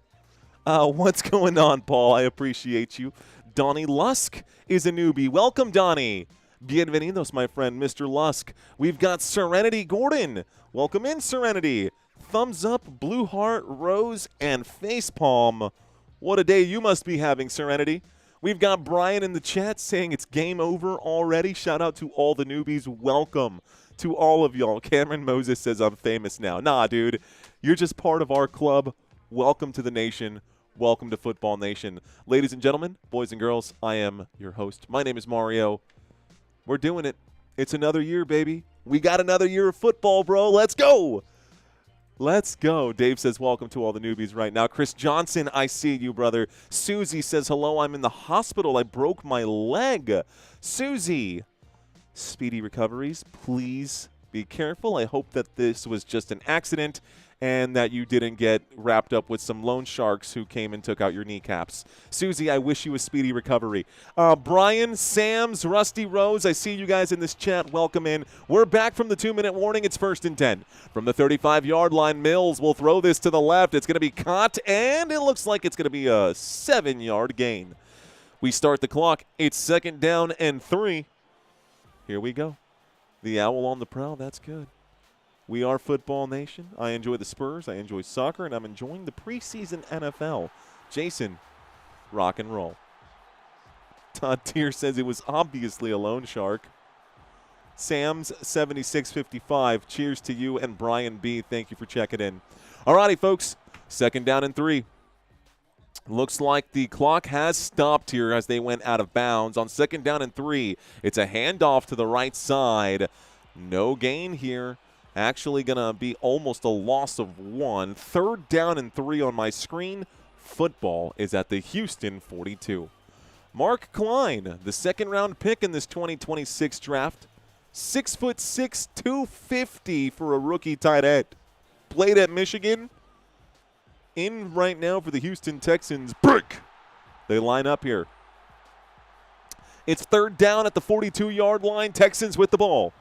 What's going on, Paul? I appreciate you. Donnie Lusk is a newbie. Welcome, Donnie. Bienvenidos, my friend, Mr. Lusk. We've got Serenity Gordon. Welcome in, Serenity. Thumbs up, blue heart, rose, and facepalm. What a day you must be having, Serenity. We've got Brian in the chat saying it's game over already. Shout out to all the newbies. Welcome to all of y'all. Cameron Moses says I'm famous now. Nah, dude. You're just part of our club. Welcome to the nation. Welcome to Football Nation. Ladies and gentlemen, boys and girls, I am your host. My name is Mario. We're doing it. It's another year, baby. We got another year of football, bro. Let's go. Let's go. Dave says welcome to all the newbies right now. Chris Johnson, I see you, brother. Susie says hello. I'm in the hospital. I broke my leg. Susie, speedy recoveries. Please be careful. I hope that this was just an accident and that you didn't get wrapped up with some loan sharks who came and took out your kneecaps. Susie, I wish you a speedy recovery. Brian, Sam's, Rusty Rose, I see you guys in this chat. Welcome in. We're back from the 2-minute warning. It's 1st and 10. From the 35-yard line, Mills will throw this to the left. It's going to be caught, and it looks like it's going to be a 7-yard gain. We start the clock. It's 2nd down and 3. Here we go. The Owl on the prowl. That's good. We are Football Nation. I enjoy the Spurs. I enjoy soccer, and I'm enjoying the preseason NFL. Jason, rock and roll. Todd Tier says it was obviously a loan shark. Sam's 7655. Cheers to you and Brian B. Thank you for checking in. All righty, folks. 2nd down and 3. Looks like the clock has stopped here as they went out of bounds. On 2nd down and 3, it's a handoff to the right side. No gain here. Actually going to be almost a loss of 1. 3rd down and 3 on my screen. Football is at the Houston 42. Mark Klein, the 2nd-round pick in this 2026 draft. 6'6", 250 for a rookie tight end. Played at Michigan. In right now for the Houston Texans. Break. They line up here. It's 3rd down at the 42-yard line. Texans with the ball.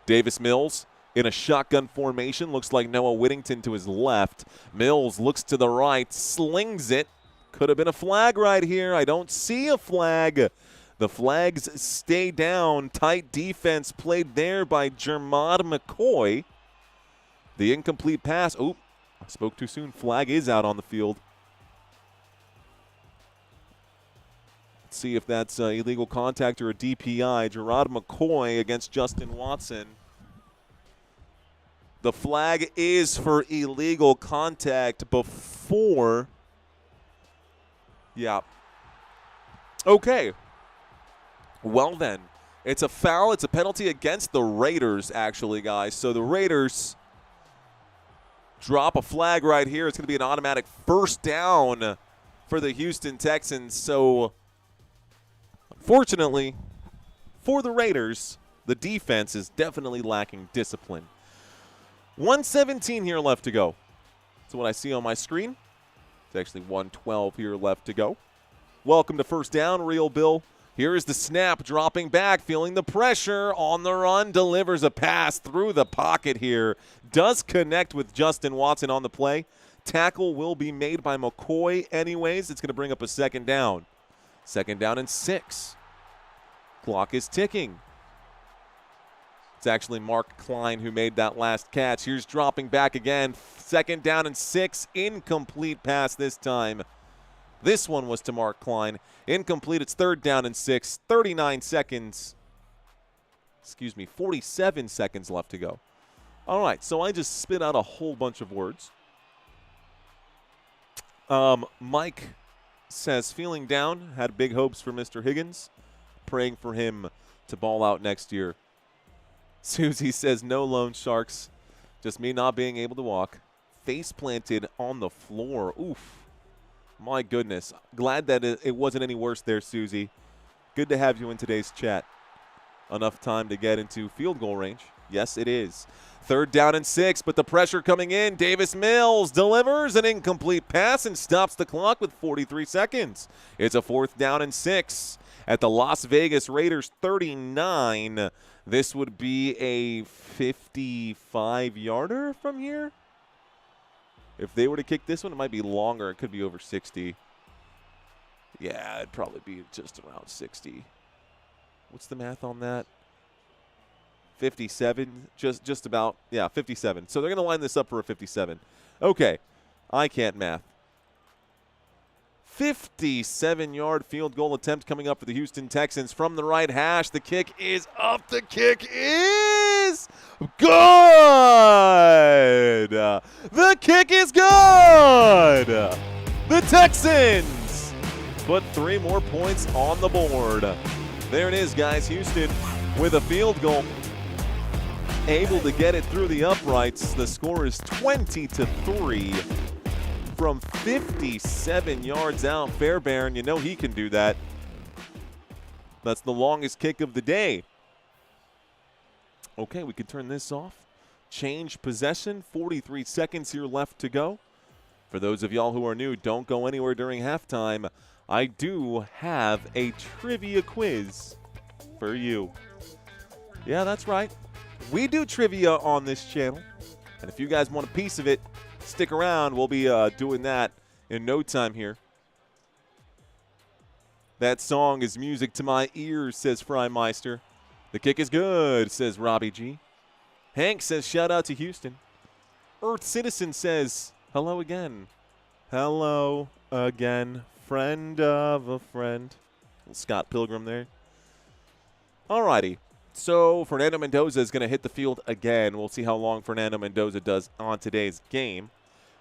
Davis Mills in a shotgun formation. Looks like Noah Whittington to his left. Mills looks to the right, slings it. Could have been a flag right here. I don't see a flag. The flags stay down. Tight defense played there by Jermod McCoy. The incomplete pass. Oop, I spoke too soon. Flag is out on the field. Let's see if that's illegal contact or a DPI. Jermod McCoy against Justin Watson. The flag is for illegal contact before. Yeah. Okay. Well then, it's a foul. It's a penalty against the Raiders, actually, guys. So the Raiders drop a flag right here. It's going to be an automatic 1st down for the Houston Texans. So, unfortunately, for the Raiders, the defense is definitely lacking discipline. 1:17 here left to go. That's what I see on my screen. It's actually 1:12 here left to go. Welcome to 1st down, Real Bill. Here is the snap, dropping back, feeling the pressure on the run, delivers a pass through the pocket here. Does connect with Justin Watson on the play. Tackle will be made by McCoy anyways. It's going to bring up a 2nd down. 2nd down and 6. Clock is ticking. It's actually Mark Klein who made that last catch. Here's dropping back again. 2nd down and 6. Incomplete pass this time. This one was to Mark Klein. Incomplete. It's 3rd down and 6. 39 seconds. 47 seconds left to go. All right, so I just spit out a whole bunch of words. Mike says, feeling down, had big hopes for Mr. Higgins. Praying for him to ball out next year. Susie says, no loan sharks. Just me not being able to walk. Face planted on the floor. Oof. My goodness. Glad that it wasn't any worse there, Susie. Good to have you in today's chat. Enough time to get into field goal range. Yes, it is. 3rd down and 6, but the pressure coming in. Davis Mills delivers an incomplete pass and stops the clock with 43 seconds. It's a 4th down and 6 at the Las Vegas Raiders 39. This would be a 55-yarder from here. If they were to kick this one, it might be longer. It could be over 60. Yeah, it'd probably be just around 60. What's the math on that? 57, just about. Yeah, 57. So they're going to line this up for a 57. Okay, I can't math. 57-yard field goal attempt coming up for the Houston Texans from the right hash. The kick is up. The kick is good. The kick is good. The Texans put 3 more points on the board. There it is, guys. Houston with a field goal. Able to get it through the uprights. The score is 20-3. From 57 yards out, Fairbairn, you know he can do that. That's the longest kick of the day. Okay, we can turn this off. change possession. 43 seconds here left to go. For those of y'all who are new, don't go anywhere during halftime. I do have a trivia quiz for you. Yeah, that's right. We do trivia on this channel. And if you guys want a piece of it, stick around. We'll be doing that in no time here. That song is music to my ears, says Frymeister. The kick is good, says Robbie G. Hank says shout out to Houston. Earth Citizen says hello again. Hello again, friend of a friend. Scott Pilgrim there. Alrighty. So Fernando Mendoza is going to hit the field again. We'll see how long Fernando Mendoza does on today's game.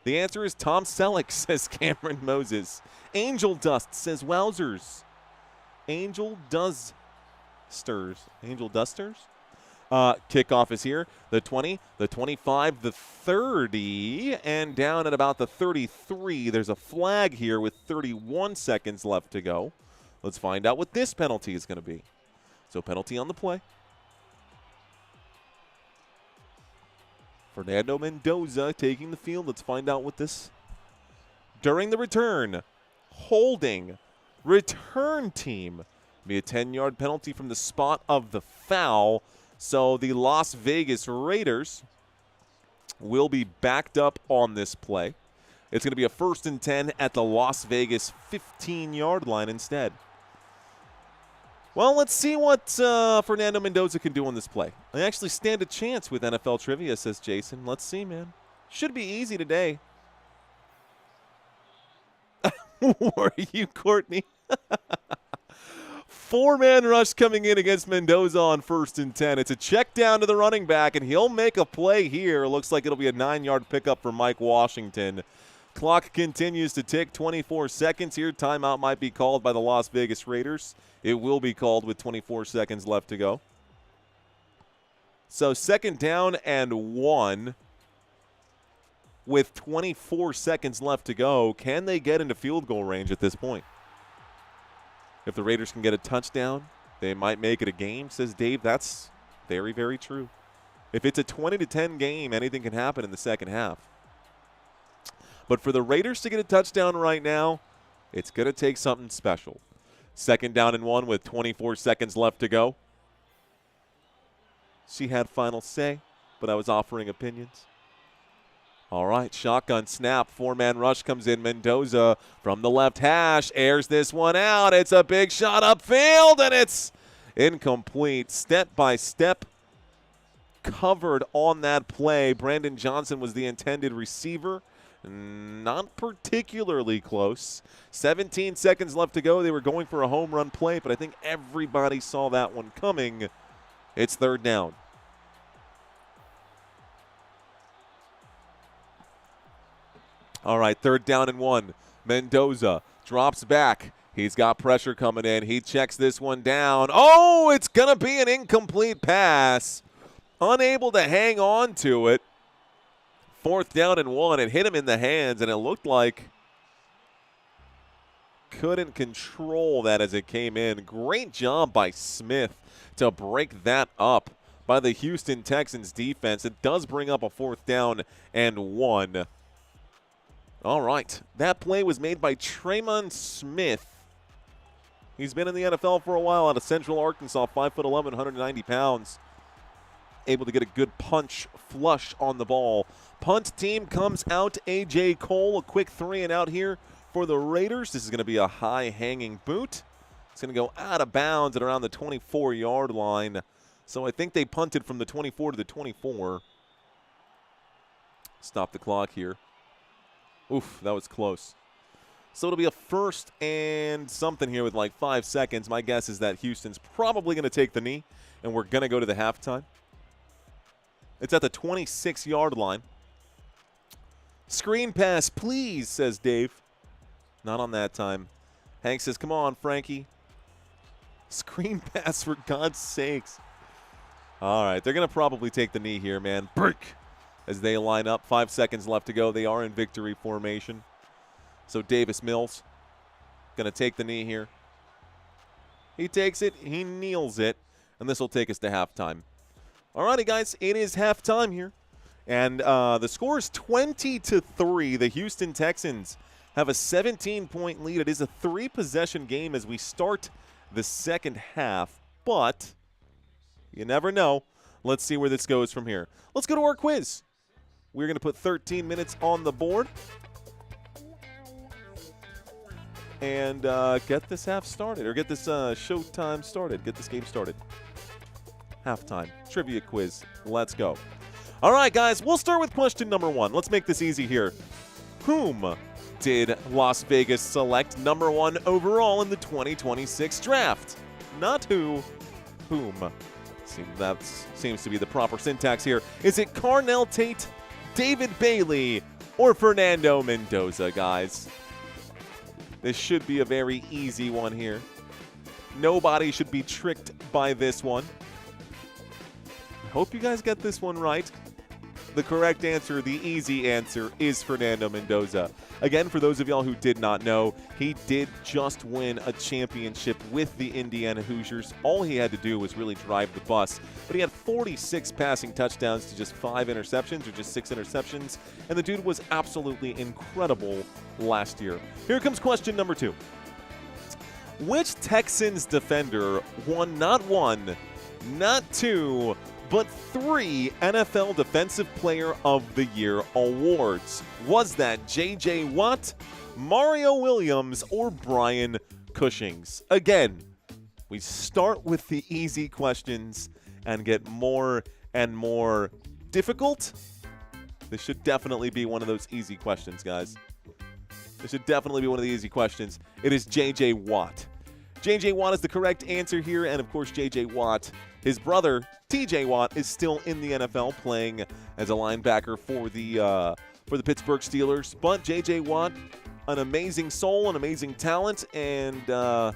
The answer is Tom Selleck, says Cameron Moses. Angel Dust says Wowzers. Angel Dusters. Kickoff is here. The 20, the 25, the 30, and down at about the 33. There's a flag here with 31 seconds left to go. Let's find out what this penalty is going to be. So penalty on the play. Fernando Mendoza taking the field. Let's find out what this. During the return, holding, return team. Be a 10-yard penalty from the spot of the foul. So the Las Vegas Raiders will be backed up on this play. It's going to be a 1st and 10 at the Las Vegas 15-yard line instead. Well, let's see what Fernando Mendoza can do on this play. I actually stand a chance with NFL trivia, says Jason. Let's see, man. Should be easy today. Were you, Courtney? 4-man rush coming in against Mendoza on 1st and 10. It's a check down to the running back, and he'll make a play here. Looks like it'll be a 9-yard pickup for Mike Washington. Clock continues to tick. 24 seconds here. Timeout might be called by the Las Vegas Raiders. It will be called with 24 seconds left to go. So 2nd down and 1 with 24 seconds left to go. Can they get into field goal range at this point? If the Raiders can get a touchdown, they might make it a game, says Dave. That's very, very true. If it's a 20-10 game, anything can happen in the second half. But for the Raiders to get a touchdown right now, it's going to take something special. 2nd down and 1 with 24 seconds left to go. She had final say, but I was offering opinions. All right, shotgun snap. 4-man rush comes in. Mendoza from the left hash airs this one out. It's a big shot upfield, and it's incomplete. Step by step covered on that play. Brandon Johnson was the intended receiver. Not particularly close. 17 seconds left to go. They were going for a home run play, but I think everybody saw that one coming. It's 3rd down. All right, 3rd down and 1. Mendoza drops back. He's got pressure coming in. He checks this one down. Oh, it's going to be an incomplete pass. Unable to hang on to it. 4th down and 1. It hit him in the hands, and it looked like couldn't control that as it came in. Great job by Smith to break that up by the Houston Texans defense. It does bring up a 4th down and 1. All right. That play was made by Tremon Smith. He's been in the NFL for a while out of Central Arkansas, 5'11", 190 pounds. Able to get a good punch flush on the ball. Punt team comes out. A.J. Cole, a quick 3 and out here for the Raiders. This is going to be a high-hanging boot. It's going to go out of bounds at around the 24-yard line. So I think they punted from the 24 to the 24. Stop the clock here. Oof, that was close. So it'll be a 1st and something here with like 5 seconds. My guess is that Houston's probably going to take the knee, and we're going to go to the halftime. It's at the 26-yard line. Screen pass, please, says Dave. Not on that time. Hank says, come on, Frankie. Screen pass, for God's sakes. All right, they're going to probably take the knee here, man. Break as they line up. 5 seconds left to go. They are in victory formation. So Davis Mills going to take the knee here. He takes it. He kneels it. And this will take us to halftime. All righty, guys. It is halftime here. And the score is 20-3. The Houston Texans have a 17-point lead. It is a 3-possession game as we start the second half, but you never know. Let's see where this goes from here. Let's go to our quiz. We're going to put 13 minutes on the board and get this half started, or get this showtime started, get this game started. Halftime trivia quiz. Let's go. All right, guys, we'll start with question number 1. Let's make this easy here. Whom did Las Vegas select number 1 overall in the 2026 draft? Not who, whom. That seems to be the proper syntax here. Is it Carnell Tate, David Bailey, or Fernando Mendoza, guys? This should be a very easy one here. Nobody should be tricked by this one. I hope you guys get this one right. The correct answer, the easy answer, is Fernando Mendoza. Again, for those of y'all who did not know, he did just win a championship with the Indiana Hoosiers. All he had to do was really drive the bus. But he had 46 passing touchdowns to just 5 interceptions, or just 6 interceptions. And the dude was absolutely incredible last year. Here comes question number 2. Which Texans defender won not 1, not 2, but 3 NFL Defensive Player of the Year awards? Was that J.J. Watt, Mario Williams, or Brian Cushings? Again, we start with the easy questions and get more and more difficult. This should definitely be one of those easy questions, guys. This should definitely be one of the easy questions. It is J.J. Watt. J.J. Watt is the correct answer here, and of course J.J. Watt, his brother T.J. Watt, is still in the NFL playing as a linebacker for the Pittsburgh Steelers. But J.J. Watt, an amazing soul, an amazing talent, and well,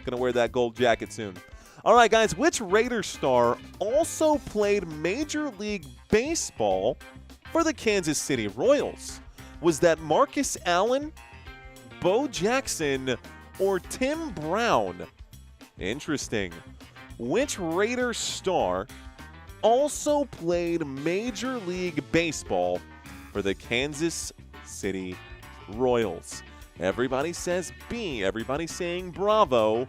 gonna wear that gold jacket soon. All right, guys, which Raiders star also played Major League Baseball for the Kansas City Royals? Was that Marcus Allen, Bo Jackson, or Tim Brown? Interesting. Which Raiders star also played Major League Baseball for the Kansas City Royals? Everybody says B. Everybody saying bravo.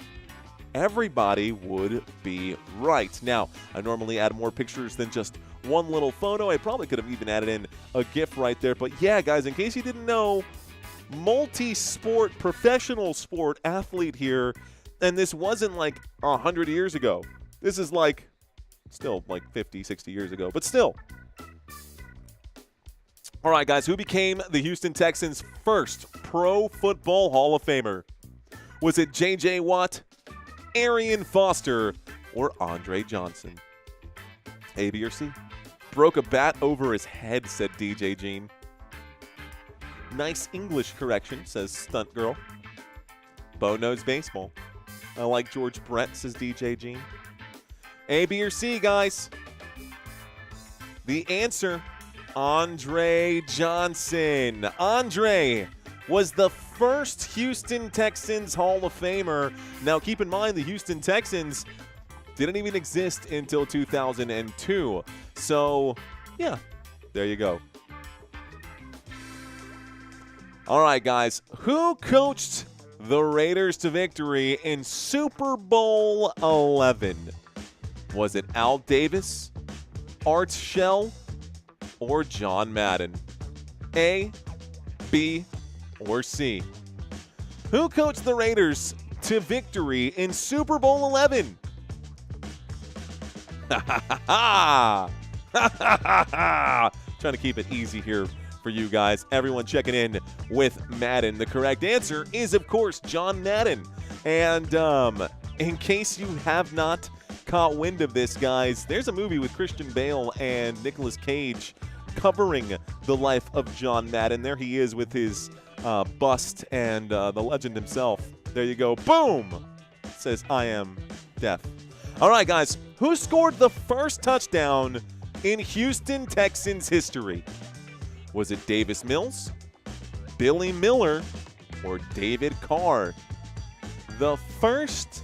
Everybody would be right. Now, I normally add more pictures than just one little photo. I probably could have even added in a GIF right there. But yeah, guys, in case you didn't know, multi-sport, professional sport athlete here. And this wasn't like 100 years ago. This is like, still like 50, 60 years ago, but still. All right, guys, who became the Houston Texans' first Pro Football Hall of Famer? Was it J.J. Watt, Arian Foster, or Andre Johnson? A, B, or C? Broke a bat over his head, said DJ Jean. Nice English correction, says Stunt Girl. Bo knows baseball. I like George Brett, says DJ Jean. A, B, or C, guys? The answer, Andre Johnson. Andre was the first Houston Texans Hall of Famer. Now, keep in mind, the Houston Texans didn't even exist until 2002. So, yeah, there you go. All right, guys, who coached the Raiders to victory in Super Bowl 11? Was it Al Davis, Art Shell, or John Madden? A, B, or C? Who coached the Raiders to victory in Super Bowl 11? Ha ha ha ha! Ha ha ha ha! Trying to keep it easy here for you guys. Everyone checking in with Madden. The correct answer is, of course, John Madden. And in case you have not caught wind of this, guys, there's a movie with Christian Bale and Nicolas Cage covering the life of John Madden. There he is with his bust and the legend himself. There you go. Boom! It says, I am deaf. All right, guys. Who scored the first touchdown in Houston Texans history? Was it Davis Mills, Billy Miller, or David Carr? The first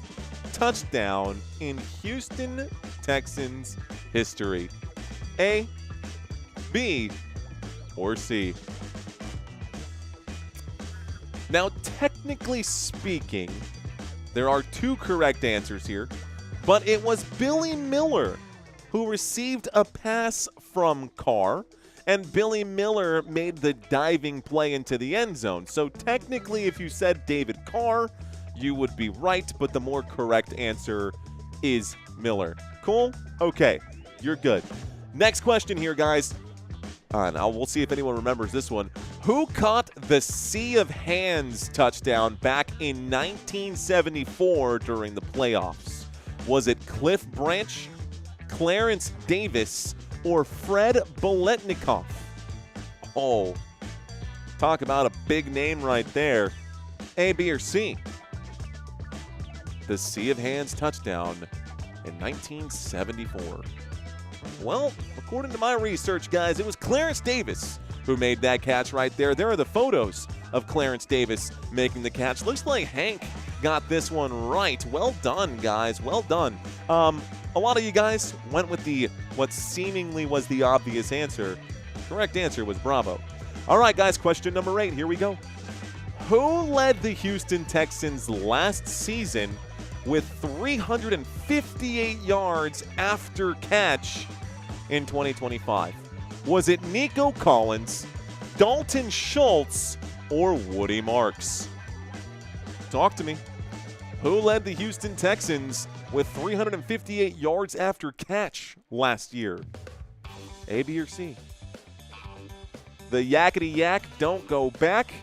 touchdown in Houston Texans history. A, B, or C? Now, technically speaking, there are two correct answers here, but it was Billy Miller who received a pass from Carr, and Billy Miller made the diving play into the end zone. So technically, if you said David Carr, you would be right, but the more correct answer is Miller. Cool? Okay, you're good. Next question here, guys. Now we'll see if anyone remembers this one. Who caught the Sea of Hands touchdown back in 1974 during the playoffs? Was it Cliff Branch, Clarence Davis, or Fred Biletnikoff? Oh, talk about a big name right there. A, B, or C? The Sea of Hands touchdown in 1974. Well, according to my research, guys, it was Clarence Davis who made that catch right there. There are the photos of Clarence Davis making the catch. Looks like Hank got this one right. Well done, guys. Well done. A lot of you guys went with what seemingly was the obvious answer. Correct answer was Bravo. All right, guys, question number 8. Here we go. Who led the Houston Texans last season with 358 yards after catch in 2025? Was it Nico Collins, Dalton Schultz, or Woody Marks? Talk to me. Who led the Houston Texans with 358 yards after catch last year? A, B, or C? The yakety yak, don't go back,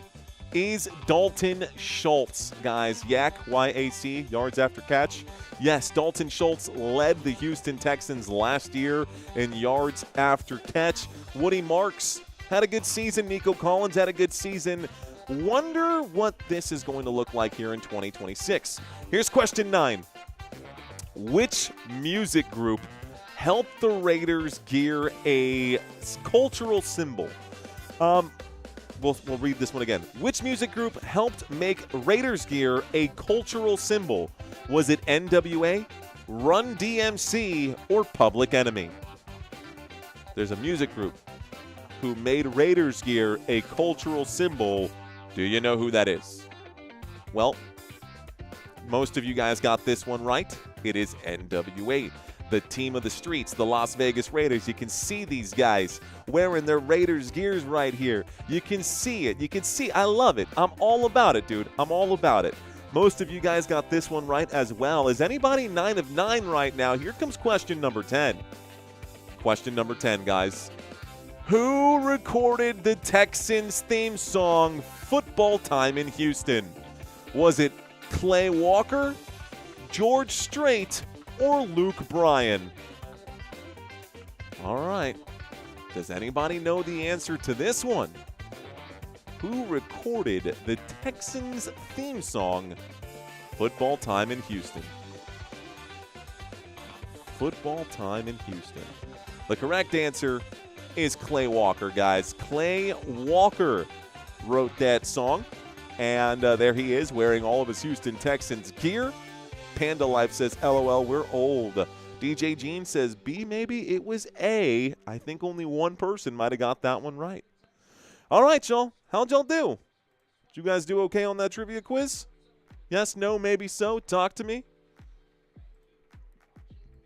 is Dalton Schultz, guys. Yak, Y-A-C, yards after catch. Yes, Dalton Schultz led the Houston Texans last year in yards after catch. Woody Marks had a good season. Nico Collins had a good season. Wonder what this is going to look like here in 2026. Here's question 9. Which music group helped the Raiders gear a cultural symbol? We'll read this one again. Which music group helped make Raiders gear a cultural symbol? Was it NWA, Run DMC, or Public Enemy? There's a music group who made Raiders gear a cultural symbol. Do you know who that is? Well, most of you guys got this one right. It is NWA. The team of the streets, the Las Vegas Raiders. You can see these guys wearing their Raiders gears right here. You can see it. You can see. I love it. I'm all about it, dude. I'm all about it. Most of you guys got this one right as well. Is anybody 9 of 9 right now? Here comes question number 10. Question number 10, guys. Who recorded the Texans theme song, Football Time in Houston? Was it Clay Walker, George Strait, or Luke Bryan? All right. Does anybody know the answer to this one? Who recorded the Texans theme song, Football Time in Houston? Football Time in Houston. The correct answer is Clay Walker, guys. Clay Walker wrote that song, and there he is wearing all of his Houston Texans gear. Panda Life says, LOL, we're old. DJ Gene says B, maybe it was A. I think only one person might have got that one right. All right, y'all. How'd y'all do? Did you guys do okay on that trivia quiz? Yes, no, maybe so. Talk to me.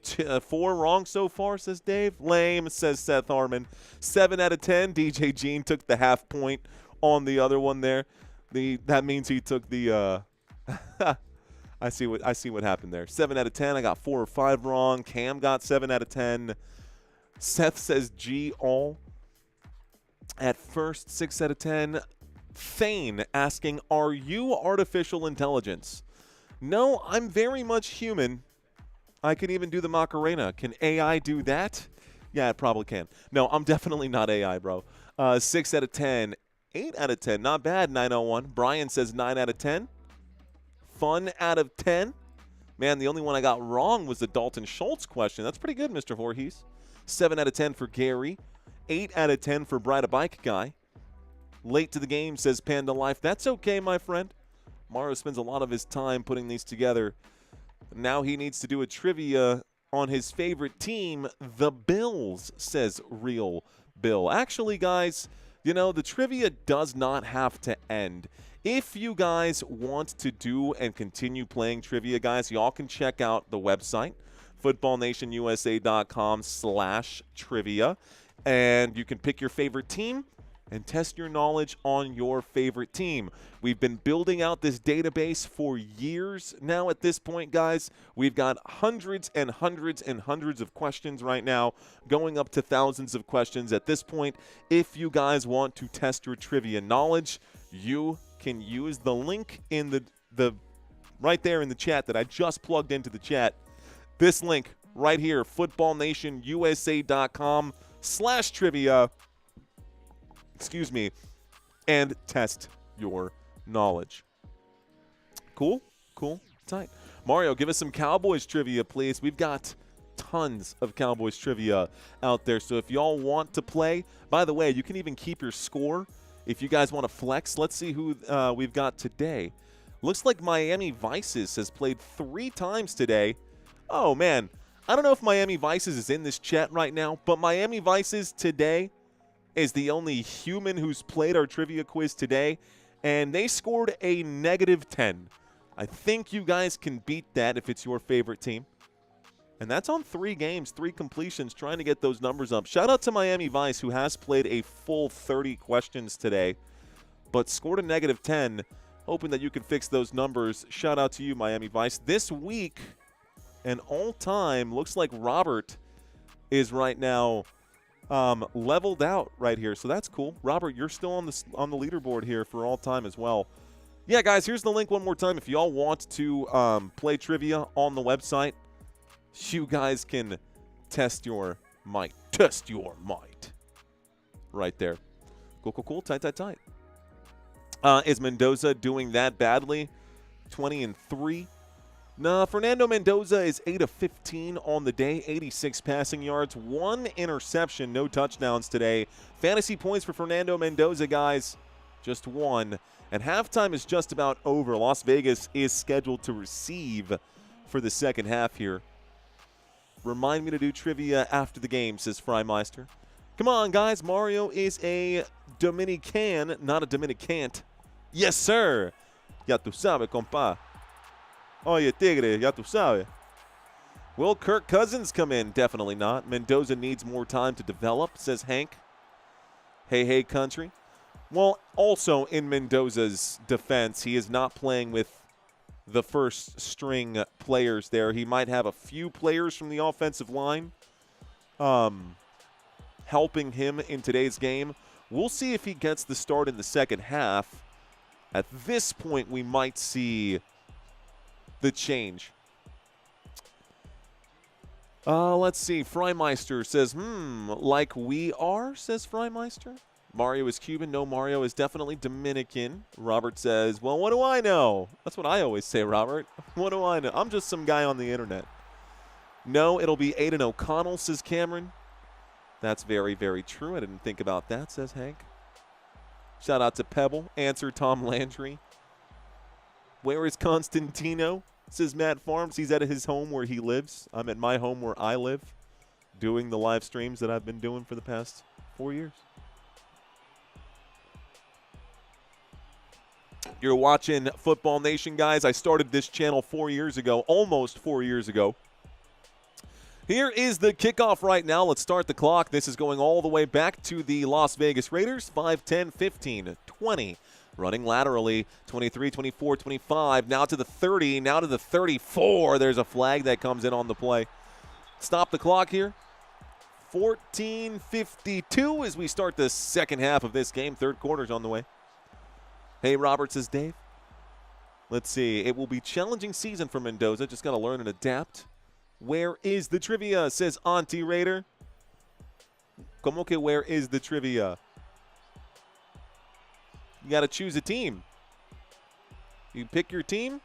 4 wrong so far, says Dave. Lame, says Seth Harmon. 7 out of 10. DJ Gene took the half point on the other one there. That means he took the I see what happened there. 7 out of 10. I got 4 or 5 wrong. Cam got 7 out of 10. Seth says G all. At first, 6 out of 10. Thane asking, are you artificial intelligence? No, I'm very much human. I can even do the Macarena. Can AI do that? Yeah, it probably can. No, I'm definitely not AI, bro. 6 out of 10. 8 out of 10. Not bad, 901. Brian says 9 out of 10. Fun out of 10. Man, the only one I got wrong was the Dalton Schultz question. That's pretty good, Mr. Voorhees. 7 out of 10 for Gary. 8 out of 10 for Bride a Bike Guy. Late to the game, says Panda Life. That's okay, my friend. Mario spends a lot of his time putting these together. Now he needs to do a trivia on his favorite team, the Bills, says Real Bill. Actually, guys, the trivia does not have to end. If you guys want to do and continue playing trivia, guys, y'all can check out the website, footballnationusa.com/trivia, and you can pick your favorite team and test your knowledge on your favorite team. We've been building out this database for years now at this point, guys. We've got hundreds and hundreds and hundreds of questions right now, going up to thousands of questions at this point. If you guys want to test your trivia knowledge, you can use the link in the right there in the chat that I just plugged into the chat. This link right here, footballnationusa.com/trivia. Excuse me, and test your knowledge. Cool? Tight. Mario, give us some Cowboys trivia, please. We've got tons of Cowboys trivia out there, so if y'all want to play, by the way, you can even keep your score if you guys want to flex. Let's see who we've got today. Looks like Miami Vices has played 3 times today. Oh, man. I don't know if Miami Vices is in this chat right now, but Miami Vices today is the only human who's played our trivia quiz today, and they scored a -10. I think you guys can beat that if it's your favorite team. And that's on 3 games, 3 completions, trying to get those numbers up. Shout out to Miami Vice, who has played a full 30 questions today, but scored a -10, hoping that you can fix those numbers. Shout out to you, Miami Vice. This week, and all-time, looks like Robert is right now leveled out right here, so that's cool. Robert, you're still on the leaderboard here for all time as well. Yeah, guys, here's the link one more time. If y'all want to play trivia on the website, you guys can test your might. Test your might. Right there. Cool. Tight. Is Mendoza doing that badly? 20-3. No, Fernando Mendoza is 8 of 15 on the day, 86 passing yards, 1 interception, no touchdowns today. Fantasy points for Fernando Mendoza, guys, just 1. And halftime is just about over. Las Vegas is scheduled to receive for the second half here. Remind me to do trivia after the game, says Freimeister. Come on, guys. Mario is a Dominican, not a Dominicant. Yes, sir. Ya tu sabe, compa. Oye, Tigre, ya tu sabes. Will Kirk Cousins come in? Definitely not. Mendoza needs more time to develop, says Hank. Hey, country. Well, also in Mendoza's defense, he is not playing with the first string players there. He might have a few players from the offensive line helping him in today's game. We'll see if he gets the start in the second half. At this point, we might see the change. Let's see. Freimeister says, like we are, says Freimeister. Mario is Cuban. No, Mario is definitely Dominican. Robert says, well, what do I know? That's what I always say, Robert. What do I know? I'm just some guy on the internet. No, it'll be Aiden O'Connell, says Cameron. That's very, very true. I didn't think about that, says Hank. Shout out to Pebble. Answer Tom Landry. Where is Constantino? Says Matt Farms. He's at his home where he lives. I'm at my home where I live, doing the live streams that I've been doing for the past 4 years. You're watching Football Nation, guys. I started this channel 4 years ago, almost 4 years ago. Here is the kickoff right now. Let's start the clock. This is going all the way back to the Las Vegas Raiders. 5, 10, 15, 20. Running laterally, 23, 24, 25. Now to the 30, now to the 34. There's a flag that comes in on the play. Stop the clock here. 14:52 as we start the second half of this game. Third quarter's on the way. Hey, Robert, says Dave. Let's see. It will be challenging season for Mendoza. Just got to learn and adapt. Where is the trivia, says Auntie Raider. Como que where is the trivia? You got to choose a team. You pick your team.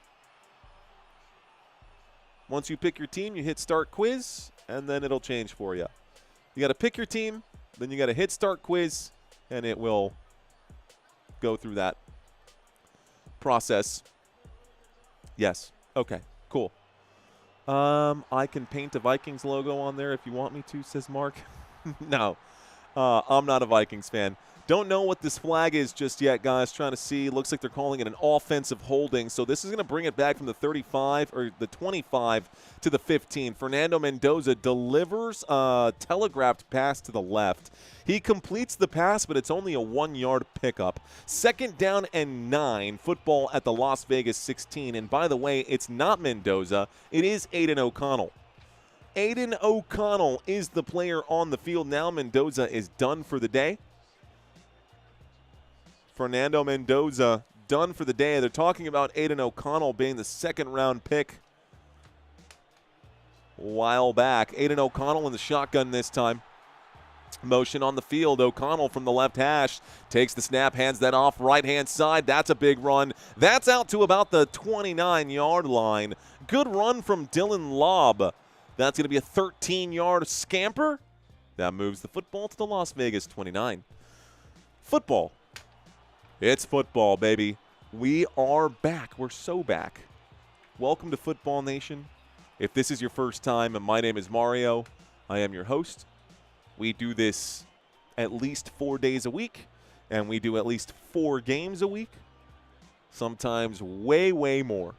Once you pick your team, you hit start quiz, and then it'll change for you. You got to pick your team, then you got to hit start quiz, and it will go through that process. Yes. Okay, cool. I can paint a Vikings logo on there if you want me to, says Mark. No, I'm not a Vikings fan. Don't know what this flag is just yet, guys. Trying to see. Looks like they're calling it an offensive holding. So this is going to bring it back from the 35 or the 25 to the 15. Fernando Mendoza delivers a telegraphed pass to the left. He completes the pass, but it's only a 1-yard pickup. 2nd down and 9. Football at the Las Vegas 16. And by the way, it's not Mendoza. It is Aiden O'Connell. Aiden O'Connell is the player on the field now. Mendoza is done for the day. Fernando Mendoza done for the day. They're talking about Aiden O'Connell being the 2nd-round pick a while back. Aiden O'Connell in the shotgun this time. Motion on the field. O'Connell from the left hash takes the snap, hands that off right-hand side. That's a big run. That's out to about the 29-yard line. Good run from Dylan Lobb. That's going to be a 13-yard scamper. That moves the football to the Las Vegas 29. Football. It's football, baby. We are back. We're so back. Welcome to Football Nation. If this is your first time, and my name is Mario, I am your host. We do this at least 4 days a week, and we do at least 4 games a week, sometimes way, way more.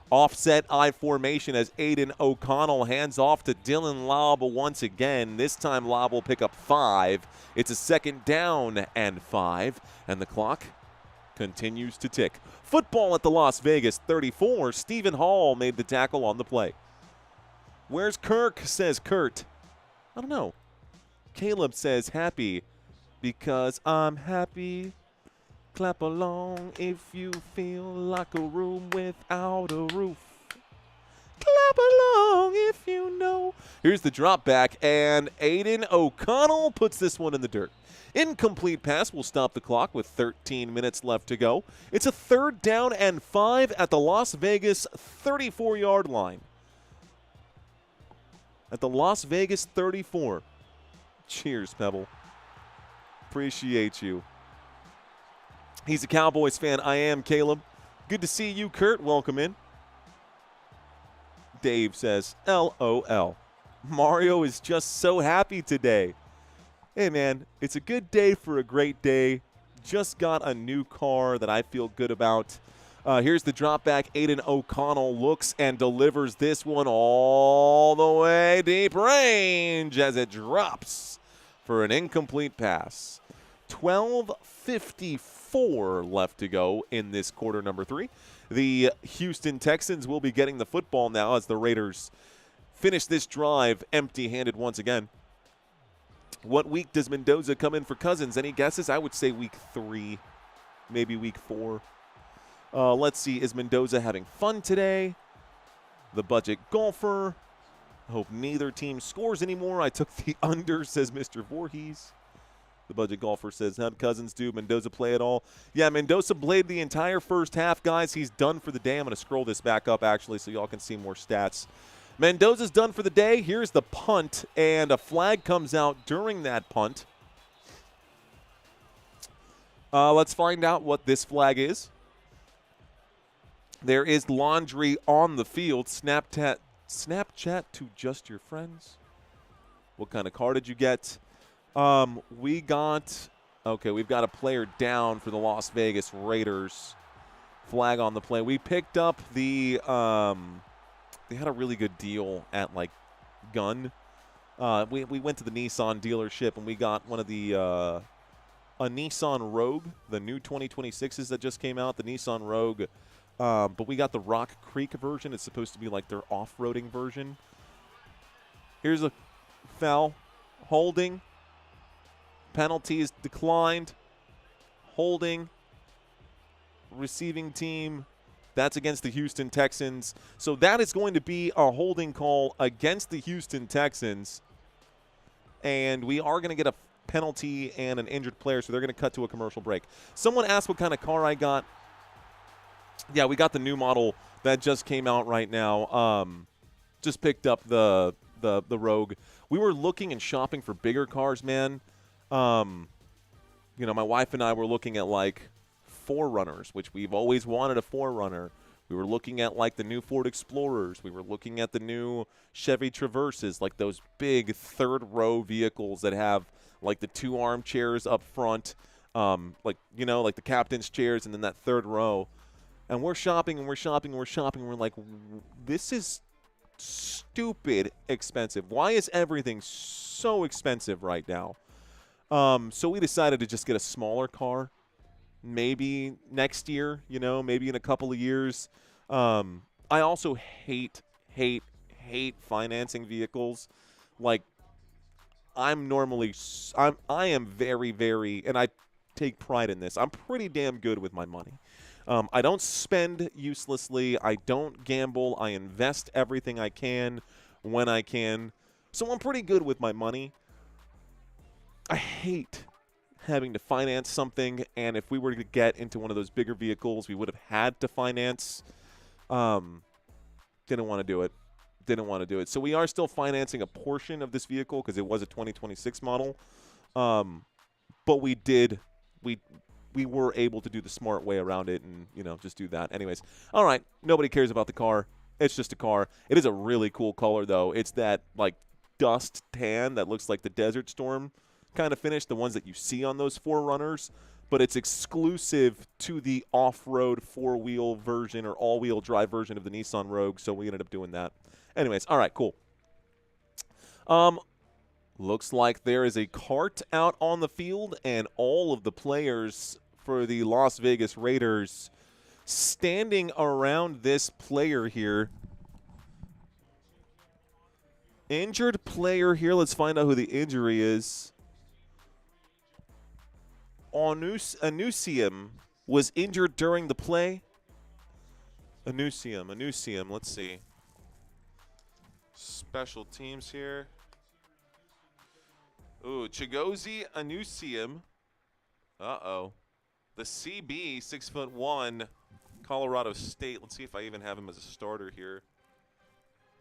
Offset I formation as Aiden O'Connell hands off to Dylan Lobb once again. This time Lobb will pick up 5. It's a 2nd down and 5, and the clock continues to tick. Football at the Las Vegas 34. Stephen Hall made the tackle on the play. Where's Kirk, says Kurt. I don't know. Caleb says happy because I'm happy. Clap along if you feel like a room without a roof. Clap along if you know. Here's the drop back, and Aiden O'Connell puts this one in the dirt. Incomplete pass will stop the clock with 13 minutes left to go. It's a 3rd down and 5 at the Las Vegas 34-yard line. At the Las Vegas 34. Cheers, Pebble. Appreciate you. He's a Cowboys fan. I am, Caleb. Good to see you, Kurt. Welcome in. Dave says, LOL. Mario is just so happy today. Hey, man, it's a good day for a great day. Just got a new car that I feel good about. Here's the drop back. Aiden O'Connell looks and delivers this one all the way deep range as it drops for an incomplete pass. 12:54 left to go in this quarter number 3. The Houston Texans will be getting the football now as the Raiders finish this drive empty-handed once again. What week does Mendoza come in for Cousins? Any guesses? I would say week 3, maybe week 4. Let's see. Is Mendoza having fun today? The budget golfer. I hope neither team scores anymore. I took the under, says Mr. Voorhees. The budget golfer says, how'd Cousins do? Mendoza play at all? Yeah, Mendoza played the entire first half, guys. He's done for the day. I'm going to scroll this back up, actually, so y'all can see more stats. Mendoza's done for the day. Here's the punt, and a flag comes out during that punt. Let's find out what this flag is. There is laundry on the field. Snapchat to just your friends. What kind of car did you get? We've got a player down for the Las Vegas Raiders. Flag on the play. We picked up the they had a really good deal at like Gun. We went to the Nissan dealership and we got one of the a Nissan Rogue, the new 2026s that just came out, the Nissan Rogue. But we got the Rock Creek version. It's supposed to be like their off-roading version. Here's a foul. Holding. Penalty is declined. Holding. Receiving team. That's against the Houston Texans. So that is going to be a holding call against the Houston Texans. And we are going to get a penalty and an injured player, so they're going to cut to a commercial break. Someone asked what kind of car I got. Yeah, we got the new model that just came out right now. Just picked up the Rogue. We were looking and shopping for bigger cars, man. My wife and I were looking at like 4Runners, which we've always wanted a 4Runner. We We were looking at like the new Ford Explorers. We were looking at the new Chevy Traverses, like those big third-row vehicles that have like the 2 armchairs up front, like the captain's chairs, and then that third row. And we're shopping and we're shopping and we're shopping. And we're like, this is stupid expensive. Why is everything so expensive right now? So we decided to just get a smaller car. Maybe next year, maybe in a couple of years. I also hate financing vehicles. Like, I am very, very, and I take pride in this. I'm pretty damn good with my money. I don't spend uselessly. I don't gamble. I invest everything I can when I can. So I'm pretty good with my money. I hate having to finance something, and if we were to get into one of those bigger vehicles, we would have had to finance. Didn't want to do it. So we are still financing a portion of this vehicle because it was a 2026 model. But we were able to do the smart way around it and, just do that. Anyways, all right, nobody cares about the car. It's just a car. It is a really cool color, though. It's that, like, dust tan that looks like the Desert Storm kind of finish, the ones that you see on those 4Runners, but it's exclusive to the off-road 4-wheel version or all-wheel drive version of the Nissan Rogue, so we ended up doing that. Anyways, all right, cool. Looks like there is a cart out on the field, and all of the players for the Las Vegas Raiders standing around this player here. Injured player here. Let's find out who the injury is. Anusium was injured during the play. Anusium. Let's see. Special teams here. Ooh, Chigozie Anusium. Uh-oh. The CB, 6'1", Colorado State. Let's see if I even have him as a starter here.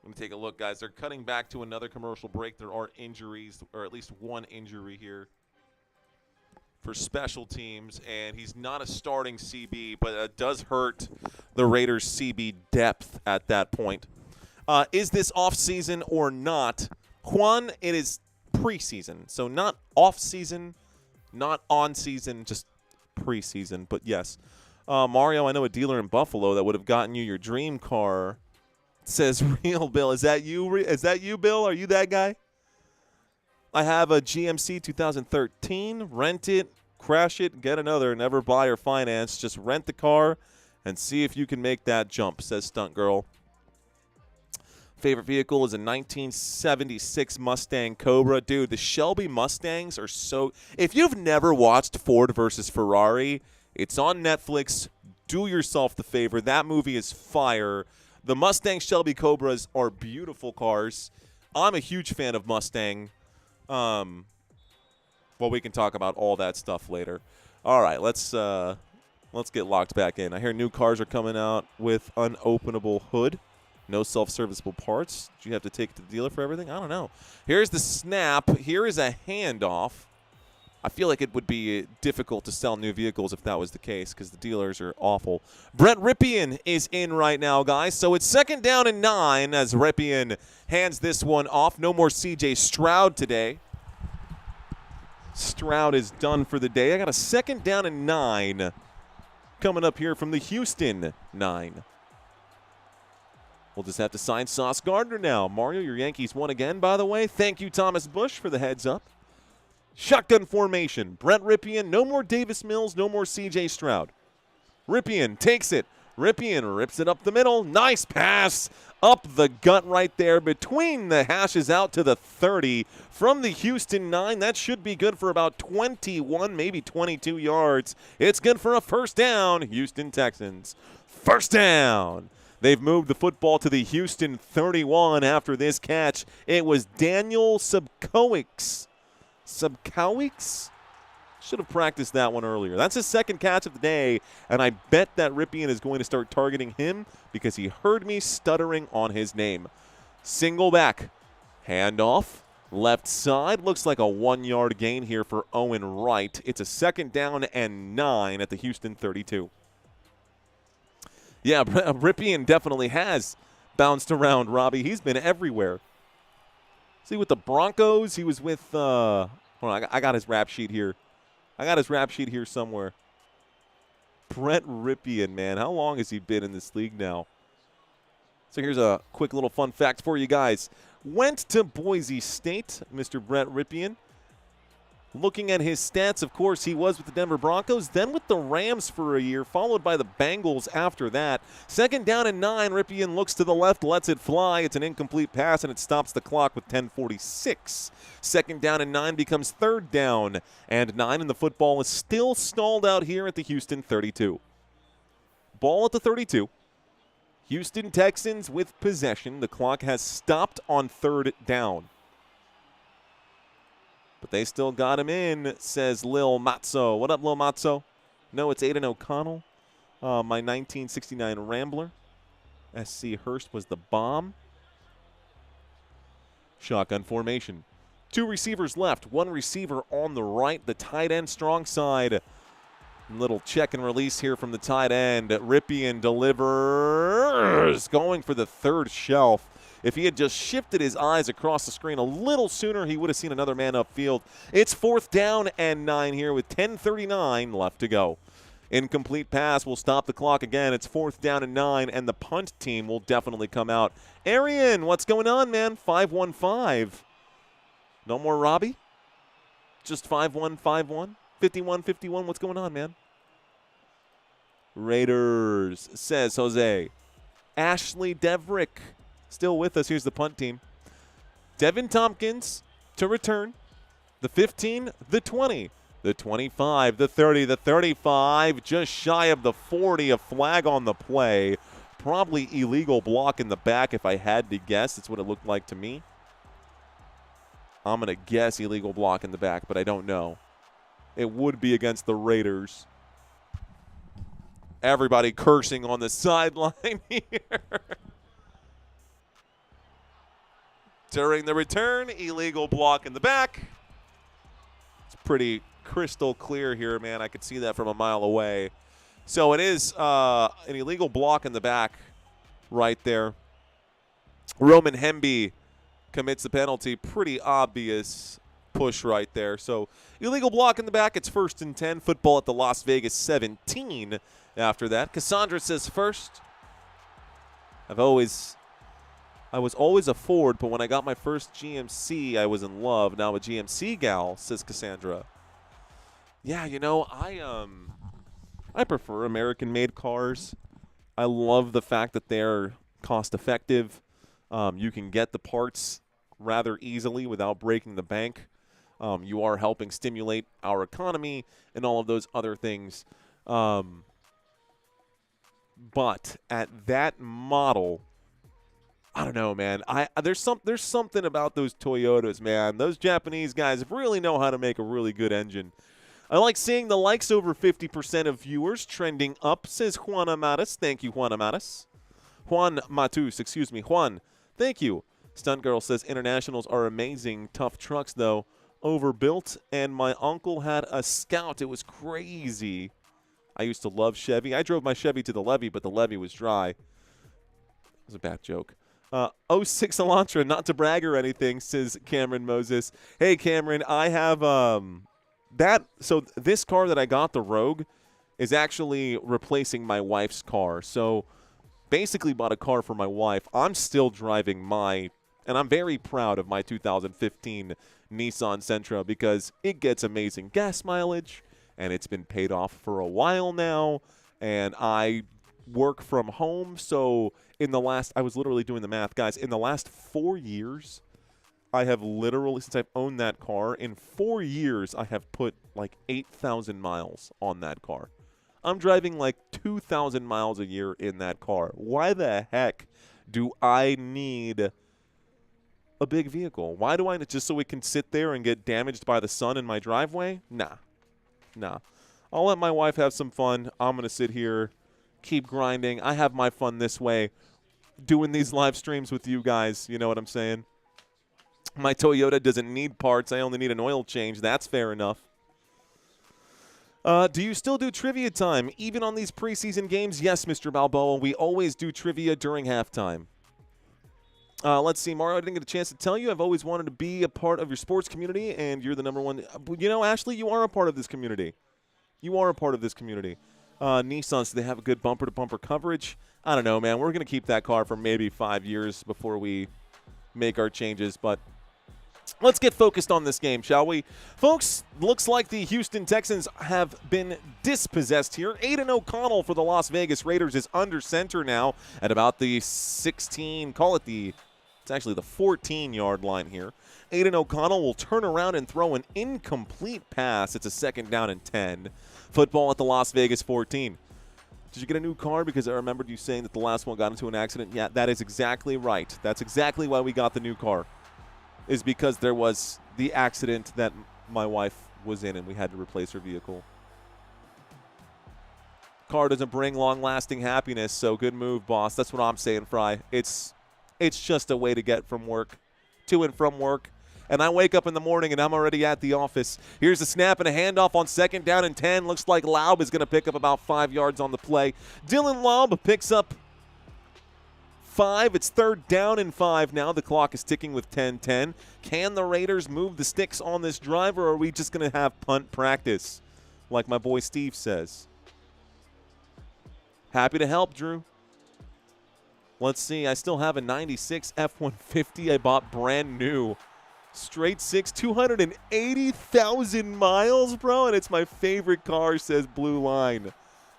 Let me take a look, guys. They're cutting back to another commercial break. There are injuries, or at least one injury here for special teams, and he's not a starting CB, but it does hurt the Raiders' CB depth at that point. Is this off-season or not? Juan, it is preseason, so not off-season, not on-season, just preseason, but yes. Mario, I know a dealer in Buffalo that would have gotten you your dream car. Says Real Bill. Is that you, Bill? Are you that guy? I have a GMC 2013. Rent it, crash it, get another. Never buy or finance. Just rent the car and see if you can make that jump, says Stunt Girl. Favorite vehicle is a 1976 Mustang Cobra. Dude, the Shelby Mustangs are so – if you've never watched Ford versus Ferrari, it's on Netflix. Do yourself the favor. That movie is fire. The Mustang Shelby Cobras are beautiful cars. I'm a huge fan of Mustang. Well, we can talk about all that stuff later. All right, let's get locked back in. I hear new cars are coming out with unopenable hood. No self-serviceable parts. Do you have to take it to the dealer for everything? I don't know. Here's the snap. Here is a handoff. I feel like it would be difficult to sell new vehicles if that was the case because the dealers are awful. Brett Ripien is in right now, guys. So it's 2nd down and 9 as Ripien hands this one off. No more C.J. Stroud today. Stroud is done for the day. I got a 2nd down and 9 coming up here from the Houston 9. We'll just have to sign Sauce Gardner now. Mario, your Yankees won again, by the way. Thank you, Thomas Bush, for the heads up. Shotgun formation. Brett Ripien. No more Davis Mills. No more C.J. Stroud. Ripien takes it. Ripien rips it up the middle. Nice pass up the gut right there between the hashes out to the 30 from the Houston 9. That should be good for about 21, maybe 22 yards. It's good for a 1st down. Houston Texans. 1st down. They've moved the football to the Houston 31 after this catch. It was Daniel Subkowicz. Should have practiced that one earlier. That's his 2nd catch of the day, and I bet that Ripien is going to start targeting him because he heard me stuttering on his name. Single back. Handoff. Left side. Looks like a 1-yard gain here for Owen Wright. It's a 2nd down and 9 at the Houston 32. Yeah, Ripien definitely has bounced around, Robbie. He's been everywhere. See, with the Broncos, he was with hold on, I got his rap sheet here. I got his rap sheet here somewhere. Brett Ripien, man. How long has he been in this league now? So here's a quick little fun fact for you guys. Went to Boise State, Mr. Brett Ripien. Looking at his stats, of course, he was with the Denver Broncos, then with the Rams for a year, followed by the Bengals after that. 2nd down and 9, Ripien looks to the left, lets it fly. It's an incomplete pass, and it stops the clock with 10:46. 2nd down and 9 becomes 3rd down and 9, and the football is still stalled out here at the Houston 32. Ball at the 32. Houston Texans with possession. The clock has stopped on 3rd down. But they still got him in, says Lil Matzo. What up, Lil Matzo? No, it's Aiden O'Connell, my 1969 Rambler. SC Hurst was the bomb. Shotgun formation. 2 receivers left, 1 receiver on the right, the tight end strong side. Little check and release here from the tight end. Ripien delivers, going for the 3rd shelf. If he had just shifted his eyes across the screen a little sooner, he would have seen another man upfield. It's 4th down and 9 here with 10:39 left to go. Incomplete pass will stop the clock again. It's 4th down and 9, and the punt team will definitely come out. Arian, what's going on, man? 5-1-5. No more Robbie? Just 5-1-5-1? 51-51, what's going on, man? Raiders, says Jose. Ashley Devrick. Still with us. Here's the punt team. Devin Tompkins to return. The 15, the 20, the 25, the 30, the 35, just shy of the 40. A flag on the play. Probably illegal block in the back if I had to guess. That's what it looked like to me. I'm going to guess illegal block in the back, but I don't know. It would be against the Raiders. Everybody cursing on the sideline here. During the return, illegal block in the back. It's pretty crystal clear here, man. I could see that from a mile away. So it is an illegal block in the back right there. Roman Hemby commits the penalty. Pretty obvious push right there. So illegal block in the back. It's 1st and 10. Football at the Las Vegas 17 after that. Cassandra says first. I was always a Ford, but when I got my first GMC, I was in love. Now a GMC gal, says Cassandra. Yeah, you know, I prefer American-made cars. I love the fact that they're cost-effective. You can get the parts rather easily without breaking the bank. You are helping stimulate our economy and all of those other things. But at that model, I don't know, man. There's something about those Toyotas, man. Those Japanese guys really know how to make a really good engine. I like seeing the likes over 50% of viewers trending up, says Juan Amatis. Thank you, Juan Amatis. Juan Matus, excuse me. Juan, thank you. Stunt Girl says Internationals are amazing. Tough trucks, though. Overbuilt, and my uncle had a Scout. It was crazy. I used to love Chevy. I drove my Chevy to the levee, but the levee was dry. It was a bad joke. 06 Elantra, not to brag or anything, says Cameron Moses. Hey, Cameron, I have so this car that I got, the Rogue, is actually replacing my wife's car. So basically bought a car for my wife. I'm still driving and I'm very proud of my 2015 Nissan Sentra because it gets amazing gas mileage, and it's been paid off for a while now, and I work from home. So I was literally doing the math, guys. In the last 4 years, I have literally, since I've owned that car, in 4 years, I have put like 8,000 miles on that car. I'm driving like 2,000 miles a year in that car. Why the heck do I need a big vehicle? Why do I, just so it can sit there and get damaged by the sun in my driveway? Nah. I'll let my wife have some fun. I'm going to sit here, keep grinding. I have my fun this way, doing these live streams with you guys. You know what I'm saying? My Toyota doesn't need parts. I only need an oil change. That's fair enough. Do you still do trivia time, even on these preseason games? Yes, Mr. Balboa. We always do trivia during halftime. Let's see, Mario, I didn't get a chance to tell you. I've always wanted to be a part of your sports community, and you're the number one. You know, Ashley, you are a part of this community. You are a part of this community. Nissan, so they have a good bumper-to-bumper coverage. I don't know, man. We're going to keep that car for maybe 5 years before we make our changes, but let's get focused on this game, shall we? Folks, looks like the Houston Texans have been dispossessed here. Aiden O'Connell for the Las Vegas Raiders is under center now at about the 16, it's actually the 14-yard line here. Aiden O'Connell will turn around and throw an incomplete pass. It's a 2nd down and 10. Football at the Las Vegas 14. Did you get a new car? Because I remembered you saying that the last one got into an accident. Yeah, that is exactly right. That's exactly why we got the new car, is because there was the accident that my wife was in and we had to replace her vehicle. Car doesn't bring long-lasting happiness, so good move, boss. That's what I'm saying, Fry. It's just a way to get from work, to and from work. And I wake up in the morning and I'm already at the office. Here's a snap and a handoff on 2nd down and 10. Looks like Laub is going to pick up about 5 yards on the play. Dylan Laub picks up 5. It's 3rd down and 5 now. The clock is ticking with 10-10. Can the Raiders move the sticks on this drive, or are we just going to have punt practice, like my boy Steve says? Happy to help, Drew. Let's see. I still have a 96 F-150 I bought brand new. Straight 6, 280,000 miles, bro, and it's my favorite car, says Blue Line.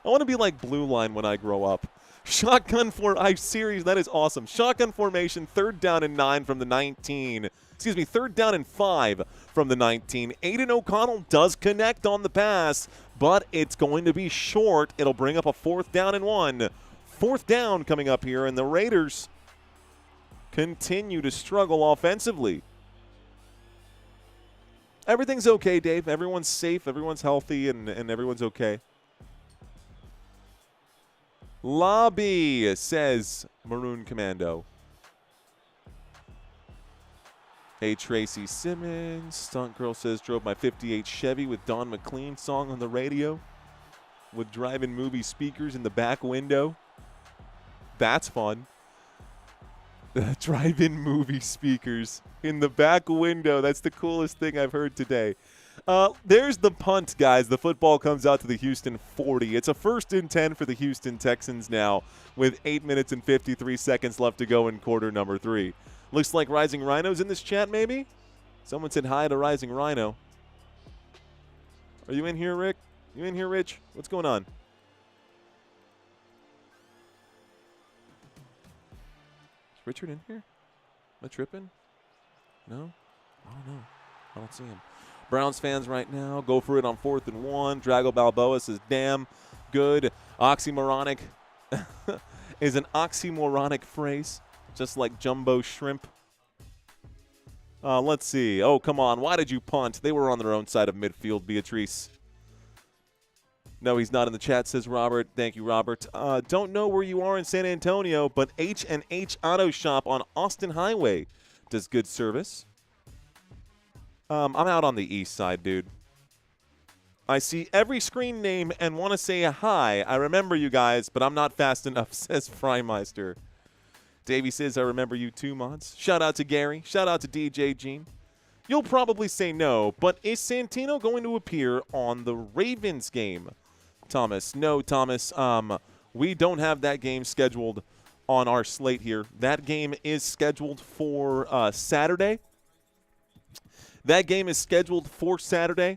I want to be like Blue Line when I grow up. Shotgun for series, that is awesome. Shotgun formation, 3rd down and 9 from the 19. Excuse me, 3rd down and 5 from the 19. Aiden O'Connell does connect on the pass, but it's going to be short. It'll bring up a 4th down and 1. 4th down coming up here, and the Raiders continue to struggle offensively. Everything's okay, Dave. Everyone's safe, everyone's healthy, and everyone's okay. Lobby, says Maroon Commando. Hey, Tracy Simmons. Stunt Girl says, drove my 58 Chevy with Don McLean song on the radio with drive-in movie speakers in the back window. That's fun. Drive-in movie speakers in the back window. That's the coolest thing I've heard today. There's the punt, guys. The football comes out to the Houston 40. It's a 1st and 10 for the Houston Texans now with 8 minutes and 53 seconds left to go in quarter number 3. Looks like Rising Rhino's in this chat, maybe? Someone said hi to Rising Rhino. Are you in here, Rick? You in here, Rich? What's going on? Is Richard in here? Am I tripping? No? I don't know. I don't see him. Browns fans right now go for it on 4th and 1. Drago Balboa says, damn good. Oxymoronic is an oxymoronic phrase, just like jumbo shrimp. Let's see. Oh, come on. Why did you punt? They were on their own side of midfield, Beatrice. No, he's not in the chat, says Robert. Thank you, Robert. Don't know where you are in San Antonio, but H&H Auto Shop on Austin Highway does good service. I'm out on the east side, dude. I see every screen name and want to say hi. I remember you guys, but I'm not fast enough, says Frymeister. Davey says, I remember you too, mods. Shout out to Gary. Shout out to DJ Gene. You'll probably say no, but is Santino going to appear on the Ravens game? Thomas. No, Thomas. We don't have that game scheduled on our slate here. That game is scheduled for Saturday. That game is scheduled for Saturday.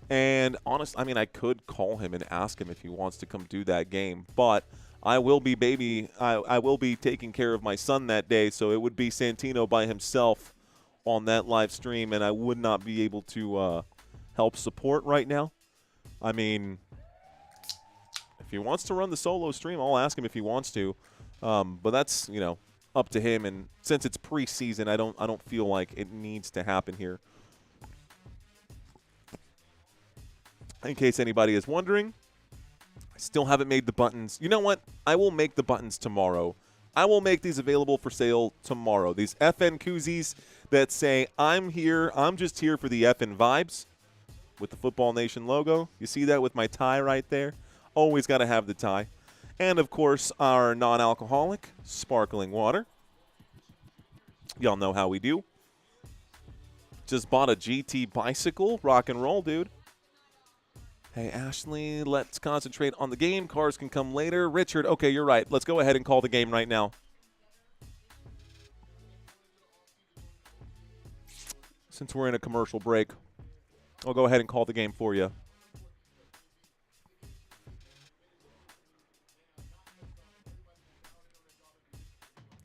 And honest, I mean, I could call him and ask him if he wants to come do that game, but I will be I will be taking care of my son that day, so it would be Santino by himself on that live stream, and I would not be able to help support right now. I mean, if he wants to run the solo stream, I'll ask him if he wants to, but that's, you know, up to him. And since it's preseason, I don't feel like it needs to happen here. In case anybody is wondering, I still haven't made the buttons. You know what? I will make the buttons tomorrow. I will make these available for sale tomorrow. These FN koozies that say, I'm here, I'm just here for the FN vibes. with the Football Nation logo. You see that with my tie right there? Always got to have the tie. And, of course, our non-alcoholic sparkling water. Y'all know how we do. Just bought a GT bicycle. Rock and roll, dude. Hey, Ashley, let's concentrate on the game. Cars can come later. Richard, okay, you're right. Let's go ahead and call the game right now. Since we're in a commercial break, I'll go ahead and call the game for you.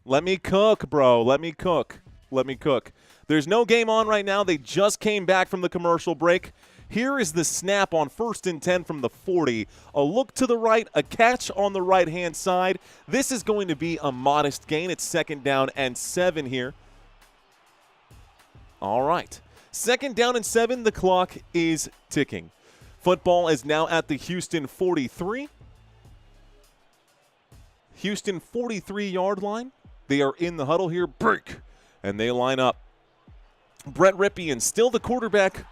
Let me cook, bro. Let me cook. Let me cook. There's no game on right now. They just came back from the commercial break. Here is the snap on 1st and 10 from the 40. A look to the right, a catch on the right-hand side. This is going to be a modest gain. It's 2nd down and 7 here. All right. 2nd down and 7. The clock is ticking. Football is now at the Houston 43. Houston 43-yard line. They are in the huddle here. Break. And they line up. Brett Ripien still the quarterback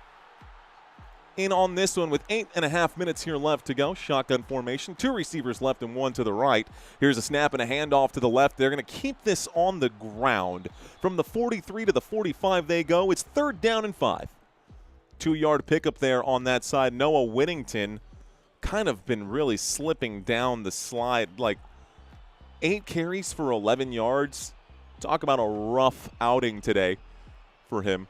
in on this one with 8.5 minutes here left to go. Shotgun formation. 2 receivers left and 1 to the right. Here's a snap and a handoff to the left. They're going to keep this on the ground. From the 43 to the 45 they go. It's 3rd down and 5. 2-yard pickup there on that side. Noah Whittington kind of been really slipping down the slide. Like 8 carries for 11 yards. Talk about a rough outing today for him.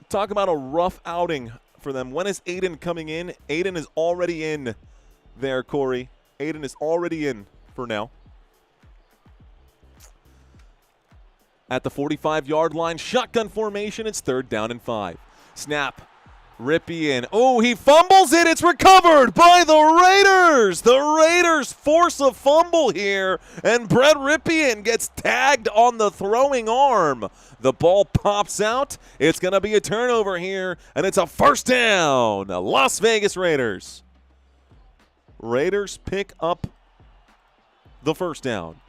Talk about a rough outing for them. When is Aiden coming in? Aiden is already in there, Corey. Aiden is already in for now. At the 45-yard line, shotgun formation. It's 3rd down and 5. Snap. Ripien. Oh, he fumbles it. It's recovered by the Raiders. The Raiders force a fumble here, and Brett Ripien gets tagged on the throwing arm. The ball pops out. It's going to be a turnover here, and it's a 1st down. Las Vegas Raiders. Raiders pick up the 1st down.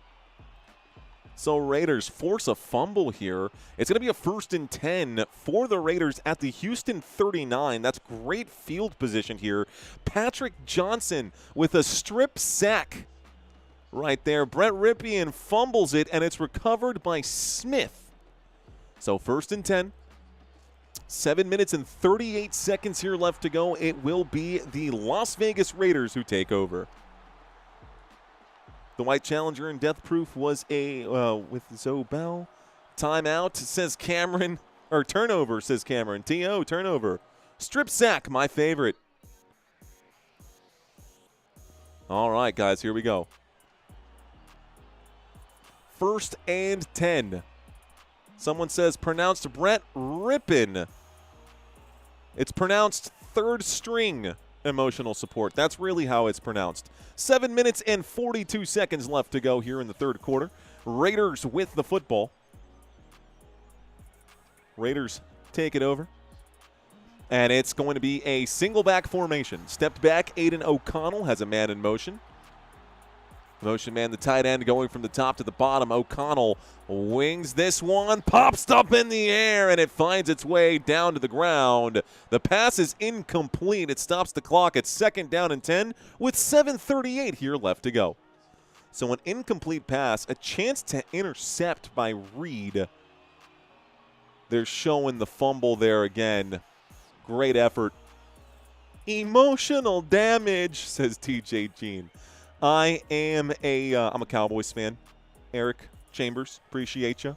So Raiders force a fumble here. It's going to be a 1st and 10 for the Raiders at the Houston 39. That's great field position here. Patrick Johnson with a strip sack right there. Brett Ripien fumbles it, and it's recovered by Smith. So 1st and 10. 7 minutes and 38 seconds here left to go. It will be the Las Vegas Raiders who take over. The white challenger in Death Proof was with Zobel. Timeout, says Cameron. Or turnover, says Cameron. T.O., turnover. Strip sack, my favorite. All right, guys, here we go. 1st and 10. Someone says pronounced Brett Rippin. It's pronounced 3rd string emotional support. That's really how it's pronounced. 7 minutes and 42 seconds left to go here in the 3rd quarter. Raiders with the football. Raiders take it over. And it's going to be a single back formation. Stepped back, Aiden O'Connell has a man in motion. Motion man, the tight end going from the top to the bottom. O'Connell wings this one, pops up in the air, and it finds its way down to the ground. The pass is incomplete. It stops the clock at 2nd down and 10 with 7:38 here left to go. So an incomplete pass, a chance to intercept by Reed. They're showing the fumble there again. Great effort. Emotional damage, says TJ Jean. I'm a Cowboys fan. Eric Chambers, appreciate you.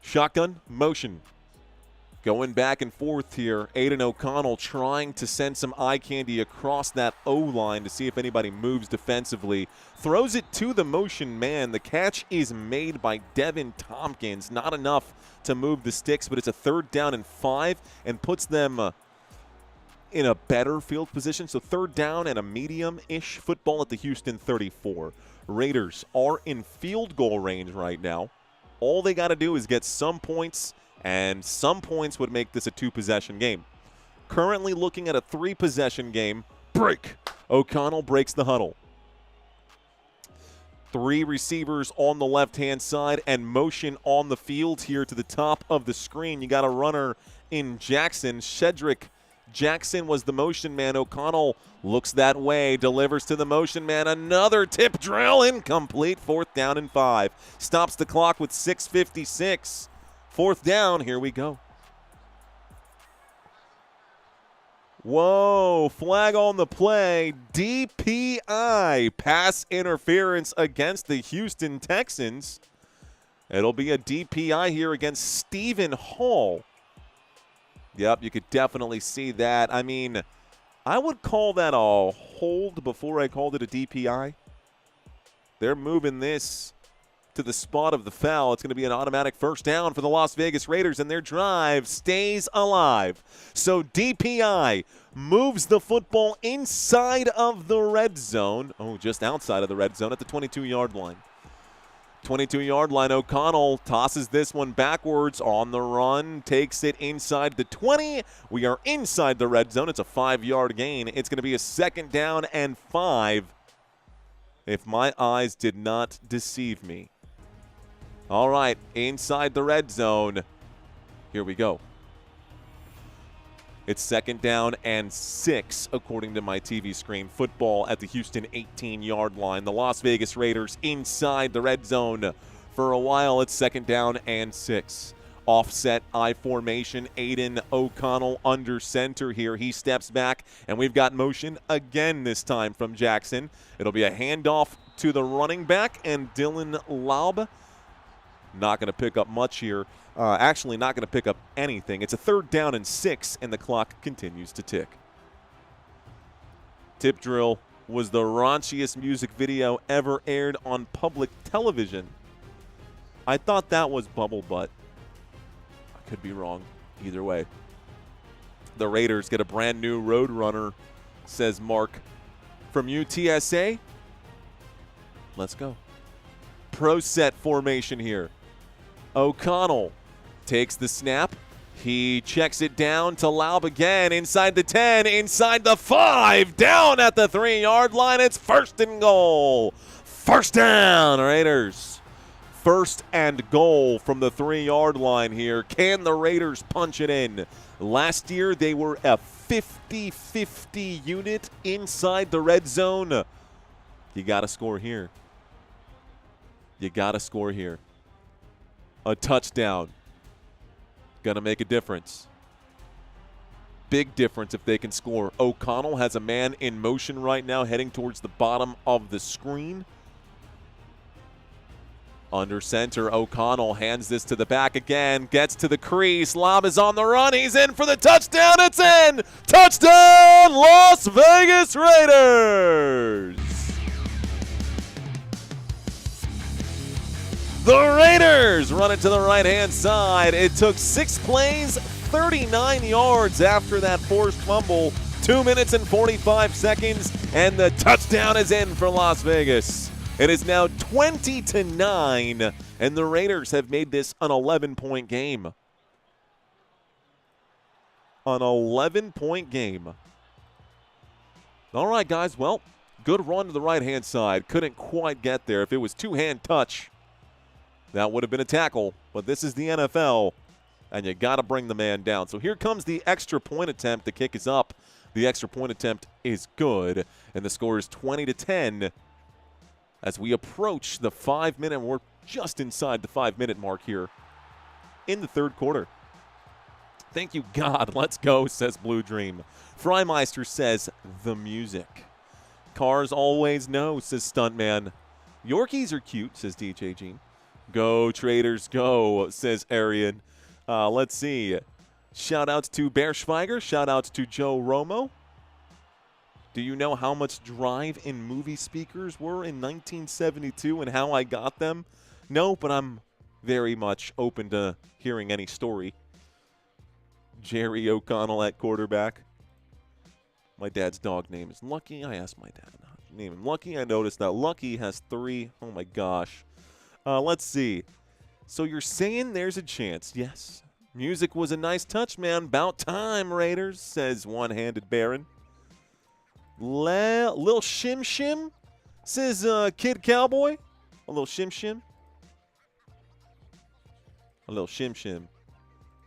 Shotgun motion. Going back and forth here. Aiden O'Connell trying to send some eye candy across that O-line to see if anybody moves defensively. Throws it to the motion man. The catch is made by Devin Tompkins. Not enough to move the sticks, but it's a 3rd down and 5 and puts them in a better field position. So 3rd down and a medium-ish football at the Houston 34. Raiders are in field goal range right now. All they got to do is get some points, and some points would make this a 2-possession game. Currently looking at a 3-possession game. Break. O'Connell breaks the huddle. 3 receivers on the left-hand side and motion on the field here to the top of the screen. You got a runner in Jackson. Shedrick Jackson was the motion man. O'Connell looks that way, delivers to the motion man. Another tip drill, incomplete. 4th down and 5. Stops the clock with 6:56. 4th down, here we go. Whoa, flag on the play. DPI, pass interference against the Houston Texans. It'll be a DPI here against Stephen Hall. Yep, you could definitely see that. I mean, I would call that a hold before I called it a DPI. They're moving this to the spot of the foul. It's going to be an automatic 1st down for the Las Vegas Raiders, and their drive stays alive. So DPI moves the football inside of the red zone. Oh, just outside of the red zone at the 22-yard line. 22-yard line, O'Connell tosses this one backwards on the run, takes it inside the 20. We are inside the red zone. It's a 5-yard gain. It's going to be a 2nd down and 5, if my eyes did not deceive me. All right, inside the red zone. Here we go. It's 2nd down and 6, according to my TV screen. Football at the Houston 18-yard line. The Las Vegas Raiders inside the red zone. For a while, it's 2nd down and 6. Offset I formation. Aiden O'Connell under center here. He steps back, and we've got motion again this time from Jackson. It'll be a handoff to the running back, and Dylan Laub not going to pick up much here. Actually, not going to pick up anything. It's a 3rd down and 6, and the clock continues to tick. Tip drill was the raunchiest music video ever aired on public television. I thought that was Bubble Butt. I could be wrong. Either way. The Raiders get a brand new road runner, says Mark from UTSA. Let's go. Pro set formation here. O'Connell takes the snap. He checks it down to Laub again. Inside the 10, inside the 5, down at the 3-yard line. It's 1st and goal. 1st down, Raiders. 1st and goal from the 3-yard line here. Can the Raiders punch it in? Last year, they were a 50-50 unit inside the red zone. You got to score here. You got to score here. A touchdown. Going to make a difference. Big difference if they can score. O'Connell has a man in motion right now heading towards the bottom of the screen. Under center, O'Connell hands this to the back again. Gets to the crease. Laub is on the run. He's in for the touchdown. It's in. Touchdown, Las Vegas Raiders. The Raiders run it to the right-hand side. It took 6 plays, 39 yards after that forced fumble. 2 minutes and 45 seconds, and the touchdown is in for Las Vegas. It is now 20-9, and the Raiders have made this an 11-point game. An 11-point game. All right, guys. Well, good run to the right-hand side. Couldn't quite get there. If it was two-hand touch, that would have been a tackle, but this is the NFL, and you got to bring the man down. So here comes the extra point attempt. The kick is up. The extra point attempt is good, and the score is 20-10 as we approach the 5-minute. We're just inside the 5-minute mark here in the 3rd quarter. Thank you, God. Let's go, says Blue Dream. Freimeister says the music. Cars always know, says Stuntman. Yorkies are cute, says DJ Gene. Go, Traders, go, says Arian. Let's see. Shout-outs to Bear Schweiger. Shout-outs to Joe Romo. Do you know how much drive-in movie speakers were in 1972 and how I got them? No, but I'm very much open to hearing any story. Jerry O'Connell at quarterback. My dad's dog name is Lucky. I asked my dad to name him Lucky. I noticed that Lucky has 3. Oh, my gosh. Let's see. So you're saying there's a chance. Yes. Music was a nice touch, man. About time, Raiders, says One-Handed Baron. Lil Shim Shim, says Kid Cowboy. A little shim-shim. A little shim-shim.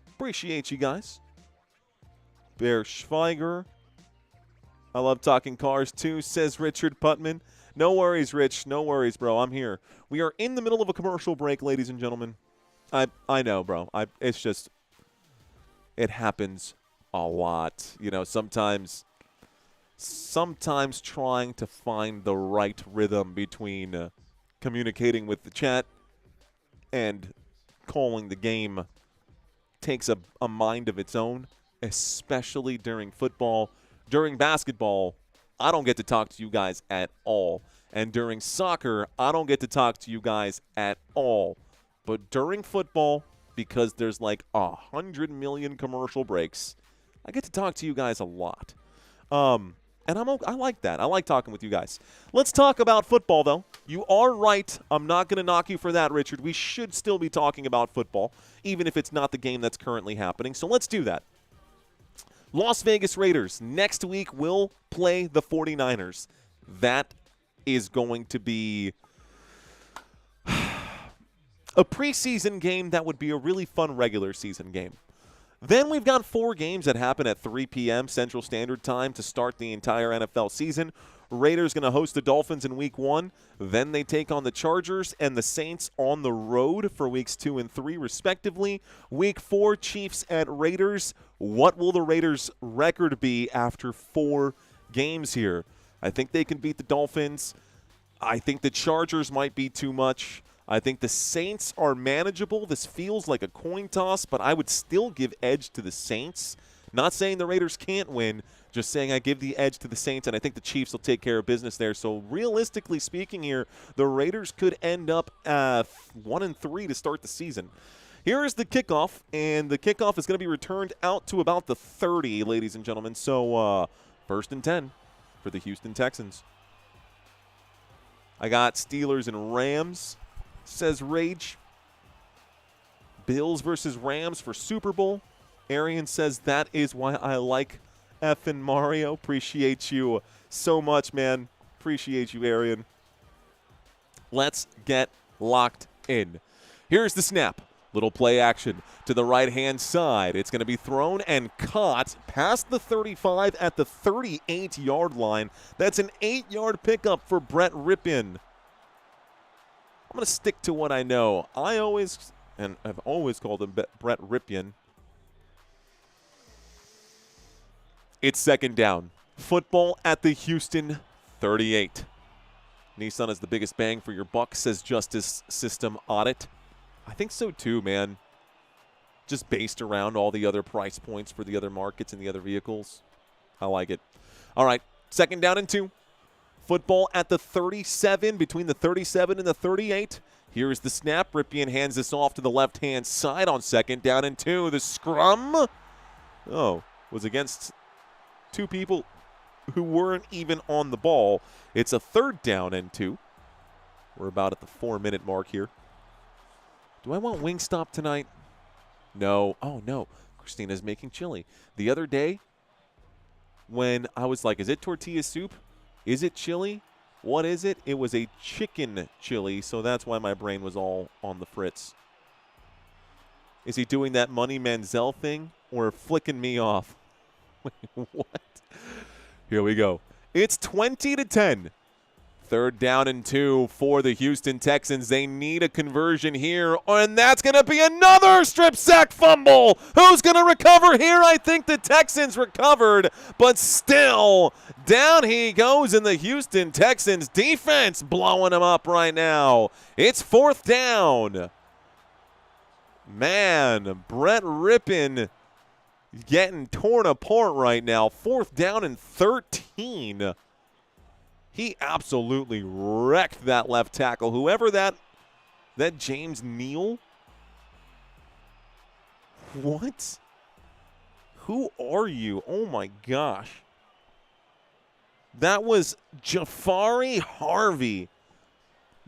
Appreciate you guys. Bear Schweiger. I love talking cars too, says Richard Putman. No worries, Rich. No worries, bro. I'm here. We are in the middle of a commercial break, ladies and gentlemen. I know, bro. It's just, it happens a lot. You know, sometimes trying to find the right rhythm between communicating with the chat and calling the game takes a mind of its own, especially during football. During basketball, I don't get to talk to you guys at all. And during soccer, I don't get to talk to you guys at all. But during football, because there's like 100 million commercial breaks, I get to talk to you guys a lot. And I like that. I like talking with you guys. Let's talk about football, though. You are right. I'm not going to knock you for that, Richard. We should still be talking about football, even if it's not the game that's currently happening. So let's do that. Las Vegas Raiders next week will play the 49ers. That is going to be a preseason game that would be a really fun regular season game. Then we've got 4 games that happen at 3 p.m. Central Standard Time to start the entire NFL season. Raiders going to host the Dolphins in Week 1. Then they take on the Chargers and the Saints on the road for Weeks 2 and 3, respectively. Week 4, Chiefs at Raiders. What will the Raiders' record be after 4 games here? I think they can beat the Dolphins. I think the Chargers might be too much. I think the Saints are manageable. This feels like a coin toss, but I would still give edge to the Saints. Not saying the Raiders can't win, just saying I give the edge to the Saints, and I think the Chiefs will take care of business there. So realistically speaking here, the Raiders could end up 1-3 to start the season. Here is the kickoff, and the kickoff is going to be returned out to about the 30, ladies and gentlemen. So 1st and 10 for the Houston Texans. I got Steelers and Rams, says Rage. Bills versus Rams for Super Bowl. Arian says that is why I like effing Mario. Appreciate you so much, man. Appreciate you, Arian. Let's get locked in. Here's the snap. Little play action to the right-hand side. It's going to be thrown and caught past the 35 at the 38-yard line. That's an 8-yard pickup for Brett Rypien. I'm going to stick to what I know. I've always called him Brett Rypien. It's 2nd down. Football at the Houston 38. Nissan is the biggest bang for your buck, says Justice System Audit. I think so too, man. Just based around all the other price points for the other markets and the other vehicles. I like it. All right, 2nd down and 2. Football at the 37, between the 37 and the 38. Here is the snap. Rypien hands this off to the left-hand side on 2nd down and 2. The scrum, was against 2 people who weren't even on the ball. It's a 3rd down and 2. We're about at the 4-minute mark here. Do I want Wingstop tonight? No. Oh, no. Christina's making chili. The other day, when I was like, is it tortilla soup? Is it chili? What is it? It was a chicken chili, so that's why my brain was all on the fritz. Is he doing that Money Manziel thing or flicking me off? Wait, what? Here we go. It's 20-10. 3rd down and 2 for the Houston Texans. They need a conversion here, and that's going to be another strip sack fumble. Who's going to recover here? I think the Texans recovered, but still, down he goes in the Houston Texans defense, blowing him up right now. It's 4th down. Man, Brett Rypien getting torn apart right now. 4th down and 13. He absolutely wrecked that left tackle. Whoever that James Neal? What? Who are you? Oh, my gosh. That was Jafari Harvey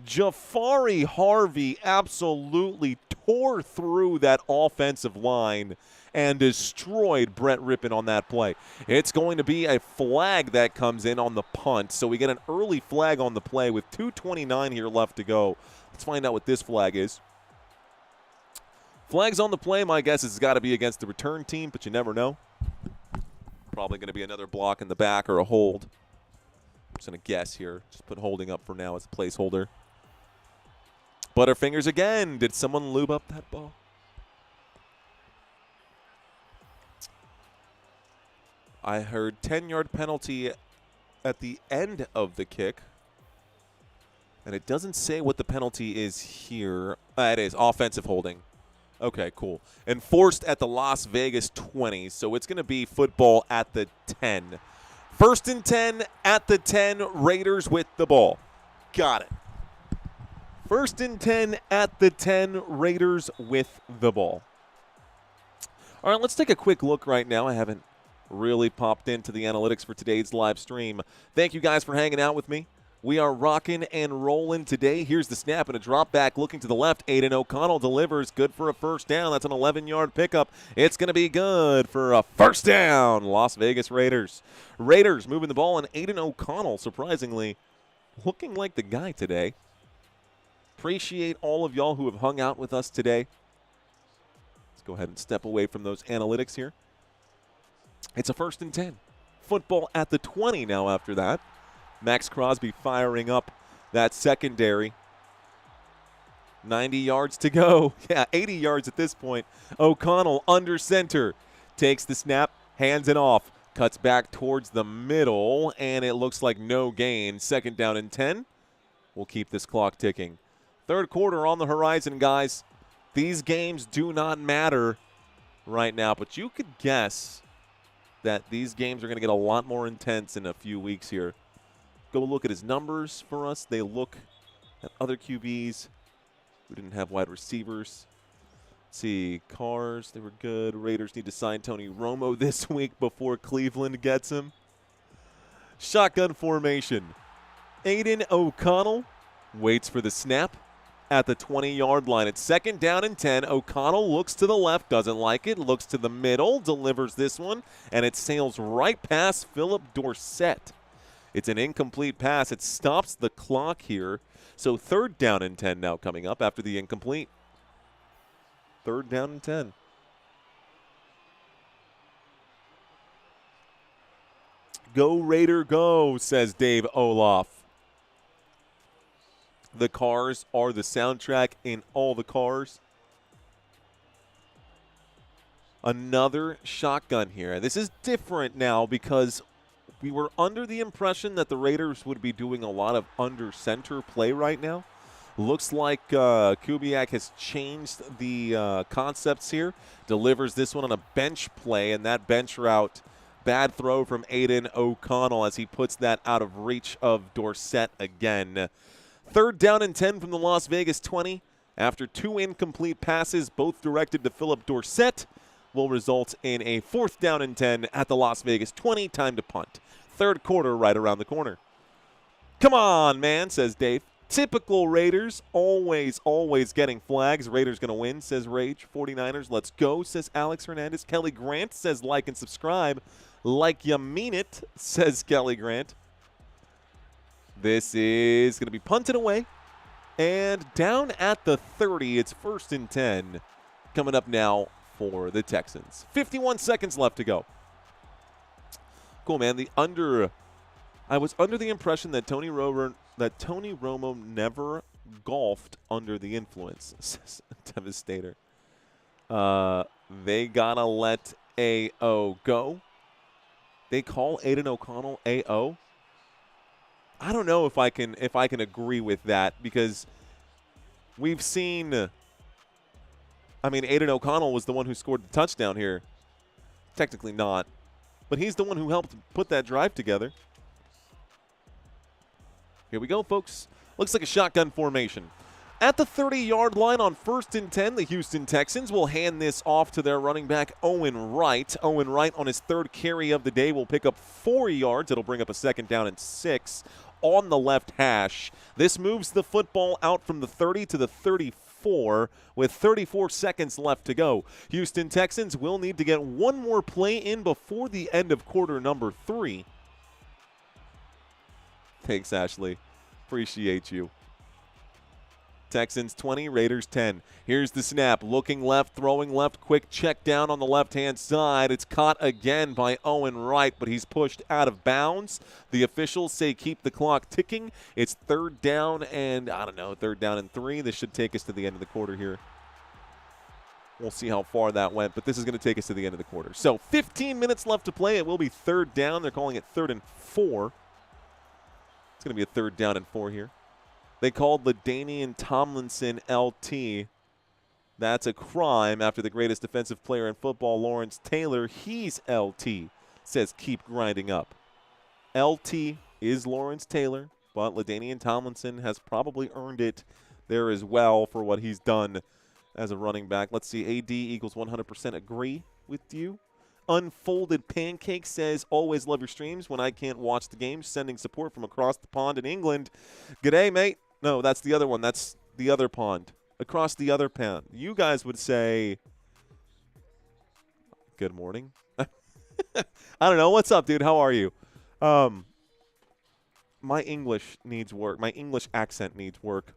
Jafari Harvey absolutely tore through that offensive line and destroyed Brett Rippon on that play. It's going to be a flag that comes in on the punt, so we get an early flag on the play with 2:29 here left to go. Let's find out what this flag is. Flags on the play, my guess is it's got to be against the return team, but you never know. Probably going to be another block in the back or a hold. I'm just going to guess here. Just put holding up for now as a placeholder. Butterfingers again. Did someone lube up that ball? I heard 10-yard penalty at the end of the kick. And it doesn't say what the penalty is here. It is offensive holding. Okay, cool. Enforced at the Las Vegas 20, so it's going to be football at the 10. 1st and 10 at the 10, Raiders with the ball. Got it. 1st and 10 at the 10, Raiders with the ball. All right, let's take a quick look right now. I haven't really popped into the analytics for today's live stream. Thank you guys for hanging out with me. We are rocking and rolling today. Here's the snap and a drop back looking to the left. Aiden O'Connell delivers. Good for a first down. That's an 11-yard pickup. It's going to be good for a first down. Las Vegas Raiders. Raiders moving the ball, and Aiden O'Connell, surprisingly, looking like the guy today. Appreciate all of y'all who have hung out with us today. Let's go ahead and step away from those analytics here. It's a 1st and 10. Football at the 20 now after that. Max Crosby firing up that secondary. 90 yards to go. Yeah, 80 yards at this point. O'Connell under center. Takes the snap, hands it off. Cuts back towards the middle, and it looks like no gain. 2nd down and 10. We'll keep this clock ticking. 3rd quarter on the horizon, guys. These games do not matter right now, but you could guess that these games are going to get a lot more intense in a few weeks here. Go look at his numbers for us. They look at other QBs. We didn't have wide receivers. Let's see, Cars, they were good. Raiders need to sign Tony Romo this week before Cleveland gets him. Shotgun formation. Aiden O'Connell waits for the snap at the 20-yard line. It's 2nd down and 10. O'Connell looks to the left, doesn't like it, looks to the middle, delivers this one, and it sails right past Philip Dorsett. It's an incomplete pass. It stops the clock here. So 3rd down and 10 now coming up after the incomplete. 3rd down and 10. Go Raider go, says Dave Olaf. The Cars are the soundtrack in all the cars. Another shotgun here. This is different now because we were under the impression that the Raiders would be doing a lot of under-center play right now. Looks like Kubiak has changed the concepts here. Delivers this one on a bench play, and that bench route, bad throw from Aiden O'Connell as he puts that out of reach of Dorsett again. 3rd down and 10 from the Las Vegas 20. After 2 incomplete passes, both directed to Philip Dorsett, will result in a 4th down and 10 at the Las Vegas 20. Time to punt. 3rd quarter right around the corner. Come on, man, says Dave. Typical Raiders, always getting flags. Raiders going to win, says Rage. 49ers, let's go, says Alex Hernandez. Kelly Grant says like and subscribe. Like you mean it, says Kelly Grant. This is going to be punted away. And down at the 30, it's 1st and 10. Coming up now for the Texans. 51 seconds left to go. Cool, man. I was under the impression that Tony Romo never golfed under the influence, says Devastator. They gotta let A.O. go. They call Aiden O'Connell A.O. I don't know if I can agree with that because we've seen. Aiden O'Connell was the one who scored the touchdown here. Technically not, but he's the one who helped put that drive together. Here we go, folks. Looks like a shotgun formation. At the 30-yard line on 1st and 10, the Houston Texans will hand this off to their running back, Owen Wright. Owen Wright on his 3rd carry of the day will pick up 4 yards. It'll bring up a 2nd down and 6. on the left hash. This moves the football out from the 30 to the 34 with 34 seconds left to go. Houston Texans will need to get one more play in before the end of quarter number 3. Thanks, Ashley. Appreciate you. Texans 20, Raiders 10. Here's the snap. Looking left, throwing left. Quick check down on the left-hand side. It's caught again by Owen Wright, but he's pushed out of bounds. The officials say keep the clock ticking. It's third down and, third down and 3. This should take us to the end of the quarter here. We'll see how far that went, but this is going to take us to the end of the quarter. So 15 minutes left to play. It will be third down. They're calling it 3rd and 4. It's going to be a 3rd down and 4 here. They called LaDainian Tomlinson LT. That's a crime after the greatest defensive player in football, Lawrence Taylor. He's LT. Says keep grinding up. LT is Lawrence Taylor, but LaDainian Tomlinson has probably earned it there as well for what he's done as a running back. Let's see. AD equals 100% agree with you. Unfolded Pancake says, always love your streams when I can't watch the games. Sending support from across the pond in England. G'day, mate. No, that's the other one. That's the other pond. Across the other pond. You guys would say, good morning. I don't know. What's up, dude? How are you? My English needs work. My English accent needs work.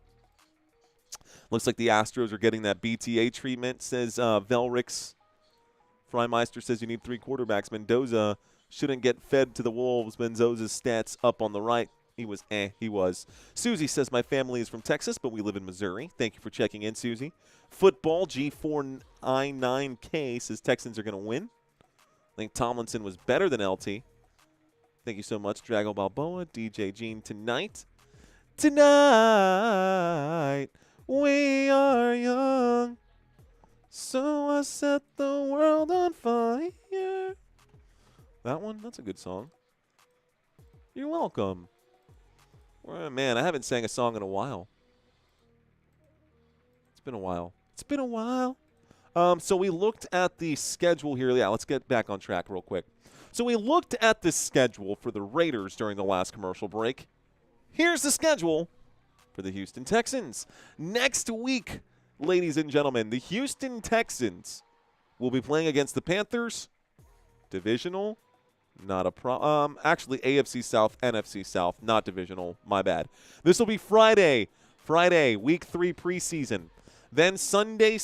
Looks like the Astros are getting that BTA treatment, says Velrix. Freimeister says you need 3 quarterbacks. Mendoza shouldn't get fed to the Wolves. Mendoza's stats up on the right. He was he was. Susie says, my family is from Texas, but we live in Missouri. Thank you for checking in, Susie. Football, G4I9K says Texans are going to win. I think Tomlinson was better than LT. Thank you so much, Drago Balboa. DJ Gene, tonight, we are young. So I set the world on fire. That one? That's a good song. You're welcome. Well, man, I haven't sang a song in a while. It's been a while. So we looked at the schedule here. Yeah, let's get back on track real quick. So we looked at the schedule for the Raiders during the last commercial break. Here's the schedule for the Houston Texans. Next week, ladies and gentlemen, the Houston Texans will be playing against the Panthers. Divisional. Not a problem. Actually, AFC South, NFC South, not divisional. My bad. This will be Friday, week 3 preseason. Then Sunday.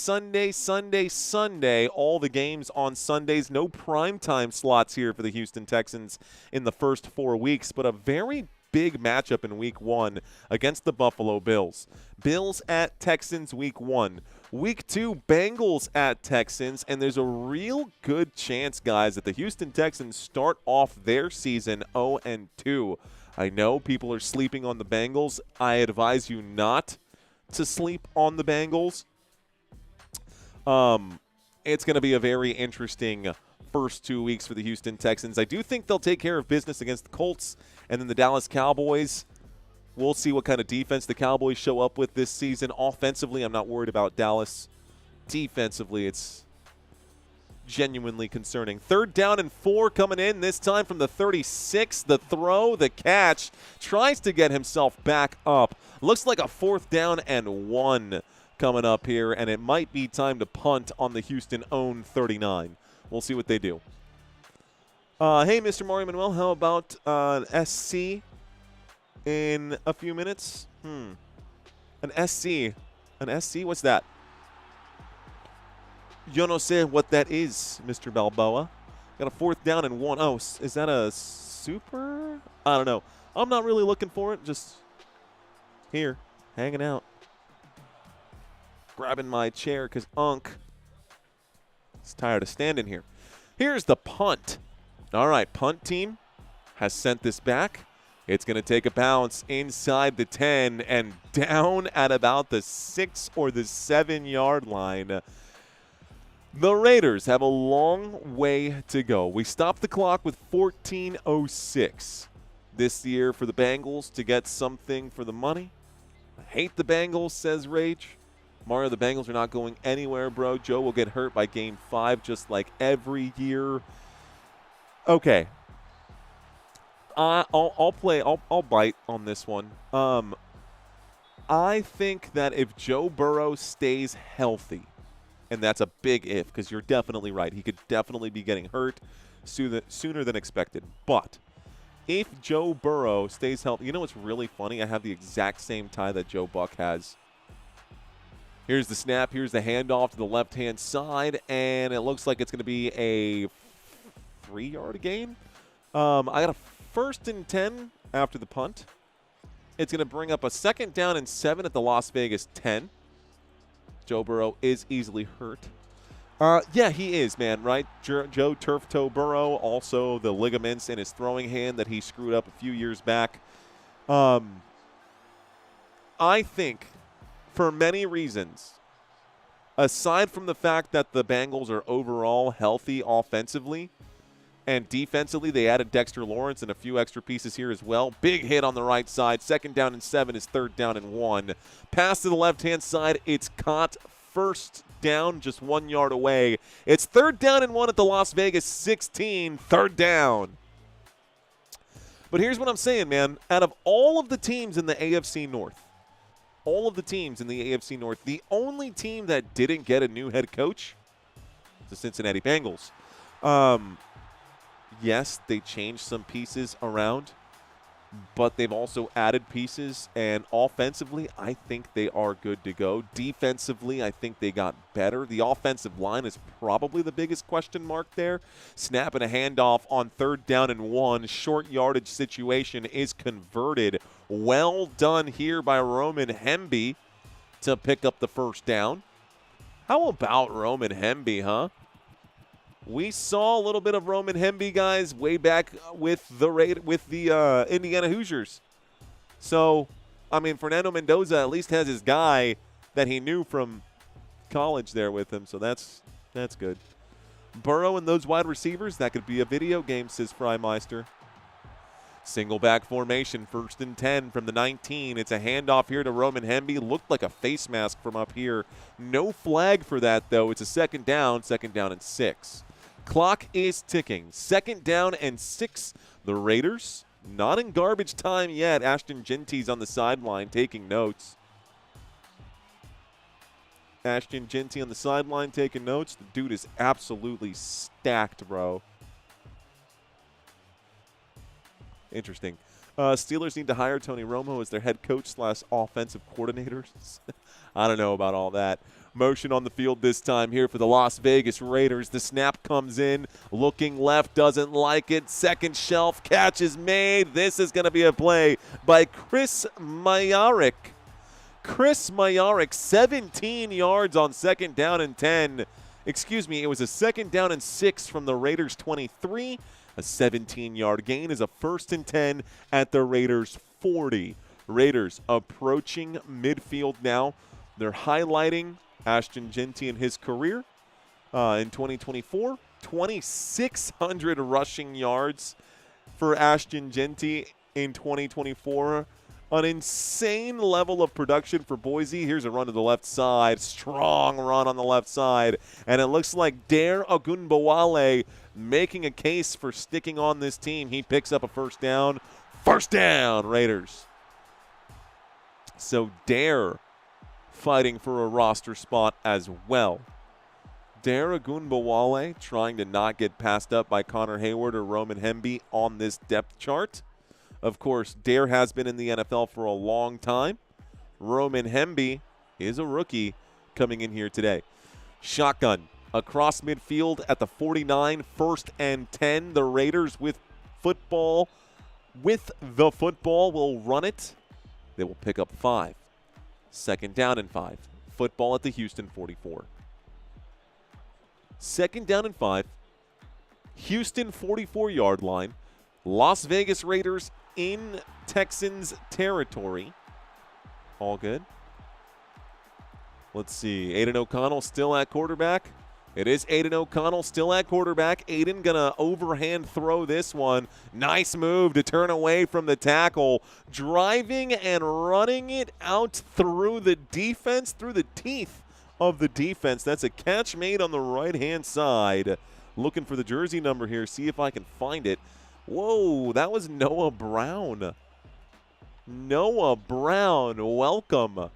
All the games on Sundays. No primetime slots here for the Houston Texans in the first 4 weeks, but a very big matchup in week 1 against the Buffalo Bills. Bills at Texans week 1. Week 2, Bengals at Texans, and there's a real good chance, guys, that the Houston Texans start off their season 0-2. I know people are sleeping on the Bengals. I advise you not to sleep on the Bengals. It's going to be a very interesting first 2 weeks for the Houston Texans. I do think they'll take care of business against the Colts and then the Dallas Cowboys. We'll see what kind of defense the Cowboys show up with this season. Offensively, I'm not worried about Dallas. Defensively, it's genuinely concerning. 3rd down and 4 coming in, this time from the 36. The throw, the catch, tries to get himself back up. Looks like a 4th down and 1 coming up here, and it might be time to punt on the Houston own 39. We'll see what they do. Hey, Mr. Mario Manuel, how about SC in a few minutes? An SC. An SC? What's that? Yo no sé what that is, Mr. Balboa. Got a 4th down and 1. Oh, is that a super? I don't know. I'm not really looking for it. Just here, hanging out. Grabbing my chair because Unc is tired of standing here. Here's the punt. All right, punt team has sent this back. It's going to take a bounce inside the 10 and down at about the 6 or the 7-yard line. The Raiders have a long way to go. We stopped the clock with 14:06 this year for the Bengals to get something for the money. I hate the Bengals, says Rage. Mario, the Bengals are not going anywhere, bro. Joe will get hurt by Game 5 just like every year. Okay. I'll bite on this one. I think that if Joe Burrow stays healthy, and that's a big if, because you're definitely right, he could definitely be getting hurt sooner than expected. But if Joe Burrow stays healthy, you know what's really funny? I have the exact same tie that Joe Buck has. Here's the snap. Here's the handoff to the left-hand side, and it looks like it's going to be a 3-yard gain. I got a 1st and 10 after the punt. It's going to bring up a 2nd down and 7 at the Las Vegas 10. Joe Burrow is easily hurt. Yeah, he is, man, right? Joe Turf Toe Burrow, also the ligaments in his throwing hand that he screwed up a few years back. I think, for many reasons, aside from the fact that the Bengals are overall healthy offensively, and defensively, they added Dexter Lawrence and a few extra pieces here as well. Big hit on the right side. 2nd down and 7 is 3rd down and 1. Pass to the left-hand side. It's caught. 1st down, just 1 yard away. It's 3rd down and 1 at the Las Vegas 16. 3rd down. But here's what I'm saying, man. Out of all of the teams in the AFC North, the only team that didn't get a new head coach is the Cincinnati Bengals. Yes, they changed some pieces around, but they've also added pieces, and offensively, I think they are good to go. Defensively, I think they got better. The offensive line is probably the biggest question mark there. Snap and a handoff on 3rd down and 1. Short yardage situation is converted. Well done here by Roman Hemby to pick up the 1st down. How about Roman Hemby, huh? We saw a little bit of Roman Hemby, guys, way back with the Indiana Hoosiers. So, I mean, Fernando Mendoza at least has his guy that he knew from college there with him, so that's good. Burrow and those wide receivers, that could be a video game, says Freimeister. Single back formation, 1st and 10 from the 19. It's a handoff here to Roman Hemby. Looked like a face mask from up here. No flag for that, though. It's a 2nd down and 6. Clock is ticking. 2nd down and 6. The Raiders not in garbage time yet. Ashton Genty's on the sideline taking notes. Ashton Genty on the sideline taking notes. The dude is absolutely stacked, bro. Interesting. Steelers need to hire Tony Romo as their head coach / offensive coordinators. I don't know about all that. Motion on the field this time here for the Las Vegas Raiders. The snap comes in. Looking left, doesn't like it. 2nd shelf, catch is made. This is going to be a play by Chris Mayarik. 17 yards on 2nd down and 10. Excuse me, it was a 2nd down and 6 from the Raiders 23. A 17-yard gain is a 1st and 10 at the Raiders 40. Raiders approaching midfield now. They're highlighting Ashton Genty in his career in 2024. 2,600 rushing yards for Ashton Genty in 2024. An insane level of production for Boise. Here's a run to the left side. Strong run on the left side. And it looks like Dare Ogunbowale making a case for sticking on this team. He picks up a 1st down. 1st down, Raiders. So Dare fighting for a roster spot as well. Dare Ogunbowale trying to not get passed up by Connor Hayward or Roman Hemby on this depth chart. Of course, Dare has been in the NFL for a long time. Roman Hemby is a rookie coming in here today. Shotgun across midfield at the 49, 1st and 10. The Raiders with the football will run it. They will pick up 5. 2nd down and 5. Football at the Houston 44. 2nd down and 5. Houston 44-yard line. Las Vegas Raiders in Texans territory. All good. Let's see. Aiden O'Connell still at quarterback. It is Aiden O'Connell still at quarterback. Aiden going to overhand throw this one. Nice move to turn away from the tackle. Driving and running it out through the defense, through the teeth of the defense. That's a catch made on the right-hand side. Looking for the jersey number here. See if I can find it. Whoa, that was Noah Brown. Noah Brown, welcome.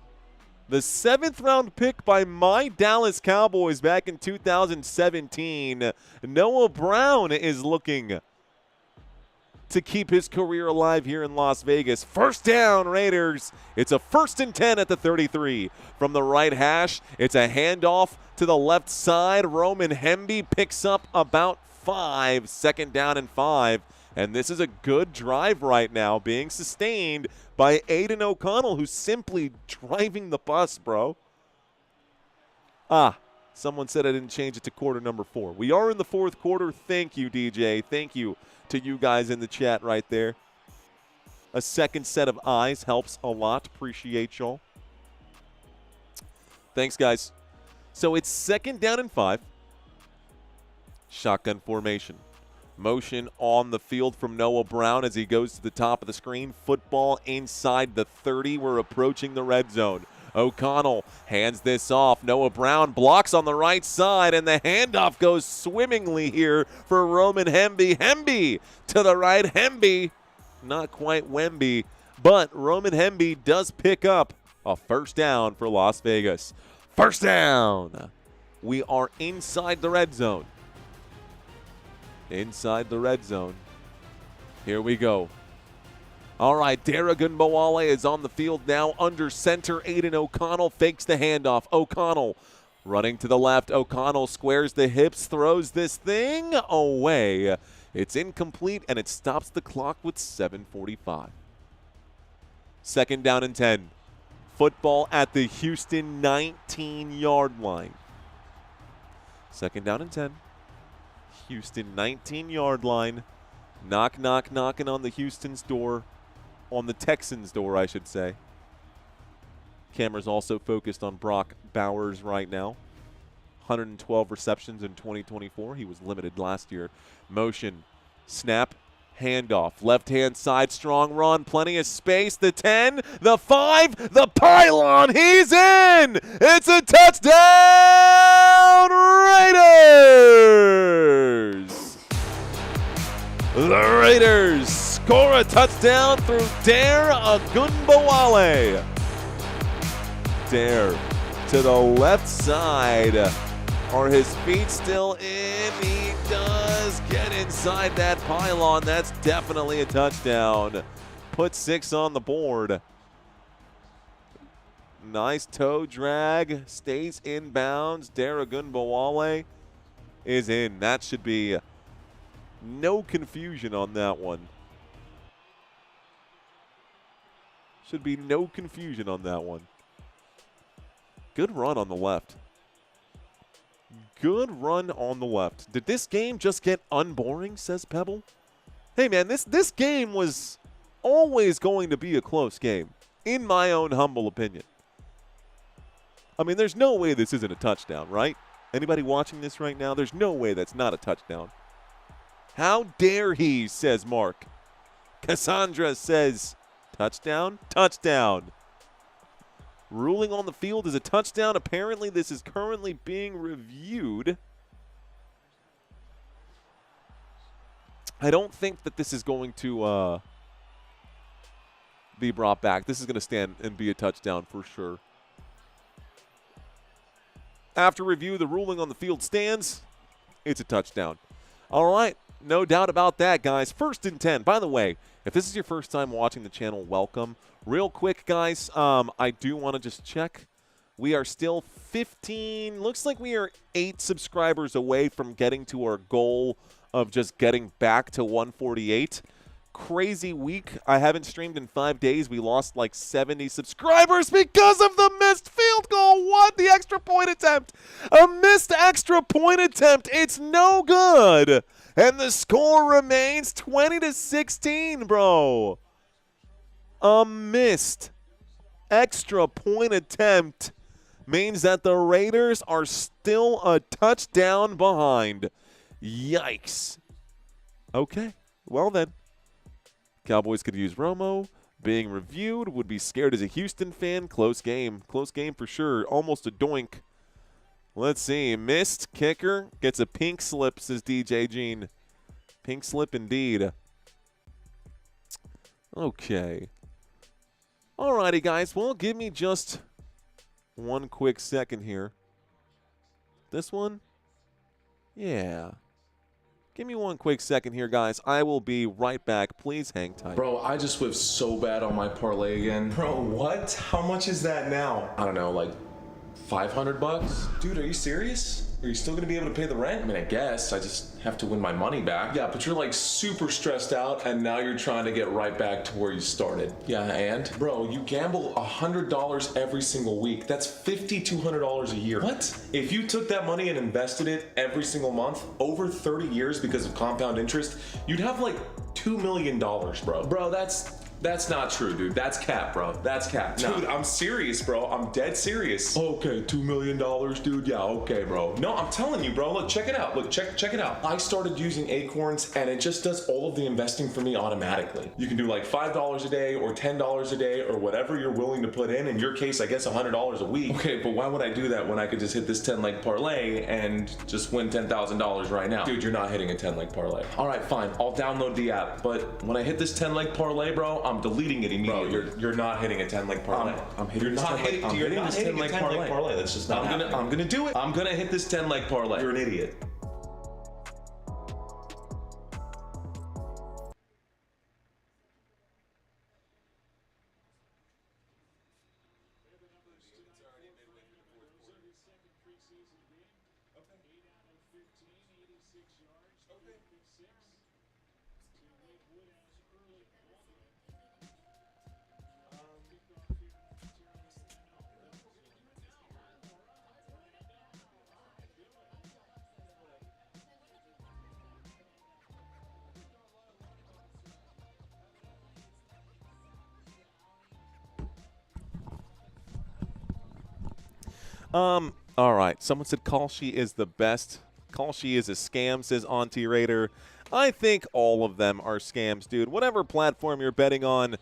The 7th round pick by my Dallas Cowboys back in 2017. Noah Brown is looking to keep his career alive here in Las Vegas. First down, Raiders. It's a 1st and 10 at the 33. From the right hash, it's a handoff to the left side. Roman Hemby picks up about 5. 2nd down and 5. And this is a good drive right now being sustained by Aiden O'Connell, who's simply driving the bus, bro. Someone said I didn't change it to quarter number 4. We are in the 4th quarter. Thank you, DJ. Thank you to you guys in the chat right there. A second set of eyes helps a lot. Appreciate y'all. Thanks, guys. So it's 2nd down and 5. Shotgun formation. Motion on the field from Noah Brown as he goes to the top of the screen. Football inside the 30. We're approaching the red zone. O'Connell hands this off. Noah Brown blocks on the right side, and the handoff goes swimmingly here for Roman Hemby. Hemby to the right. Hemby, not quite Wemby, but Roman Hemby does pick up a 1st down for Las Vegas. 1st down. We are inside the red zone. Inside the red zone. Here we go. All right, Daragun Boale is on the field now under center. Aiden O'Connell fakes the handoff. O'Connell running to the left. O'Connell squares the hips, throws this thing away. It's incomplete, and it stops the clock with 7:45. 2nd down and 10. Football at the Houston 19-yard line. 2nd down and 10. Houston 19-yard line. Knock, knock, knocking on the Houston's door. On the Texans' door, I should say. Camera's also focused on Brock Bowers right now. 112 receptions in 2024. He was limited last year. Motion, snap, handoff. Left-hand side, strong run, plenty of space. The 10, the 5, the pylon. He's in! It's a touchdown, Raiders! The Raiders score a touchdown through Dare Agunbowale. Dare to the left side. Are his feet still in? He does get inside that pylon. That's definitely a touchdown. Put 6 on the board. Nice toe drag. Stays inbounds. Dare Agunbowale is in. That should be no confusion on that one. Should be no confusion on that one. Good run on the left. Good run on the left. Did this game just get unboring, says Pebble? Hey, man, this game was always going to be a close game, in my own humble opinion. I mean, there's no way this isn't a touchdown, right? Anybody watching this right now? There's no way that's not a touchdown. How dare he, says Mark. Cassandra says, touchdown? Touchdown. Ruling on the field is a touchdown. Apparently, this is currently being reviewed. I don't think that this is going to be brought back. This is going to stand and be a touchdown for sure. After review, the ruling on the field stands. It's a touchdown. All right. No doubt about that, guys. 1st and 10. By the way, if this is your first time watching the channel, welcome. Real quick, guys, I do want to just check. We are still 15. Looks like we are 8 subscribers away from getting to our goal of just getting back to 148. Crazy week. I haven't streamed in 5 days. We lost like 70 subscribers because of the missed field goal. What? The extra point attempt. A missed extra point attempt. It's no good. And the score remains 20-16, bro. A missed extra point attempt means that the Raiders are still a touchdown behind. Yikes. Okay, well then. Cowboys could use Romo. Being reviewed. Would be scared as a Houston fan. Close game. Close game for sure. Almost a doink. Let's see. Missed kicker. Gets a pink slip, says DJ Gene. Pink slip indeed. Okay. Alrighty, guys. Well, give me just one quick second here. This one? Yeah. Give me one quick second here, guys. I will be right back. Please hang tight. Bro, I just whiffed so bad on my parlay again. Bro, what? How much is that now? I don't know, like $500? Dude, are you serious? Are you still gonna be able to pay the rent? I mean, I guess I just have to win my money back. Yeah, but you're like super stressed out and now you're trying to get right back to where you started. Yeah, and? Bro, you gamble $100 every single week. That's $5,200 a year. What? If you took that money and invested it every single month over 30 years because of compound interest, you'd have like $2 million, bro. Bro, that's not true, dude. That's cap, bro. That's cap. Dude, I'm serious, bro. I'm dead serious. Okay, $2 million, dude. Yeah, okay, bro. No, I'm telling you, bro. Look, check it out. Look, check it out. I started using Acorns, and it just does all of the investing for me automatically. You can do like $5 a day or $10 a day or whatever you're willing to put in. In your case, I guess $100 a week. Okay, but why would I do that when I could just hit this 10-leg parlay and just win $10,000 right now? Dude, you're not hitting a 10-leg parlay. All right, fine. I'll download the app. But when I hit this 10-leg parlay, bro, I'm deleting it immediately. Bro, you're not hitting a 10-leg parlay. I'm hitting this 10-leg parlay. That's just not happening. I'm gonna do it. I'm gonna hit this 10-leg parlay. You're an idiot. All right. Someone said Kalshi is the best. Kalshi is a scam, says Auntie Raider. I think all of them are scams, dude. Whatever platform you're betting on.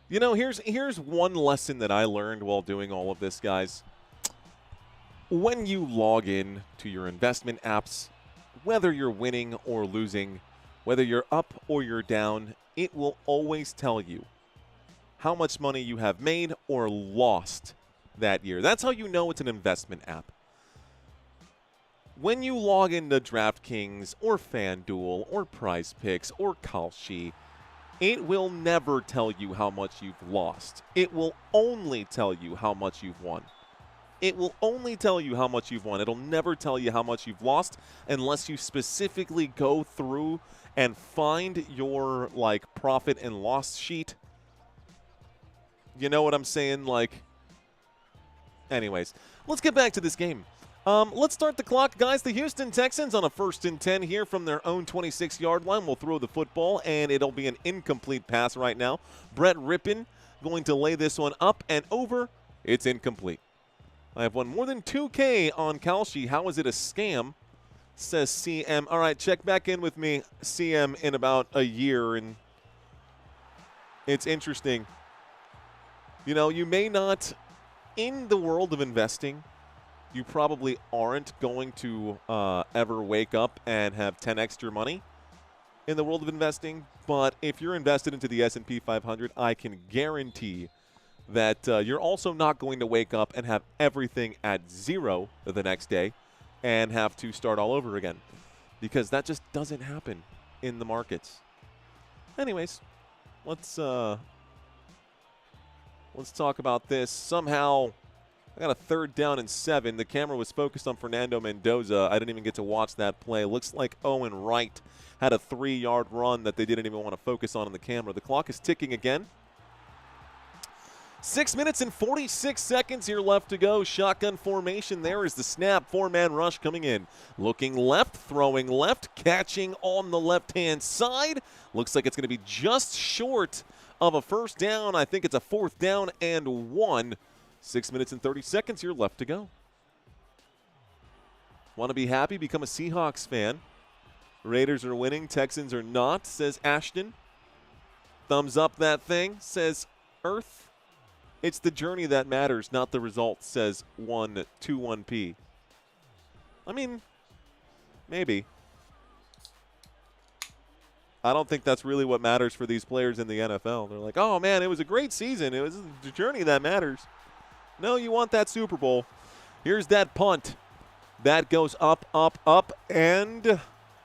You know, here's one lesson that I learned while doing all of this, guys. When you log in to your investment apps, whether you're winning or losing, whether you're up or you're down, it will always tell you how much money you have made or lost that year. That's how you know it's an investment app. When you log into DraftKings or FanDuel or PrizePicks or Kalshi, it will never tell you how much you've lost. It will only tell you how much you've won. It will only tell you how much you've won. It'll never tell you how much you've lost unless you specifically go through and find your like profit and loss sheet. You know what I'm saying? Like, anyways, let's get back to this game. Let's start the clock, guys. The Houston Texans on a 1st and 10 here from their own 26-yard line will throw the football, and it'll be an incomplete pass right now. Brett Rippon going to lay this one up and over. It's incomplete. I have won more than 2K on Kalshi. How is it a scam? Says CM. All right, check back in with me, CM, in about a year, and it's interesting. You know, you may not, in the world of investing, you probably aren't going to ever wake up and have 10x your money in the world of investing. But if you're invested into the S&P 500, I can guarantee that you're also not going to wake up and have everything at zero the next day and have to start all over again, because that just doesn't happen in the markets. Anyways, let's talk about this. Somehow I got a 3rd down and 7. The camera was focused on Fernando Mendoza. I didn't even get to watch that play. Looks like Owen Wright had a 3-yard run that they didn't even want to focus on the camera. The clock is ticking again. 6 minutes and 46 seconds here left to go. Shotgun formation. There is the snap. 4-man rush coming in. Looking left, throwing left, catching on the left-hand side. Looks like it's going to be just short of a 1st down. I think it's a 4th down and 1. 6 minutes and 30 seconds here left to go. Want to be happy? Become a Seahawks fan. Raiders are winning. Texans are not, says Ashton. Thumbs up that thing, says Earth. It's the journey that matters, not the result, says 121P. I mean, maybe. I don't think that's really what matters for these players in the NFL. They're like, oh, man, it was a great season. It was the journey that matters. No, you want that Super Bowl. Here's that punt. That goes up, up, up, and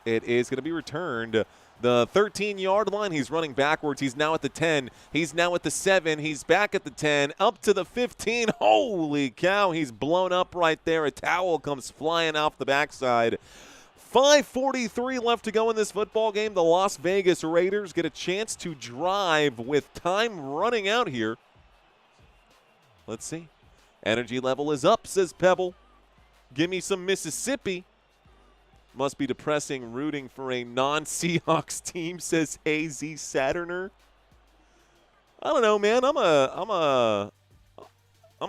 it is going to be returned. The 13-yard line, he's running backwards. He's now at the 10. He's now at the 7. He's back at the 10, up to the 15. Holy cow, he's blown up right there. A towel comes flying off the backside. 5:43 left to go in this football game. The Las Vegas Raiders get a chance to drive with time running out here. Let's see. Energy level is up, says Pebble. Give me some Mississippi. Must be depressing rooting for a non-Seahawks team, says AZ Saturner. I don't know, man. I'm a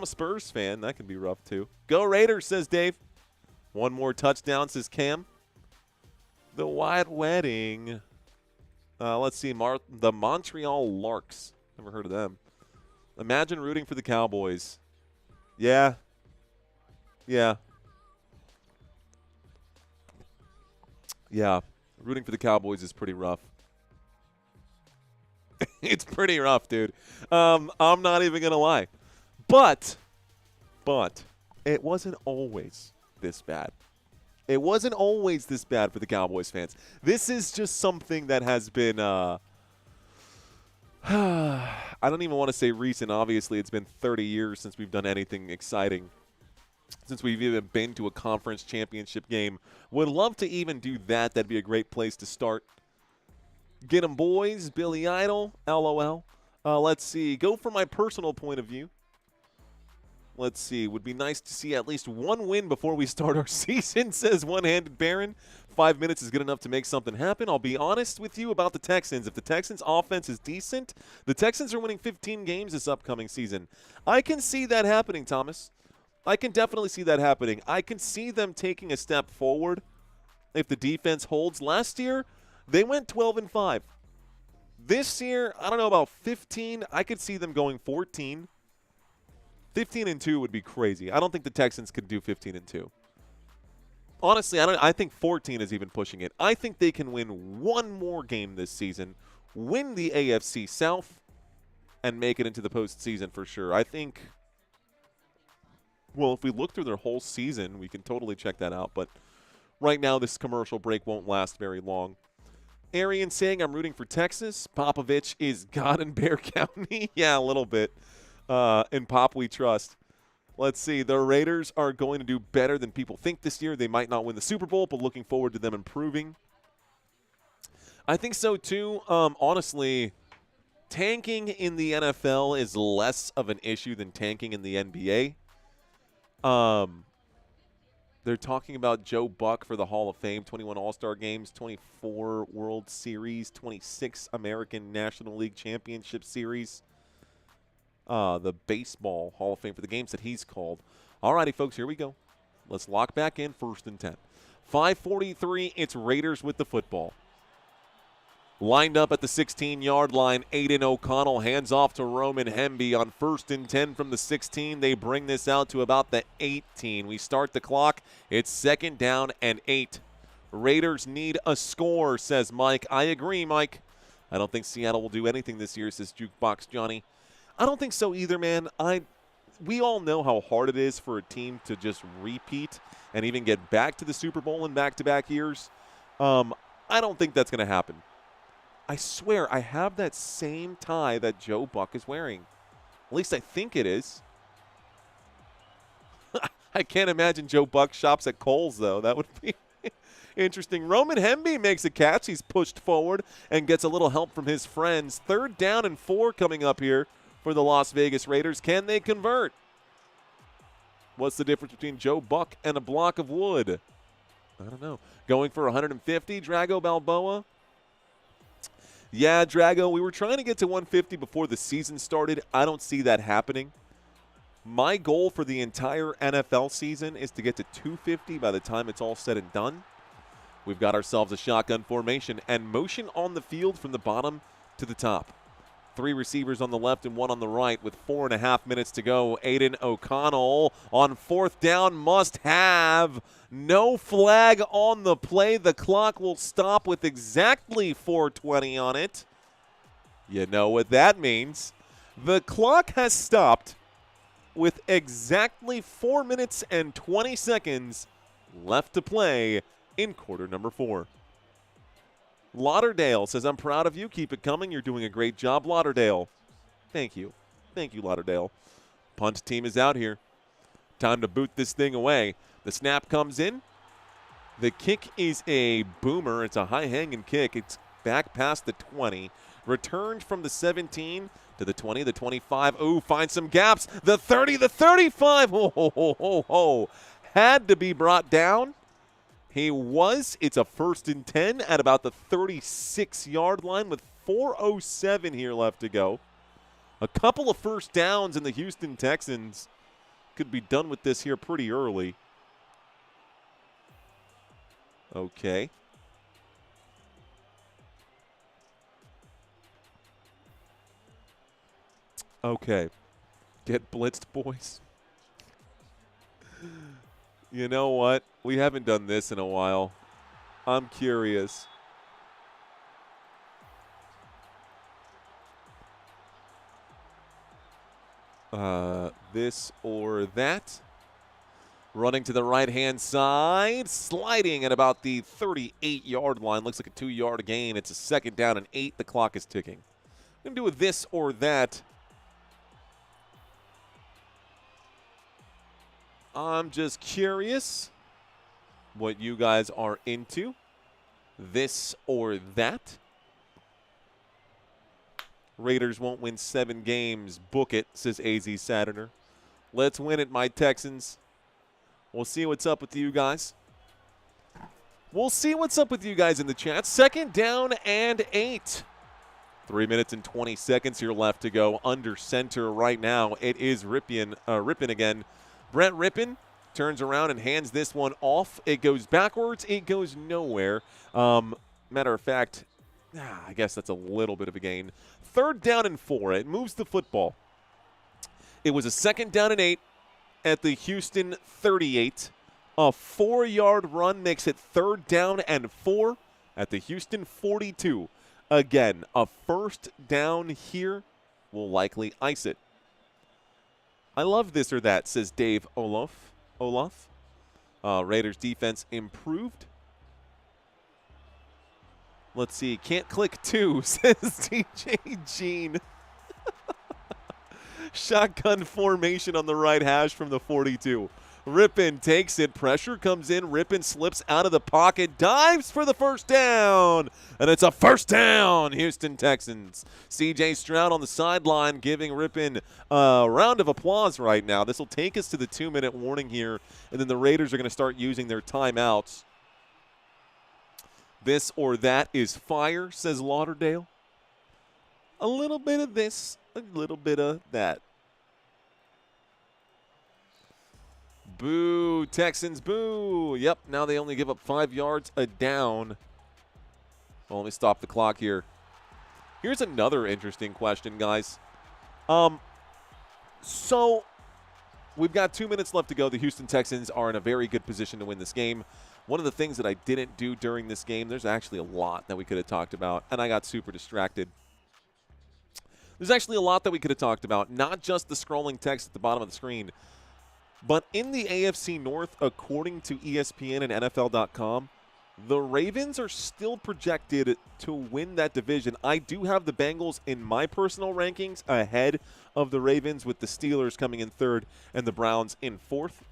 Spurs fan. That can be rough too. Go Raiders, says Dave. One more touchdown, says Cam. The White Wedding. Let's see. The Montreal Larks. Never heard of them. Imagine rooting for the Cowboys. Yeah. Yeah. Yeah. Rooting for the Cowboys is pretty rough. It's pretty rough, dude. I'm not even going to lie. But it wasn't always this bad. It wasn't always this bad for the Cowboys fans. This is just something that has been, I don't even want to say recent. Obviously, it's been 30 years since we've done anything exciting, since we've even been to a conference championship game. Would love to even do that. That'd be a great place to start. Get 'em boys, Billy Idol, LOL. Let's see. Go from my personal point of view. Let's see. Would be nice to see at least one win before we start our season, says One-Handed Baron. 5 minutes is good enough to make something happen. I'll be honest with you about the Texans. If the Texans' offense is decent, the Texans are winning 15 games this upcoming season. I can see that happening, Thomas. I can definitely see that happening. I can see them taking a step forward if the defense holds. Last year, they went 12-5. This year, I don't know about 15. I could see them going 14. 15-2 would be crazy. I don't think the Texans could do 15-2. Honestly, I think 14 is even pushing it. I think they can win one more game this season, win the AFC South, and make it into the postseason for sure. I think, well, if we look through their whole season, we can totally check that out. But right now, this commercial break won't last very long. Arian saying, I'm rooting for Texas. Popovich is God in Bear County. Yeah, a little bit. In Pop we trust. Let's see. The Raiders are going to do better than people think this year. They might not win the Super Bowl, but looking forward to them improving. I think so, too. Honestly, tanking in the NFL is less of an issue than tanking in the NBA. They're talking about Joe Buck for the Hall of Fame, 21 All-Star games, 24 World Series, 26 American National League Championship Series. The Baseball Hall of Fame for the games that he's called. All righty, folks, here we go. Let's lock back in 1st and 10. 5:43, it's Raiders with the football. Lined up at the 16-yard line, Aiden O'Connell hands off to Roman Hemby on 1st and 10 from the 16. They bring this out to about the 18. We start the clock. It's 2nd down and 8. Raiders need a score, says Mike. I agree, Mike. I don't think Seattle will do anything this year, says Jukebox Johnny. I don't think so either, man. We all know how hard it is for a team to just repeat and even get back to the Super Bowl in back-to-back years. I don't think that's going to happen. I swear, I have that same tie that Joe Buck is wearing. At least I think it is. I can't imagine Joe Buck shops at Kohl's, though. That would be interesting. Roman Hemby makes a catch. He's pushed forward and gets a little help from his friends. 3rd down and 4 coming up here for the Las Vegas Raiders. Can they convert? What's the difference between Joe Buck and a block of wood? I don't know. Going for 150, Drago Balboa? Yeah, Drago, we were trying to get to 150 before the season started. I don't see that happening. My goal for the entire NFL season is to get to 250 by the time it's all said and done. We've got ourselves a shotgun formation and motion on the field from the bottom to the top. 3 receivers on the left and 1 on the right with 4.5 minutes to go. Aiden O'Connell on 4th down must have. No flag on the play. The clock will stop with exactly 4:20 on it. You know what that means. The clock has stopped with exactly 4 minutes and 20 seconds left to play in quarter number 4. Lauderdale says, I'm proud of you. Keep it coming. You're doing a great job, Lauderdale. Thank you. Thank you, Lauderdale. Punt team is out here. Time to boot this thing away. The snap comes in. The kick is a boomer. It's a high-hanging kick. It's back past the 20. Returned from the 17 to the 20, the 25. Ooh, find some gaps. The 30, the 35. Ho, ho, ho, ho, ho. Had to be brought down. He was. It's a 1st and 10 at about the 36-yard line with 4:07 here left to go. A couple of first downs in the Houston Texans could be done with this here pretty early. Okay. Okay. Get blitzed, boys. You know what? We haven't done this in a while. I'm curious. This or that. Running to the right-hand side. Sliding at about the 38-yard line. Looks like a 2-yard gain. It's a 2nd down and 8. The clock is ticking. I'm going to do a this or that. I'm just curious what you guys are into. This or that. Raiders won't win 7 games. Book it, says AZ Saturner. Let's win it, my Texans. We'll see what's up with you guys. We'll see what's up with you guys in the chat. 2nd down and 8. 3 minutes and 20 seconds here left to go. Under center right now. It is Rippin again. Brett Rippin turns around and hands this one off. It goes backwards. It goes nowhere. Matter of fact, I guess that's a little bit of a gain. 3rd down and 4. It moves the football. It was a 2nd down and 8 at the Houston 38. A 4-yard run makes it 3rd down and 4 at the Houston 42. Again, a 1st down here will likely ice it. I love this or that, says Dave Olaf. Raiders defense improved. Let's see. Can't click 2, says DJ Jean. Shotgun formation on the right hash from the 42. Rippin takes it. Pressure comes in. Rippin slips out of the pocket. Dives for the 1st down. And it's a 1st down, Houston Texans. C.J. Stroud on the sideline giving Rippin a round of applause right now. This will take us to the 2-minute warning here. And then the Raiders are going to start using their timeouts. This or that is fire, says Lauderdale. A little bit of this, a little bit of that. Boo, Texans, boo. Yep, now they only give up 5 yards a down. Well, let me stop the clock here. Here's another interesting question, guys. So we've got 2 minutes left to go. The Houston Texans are in a very good position to win this game. One of the things that I didn't do during this game, there's actually a lot that we could have talked about, and I got super distracted. There's actually a lot that we could have talked about, not just the scrolling text at the bottom of the screen. But in the AFC North, according to ESPN and NFL.com, the Ravens are still projected to win that division. I do have the Bengals in my personal rankings ahead of the Ravens, with the Steelers coming in 3rd and the Browns in 4th.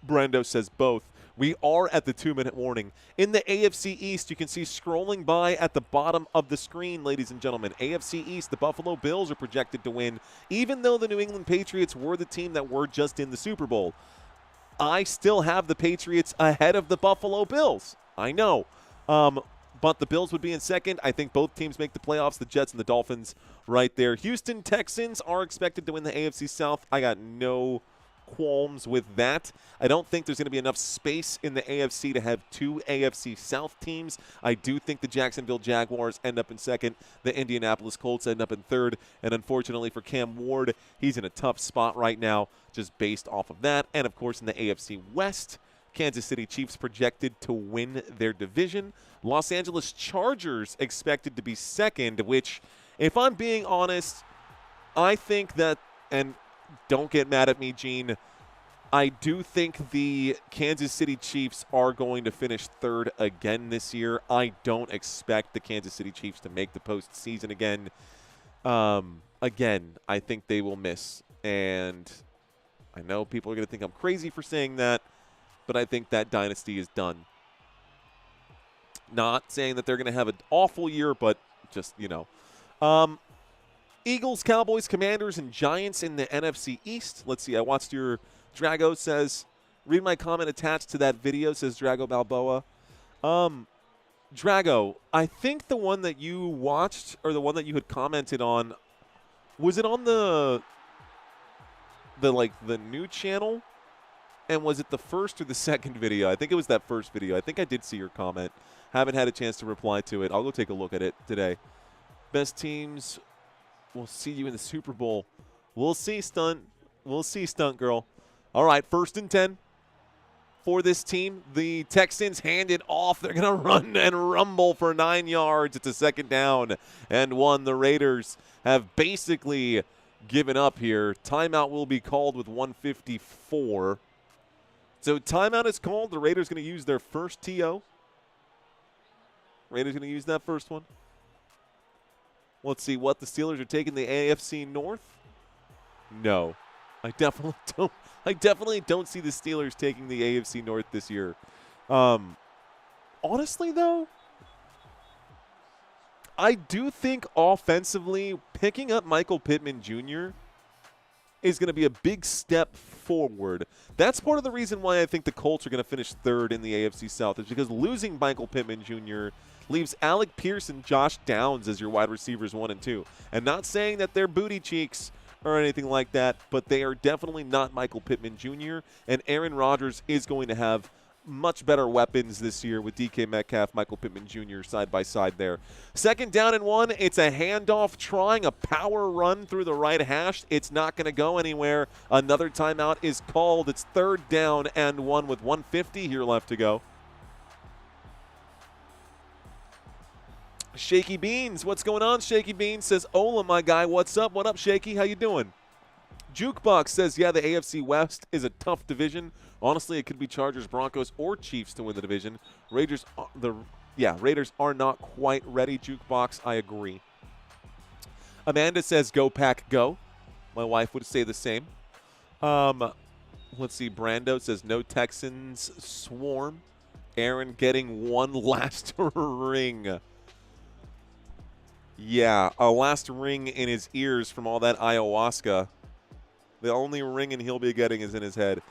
Brando says both. We are at the 2-minute warning. In the AFC East, you can see scrolling by at the bottom of the screen, ladies and gentlemen. AFC East, the Buffalo Bills are projected to win, even though the New England Patriots were the team that were just in the Super Bowl. I still have the Patriots ahead of the Buffalo Bills. I know. But the Bills would be in 2nd. I think both teams make the playoffs, the Jets and the Dolphins right there. Houston Texans are expected to win the AFC South. I got no qualms with that. I don't think there's going to be enough space in the AFC to have 2 AFC South teams. I do think the Jacksonville Jaguars end up in second. The Indianapolis Colts end up in third. And unfortunately for Cam Ward, he's in a tough spot right now just based off of that. And, of course, in the AFC West, Kansas City Chiefs projected to win their division. Los Angeles Chargers expected to be second, which, if I'm being honest, I think that, and don't get mad at me, Gene, I do think the Kansas City Chiefs are going to finish third again this year. I don't expect the Kansas City Chiefs to make the postseason again. Again, I think they will miss. And I know people are going to think I'm crazy for saying that, but I think that dynasty is done. Not saying that they're going to have an awful year, but just, you know. Eagles, Cowboys, Commanders, and Giants in the NFC East. Let's see. I watched your Drago says, read my comment attached to that video, says Drago Balboa. Drago, I think the one that you watched or the one that you had commented on, was it on the new channel? And was it the first or the second video? I think it was that first video. I think I did see your comment. Haven't had a chance to reply to it. I'll go take a look at it today. Best teams. We'll see you in the Super Bowl. We'll see, Stunt. We'll see, Stunt Girl. All right, 1st and 10 for this team. The Texans hand it off. They're going to run and rumble for 9 yards. It's a 2nd down and 1. The Raiders have basically given up here. Timeout will be called with 1:54. So timeout is called. The Raiders going to use their first TO. Raiders going to use that first one. Let's see what the Steelers are taking the AFC North. No, I definitely don't see the Steelers taking the AFC North this year. Honestly, though, I do think offensively picking up Michael Pittman Jr. is going to be a big step forward. That's part of the reason why I think the Colts are going to finish 3rd in the AFC South, is because losing Michael Pittman Jr. leaves Alec Pierce and Josh Downs as your wide receivers 1 and 2. And not saying that they're booty cheeks or anything like that, but they are definitely not Michael Pittman Jr. And Aaron Rodgers is going to have much better weapons this year with DK Metcalf, Michael Pittman Jr. side by side there. 2nd down and 1. It's a handoff trying a power run through the right hash. It's not going to go anywhere. Another timeout is called. It's 3rd down and 1 with 1:50 here left to go. Shaky Beans, what's going on? Shaky Beans says, Ola, my guy, what's up? What up, Shaky? How you doing? Jukebox says, yeah, the AFC West is a tough division. Honestly, it could be Chargers, Broncos, or Chiefs to win the division. Raiders are not quite ready. Jukebox, I agree. Amanda says, go Pack, go. My wife would say the same. Let's see. Brando says, no Texans swarm. Aaron getting one last ring. Yeah, a last ring in his ears from all that ayahuasca. The only ringing he'll be getting is in his head.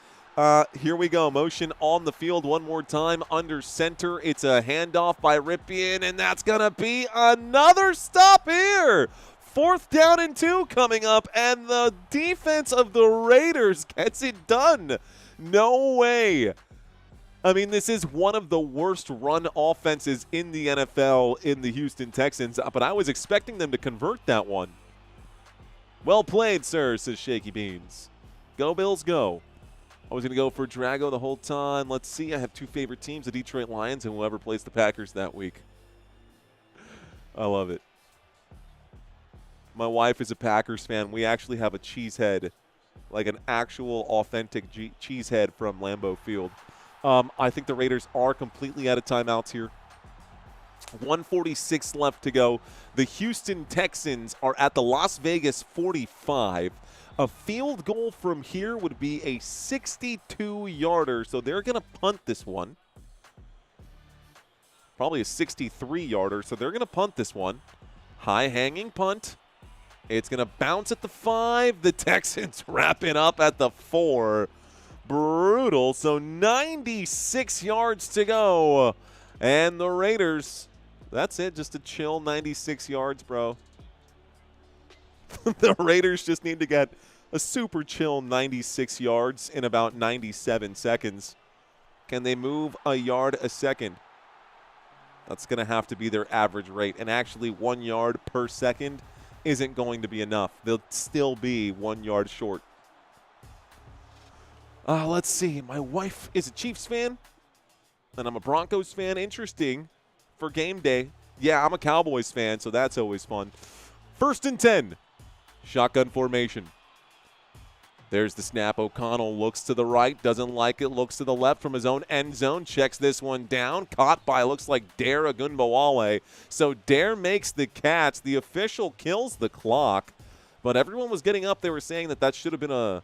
Here we go. Motion on the field one more time. Under center. It's a handoff by Ripien, and that's going to be another stop here. 4th down and 2 coming up, and the defense of the Raiders gets it done. No way. I mean, this is one of the worst run offenses in the NFL in the Houston Texans, but I was expecting them to convert that one. Well played, sir, says Shaky Beans. Go Bills, go. I was going to go for Drago the whole time. Let's see. I have 2 favorite teams, the Detroit Lions and whoever plays the Packers that week. I love it. My wife is a Packers fan. We actually have a cheesehead, like an actual authentic cheesehead from Lambeau Field. I think the Raiders are completely out of timeouts here. 1:46 left to go. The Houston Texans are at the Las Vegas 45. A field goal from here would be a 62-yarder, so they're going to punt this one. Probably a 63-yarder, so they're going to punt this one. High-hanging punt. It's going to bounce at the 5. The Texans wrap it up at the 4. Brutal. So 96 yards to go. And the Raiders, that's it. Just a chill 96 yards, bro. The Raiders just need to get a super chill 96 yards in about 97 seconds. Can they move a yard a second? That's going to have to be their average rate. And actually, 1 yard per second isn't going to be enough. They'll still be 1 yard short. Let's see. My wife is a Chiefs fan, and I'm a Broncos fan. Interesting for game day. Yeah, I'm a Cowboys fan, so that's always fun. 1st and 10. Shotgun formation. There's the snap. O'Connell looks to the right, doesn't like it, looks to the left from his own end zone, checks this one down, caught by, looks like Dare Ogunbowale. So Dare makes the catch. The official kills the clock, but everyone was getting up. They were saying that should have been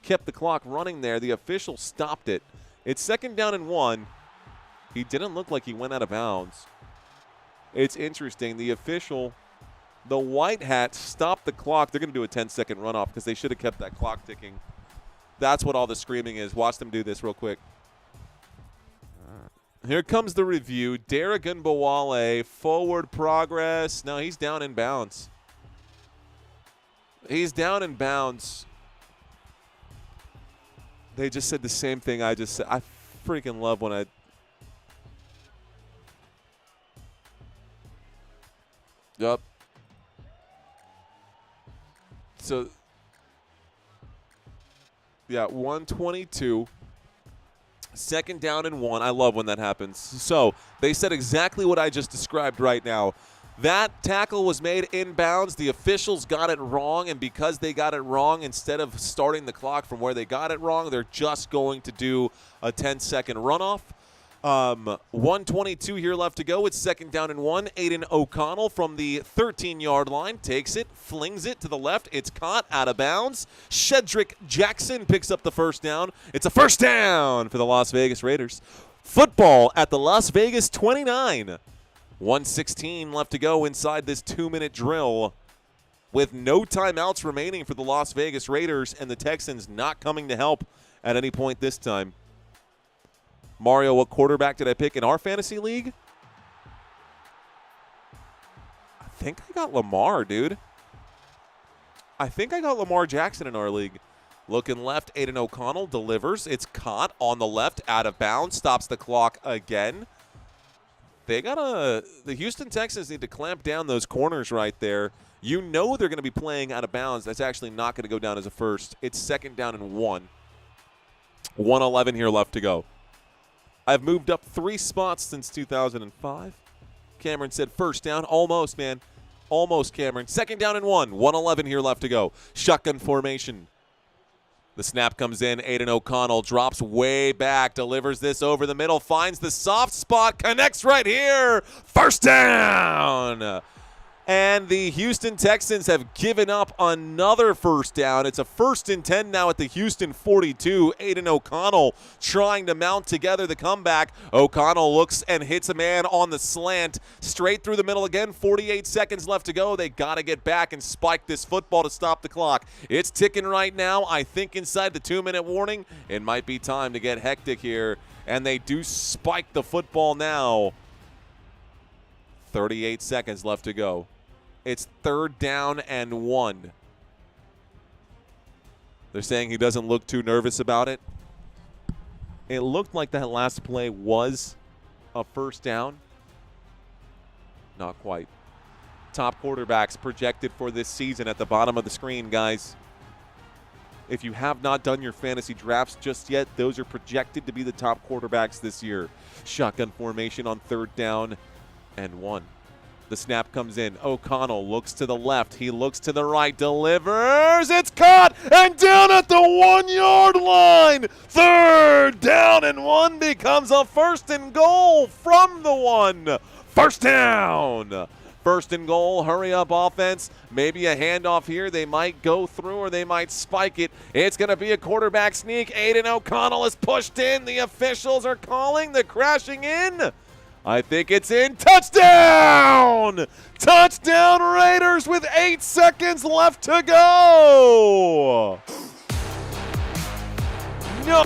kept the clock running there. The official stopped it. It's 2nd down and 1. He didn't look like he went out of bounds. It's interesting. The official, the white hat, stopped the clock. They're going to do a 10-second runoff because they should have kept that clock ticking. That's what all the screaming is. Watch them do this real quick. Here comes the review. Dare Ogunbowale, forward progress. No, he's down in bounds. He's down in bounds. They just said the same thing I just said. I freaking love when I... Yup. So, yeah, 122. 2nd down and 1. I love when that happens. So, they said exactly what I just described right now. That tackle was made inbounds. The officials got it wrong, and because they got it wrong, instead of starting the clock from where they got it wrong, they're just going to do a 10-second runoff. 1:22 here left to go. It's 2nd down and 1. Aiden O'Connell from the 13-yard line takes it, flings it to the left. It's caught out of bounds. Shedrick Jackson picks up the 1st down. It's a 1st down for the Las Vegas Raiders. Football at the Las Vegas 29. 1:16 left to go inside this 2-minute drill with no timeouts remaining for the Las Vegas Raiders, and the Texans not coming to help at any point this time. Mario, what quarterback did I pick in our fantasy league? I think I got Lamar, dude. I think I got Lamar Jackson in our league. Looking left, Aiden O'Connell delivers. It's caught on the left, out of bounds, stops the clock again. The Houston Texans need to clamp down those corners right there. You know they're going to be playing out of bounds. That's actually not going to go down as a first. It's 2nd down and 1. 1:11 here left to go. I've moved up 3 spots since 2005. Cameron said 1st down. Almost, man. Almost, Cameron. 2nd down and 1. 1:11 here left to go. Shotgun formation. The snap comes in. Aiden O'Connell drops way back, delivers this over the middle, finds the soft spot, connects right here. 1st down. And the Houston Texans have given up another 1st down. It's a 1st and 10 now at the Houston 42. Aiden O'Connell trying to mount together the comeback. O'Connell looks and hits a man on the slant. Straight through the middle again. 48 seconds left to go. They got to get back and spike this football to stop the clock. It's ticking right now. I think inside the 2-minute warning, it might be time to get hectic here. And they do spike the football now. 38 seconds left to go. It's 3rd down and 1. They're saying he doesn't look too nervous about it. It looked like that last play was a 1st down. Not quite. Top quarterbacks projected for this season at the bottom of the screen, guys. If you have not done your fantasy drafts just yet, those are projected to be the top quarterbacks this year. Shotgun formation on 3rd down and 1. The snap comes in. O'Connell looks to the left. He looks to the right. Delivers. It's caught and down at the 1-yard line. 3rd down and 1 becomes a 1st and goal from the 1. 1st down. 1st and goal. Hurry up offense. Maybe a handoff here. They might go through or they might spike it. It's going to be a quarterback sneak. Aiden O'Connell is pushed in. The officials are calling the crashing in. I think it's in. Touchdown! Touchdown Raiders with 8 seconds left to go! No!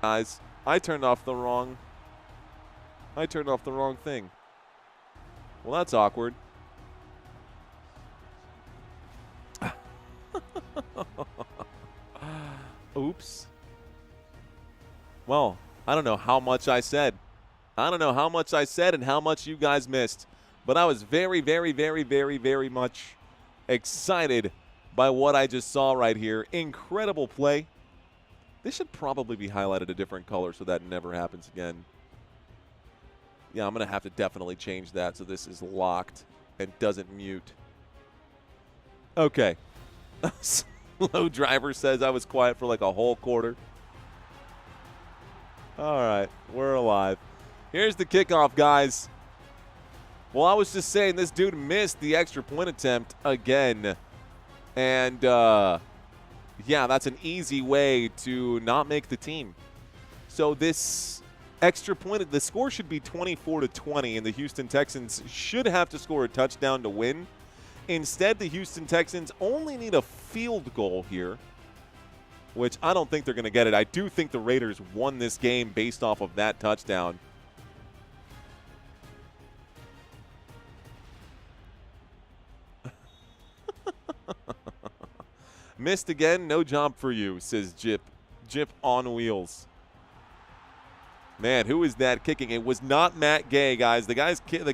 Guys, I turned off the wrong thing. Well, that's awkward. Oops. Well, I don't know how much I said. I don't know how much I said and how much you guys missed. But I was very, very, very, very, very much excited by what I just saw right here. Incredible play. This should probably be highlighted a different color so that never happens again. Yeah, I'm going to have to definitely change that so this is locked and doesn't mute. Okay. Slow driver says I was quiet for like a whole quarter. All right, we're alive. Here's the kickoff, guys. Well, I was just saying this dude missed the extra point attempt again. And, yeah, that's an easy way to not make the team. So this extra point, the score should be 24-20, and the Houston Texans should have to score a touchdown to win. Instead, the Houston Texans only need a field goal here, which I don't think they're going to get it. I do think the Raiders won this game based off of that touchdown. Missed again, no job for you, says Jip. Jip on wheels. Man, who is that kicking? It was not Matt Gay, guys. The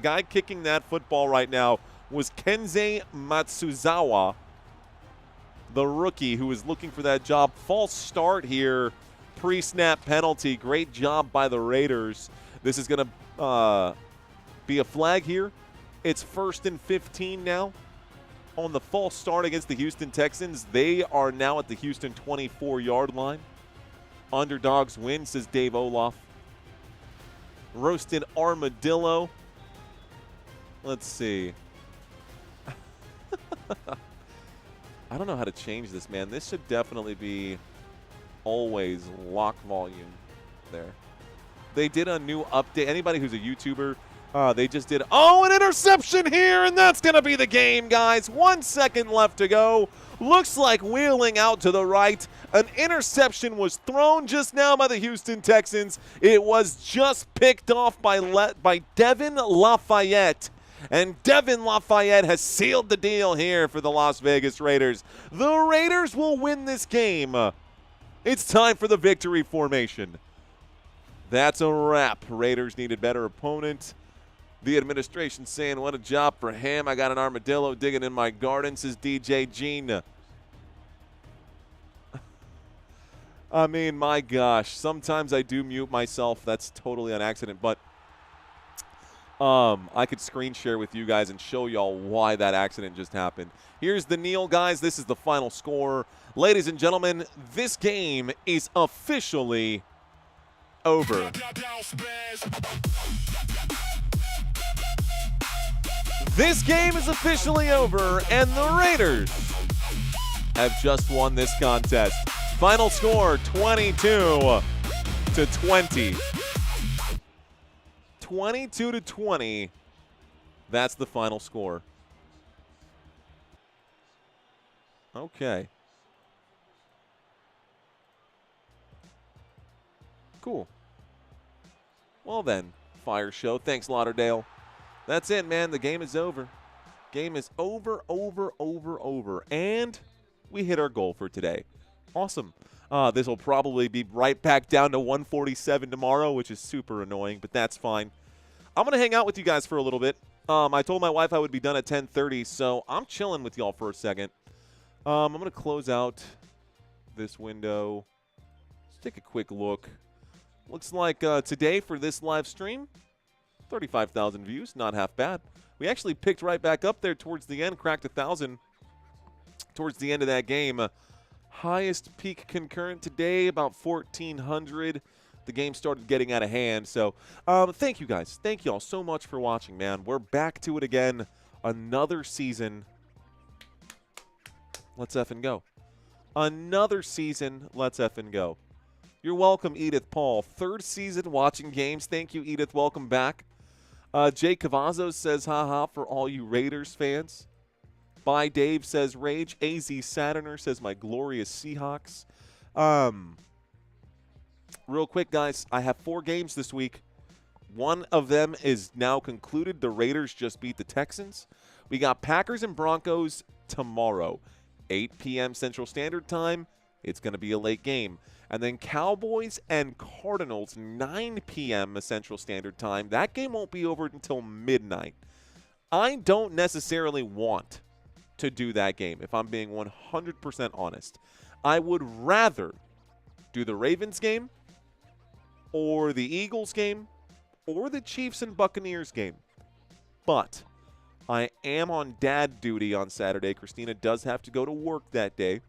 guy kicking that football right now was Kenzei Matsuzawa, the rookie who is looking for that job. False start here, pre-snap penalty. Great job by the Raiders. This is going to be a flag here. It's 1st and 15 now. On the false start against the Houston Texans, they are now at the Houston 24-yard line. Underdogs win, says Dave Olaf. Roasted armadillo. Let's see. I don't know how to change this, man. This should definitely be always lock volume there. They did a new update. Anybody who's a YouTuber, they just did, an interception here, and that's going to be the game, guys. 1 second left to go. Looks like wheeling out to the right. An interception was thrown just now by the Houston Texans. It was just picked off by Devin Lafayette. And Devin Lafayette has sealed the deal here for the Las Vegas Raiders. The Raiders will win this game. It's time for the victory formation. That's a wrap. Raiders need a better opponent. The administration saying, what a job for him. I got an armadillo digging in my garden, says DJ Gene. I mean, my gosh. Sometimes I do mute myself. That's totally an accident. But I could screen share with you guys and show y'all why that accident just happened. Here's the kneel, guys. This is the final score. Ladies and gentlemen, this game is officially over. This game is officially over, and the Raiders have just won this contest. Final score, 22-20. 22-20. That's the final score. Okay. Cool. Well then, Fire Show. Thanks, Lauderdale. That's it, man. The game is over. Game is over. And we hit our goal for today. Awesome. This will probably be right back down to 147 tomorrow, which is super annoying, but that's fine. I'm going to hang out with you guys for a little bit. I told my wife I would be done at 10:30, so I'm chilling with y'all for a second. I'm going to close out this window. Let's take a quick look. Looks like today for this live stream, 35,000 views, not half bad. We actually picked right back up there towards the end, cracked 1,000 towards the end of that game. Highest peak concurrent today, about 1,400. The game started getting out of hand. So thank you guys. Thank you all so much for watching, man. We're back to it again. Another season. Let's effing go. Another season. Let's effing go. You're welcome, Edith Paul. 3rd season watching games. Thank you, Edith. Welcome back. Jay Cavazzo says, haha, for all you Raiders fans. Bye, Dave says, rage. AZ Saturner says, my glorious Seahawks. real quick, guys, I have 4 games this week. One of them is now concluded. The Raiders just beat the Texans. We got Packers and Broncos tomorrow, 8 p.m. Central Standard Time. It's going to be a late game. And then Cowboys and Cardinals, 9 p.m. Central Standard Time. That game won't be over until midnight. I don't necessarily want to do that game, if I'm being 100% honest. I would rather do the Ravens game or the Eagles game or the Chiefs and Buccaneers game. But I am on dad duty on Saturday. Christina does have to go to work that day.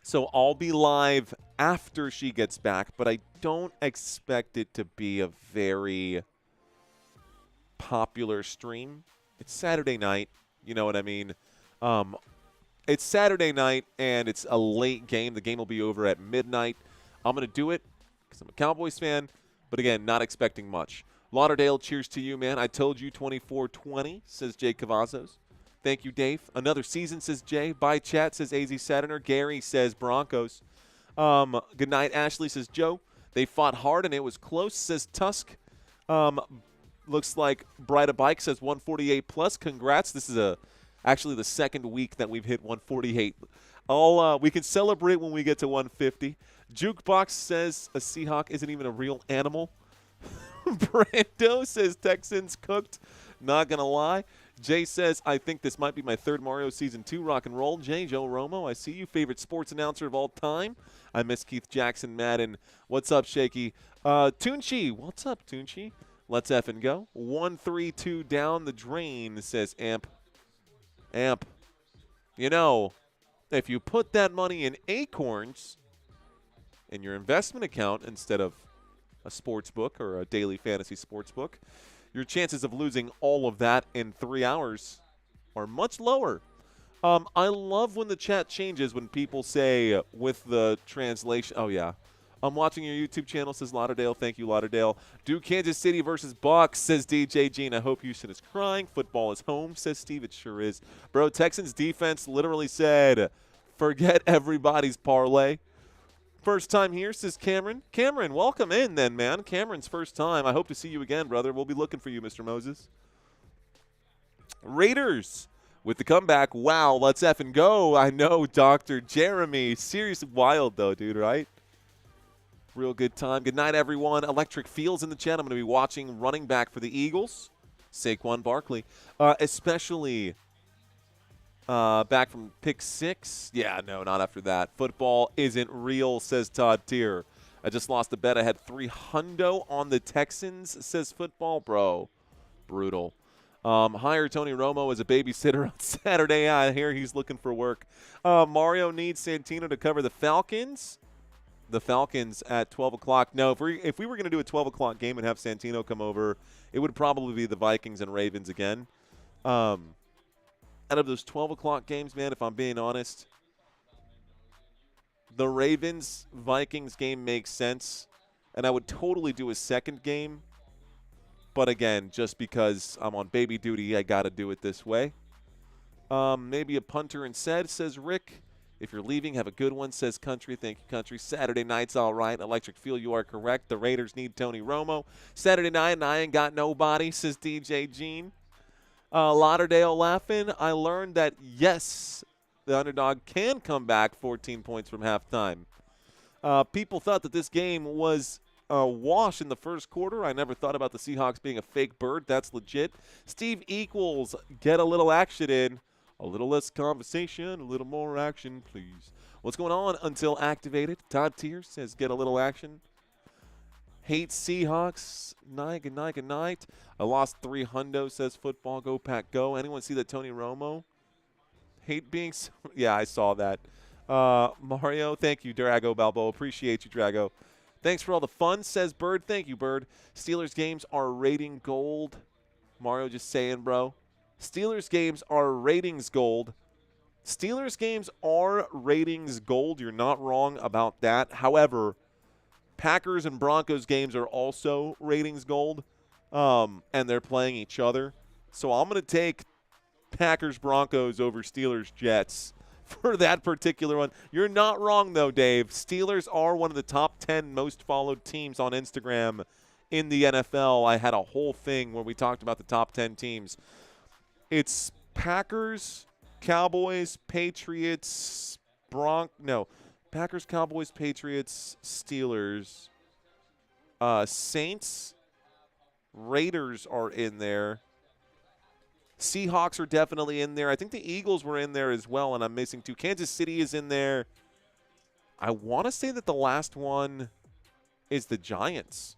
So I'll be live after she gets back, but I don't expect it to be a very popular stream. It's Saturday night. You know what I mean? It's Saturday night, and it's a late game. The game will be over at midnight. I'm going to do it because I'm a Cowboys fan, but again, not expecting much. Lauderdale, cheers to you, man. I told you 24-20, says Jay Cavazos. Thank you, Dave. Another season, says Jay. Bye, chat, says AZ Saturner. Gary says Broncos. Good night, Ashley, says Joe. They fought hard, and it was close, says Tusk. Looks like Brighta Bike says 148 plus. Congrats. This is actually the second week that we've hit 148. We can celebrate when we get to 150. Jukebox says a Seahawk isn't even a real animal. Brando says Texans cooked. Not going to lie. Jay says, I think this might be my third Mario Season 2 rock and roll. Jay, Joe Romo, I see you. Favorite sports announcer of all time. I miss Keith Jackson, Madden. What's up, Shaky? Tunchi, what's up, Tunchi? Let's effing go. 1-3-2 down the drain, says Amp. Amp. You know, if you put that money in Acorns in your investment account instead of a sports book or a daily fantasy sports book, your chances of losing all of that in 3 hours are much lower. I love when the chat changes when people say with the translation. Oh, yeah. I'm watching your YouTube channel, says Lauderdale. Thank you, Lauderdale. Do Kansas City versus Bucks, says DJ Gene. I hope Houston is crying. Football is home, says Steve. It sure is. Bro, Texans defense literally said, forget everybody's parlay. First time here, says Cameron. Cameron, welcome in then, man. Cameron's first time. I hope to see you again, brother. We'll be looking for you, Mr. Moses. Raiders with the comeback. Wow, let's effing go. I know, Dr. Jeremy. Seriously wild, though, dude, right? Real good time. Good night, everyone. Electric Fields in the chat. I'm going to be watching running back for the Eagles, Saquon Barkley, especially back from pick 6. Yeah, no, not after that. Football isn't real, says Todd Tier. I just lost a bet. I had $300 on the Texans, says Football. Bro, brutal. Hire Tony Romo as a babysitter on Saturday. I hear he's looking for work. Mario needs Santino to cover the Falcons. The Falcons at 12 o'clock. No, if we were going to do a 12 o'clock game and have Santino come over, it would probably be the Vikings and Ravens again. Out of those 12 o'clock games, man, if I'm being honest, the Ravens-Vikings game makes sense, and I would totally do a second game. But again, just because I'm on baby duty, I got to do it this way. Maybe a punter and said, says Rick. If you're leaving, have a good one, says Country. Thank you, Country. Saturday night's all right. Electric Field, you are correct. The Raiders need Tony Romo. Saturday night, and I ain't got nobody, says DJ Gene. Lauderdale laughing. I learned that, yes, the underdog can come back 14 points from halftime. People thought that this game was a wash in the first quarter. I never thought about the Seahawks being a fake bird. That's legit. Steve Equals, get a little action in. A little less conversation, a little more action, please. What's going on until activated? Todd Tier says get a little action. Hate Seahawks. Night, good night, good night. I lost $300, says Football. Go, Pack, go. Anyone see that Tony Romo? Hate being so – yeah, I saw that. Mario, thank you, Drago Balboa. Appreciate you, Drago. Thanks for all the fun, says Bird. Thank you, Bird. Steelers games are rating gold. Mario just saying, bro. Steelers games are ratings gold. Steelers games are ratings gold. You're not wrong about that. However, Packers and Broncos games are also ratings gold, and they're playing each other. So I'm going to take Packers-Broncos over Steelers-Jets for that particular one. You're not wrong, though, Dave. Steelers are one of the top 10 most followed teams on Instagram in the NFL. I had a whole thing where we talked about the top 10 teams. It's Packers, Cowboys, Patriots, Packers, Cowboys, Patriots, Steelers, Saints, Raiders are in there. Seahawks are definitely in there. I think the Eagles were in there as well, and I'm missing two. Kansas City is in there. I want to say that the last one is the Giants.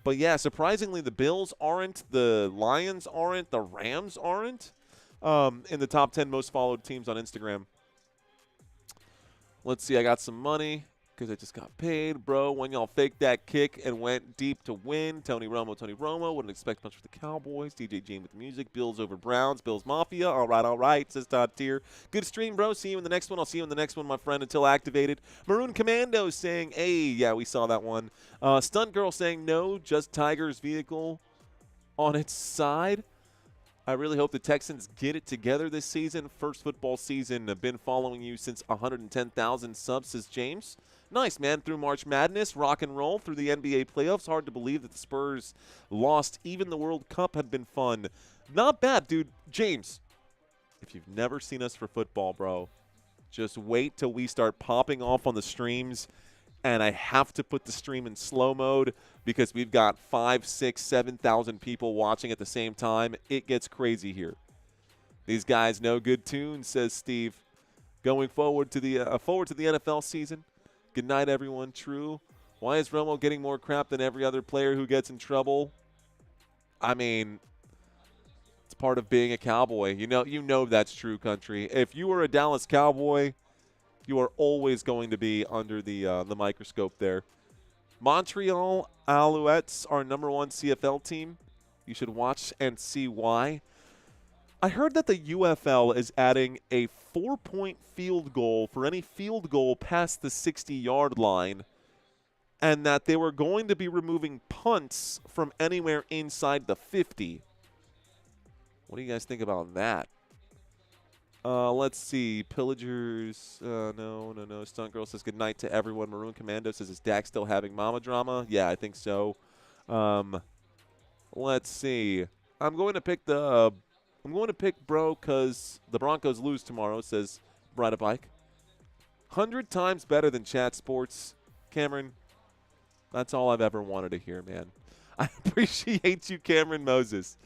But, yeah, surprisingly, the Bills aren't, the Lions aren't, the Rams aren't in the top 10 most followed teams on Instagram. Let's see. I got some money because I just got paid. Bro, when y'all faked that kick and went deep to win. Tony Romo. Wouldn't expect much for the Cowboys. DJ Jane with the music. Bills over Browns. Bills Mafia. All right, says Todd Tier. Good stream, bro. See you in the next one. I'll see you in the next one, my friend, until activated. Maroon Commando saying, hey, yeah, we saw that one. Stunt Girl saying, no, just Tiger's vehicle on its side. I really hope the Texans get it together this season. First football season. I've been following you since 110,000 subs, says James. Nice, man. Through March Madness, rock and roll, through the NBA playoffs. Hard to believe that the Spurs lost. Even the World Cup had been fun. Not bad, dude. James, if you've never seen us for football, bro, just wait till we start popping off on the streams. And I have to put the stream in slow mode because we've got 5,000, 6,000, 7,000 people watching at the same time. It gets crazy here. These guys know good tunes, says Steve. Going forward to the NFL season. Good night, everyone. True. Why is Romo getting more crap than every other player who gets in trouble? I mean, it's part of being a Cowboy. You know that's true, country. If you were a Dallas Cowboy, you are always going to be under the microscope there. Montreal Alouettes are #1 CFL team. You should watch and see why. I heard that the UFL is adding a 4-point field goal for any field goal past the 60-yard line, and that they were going to be removing punts from anywhere inside the 50. What do you guys think about that? Let's see. Pillagers. No. Stunt Girl says good night to everyone. Maroon Commando says, is Dak still having mama drama? Yeah, I think so. Let's see. I'm going to pick bro because the Broncos lose tomorrow, says Bride a Bike. 100 times better than Chat Sports. Cameron, that's all I've ever wanted to hear, man. I appreciate you, Cameron Moses.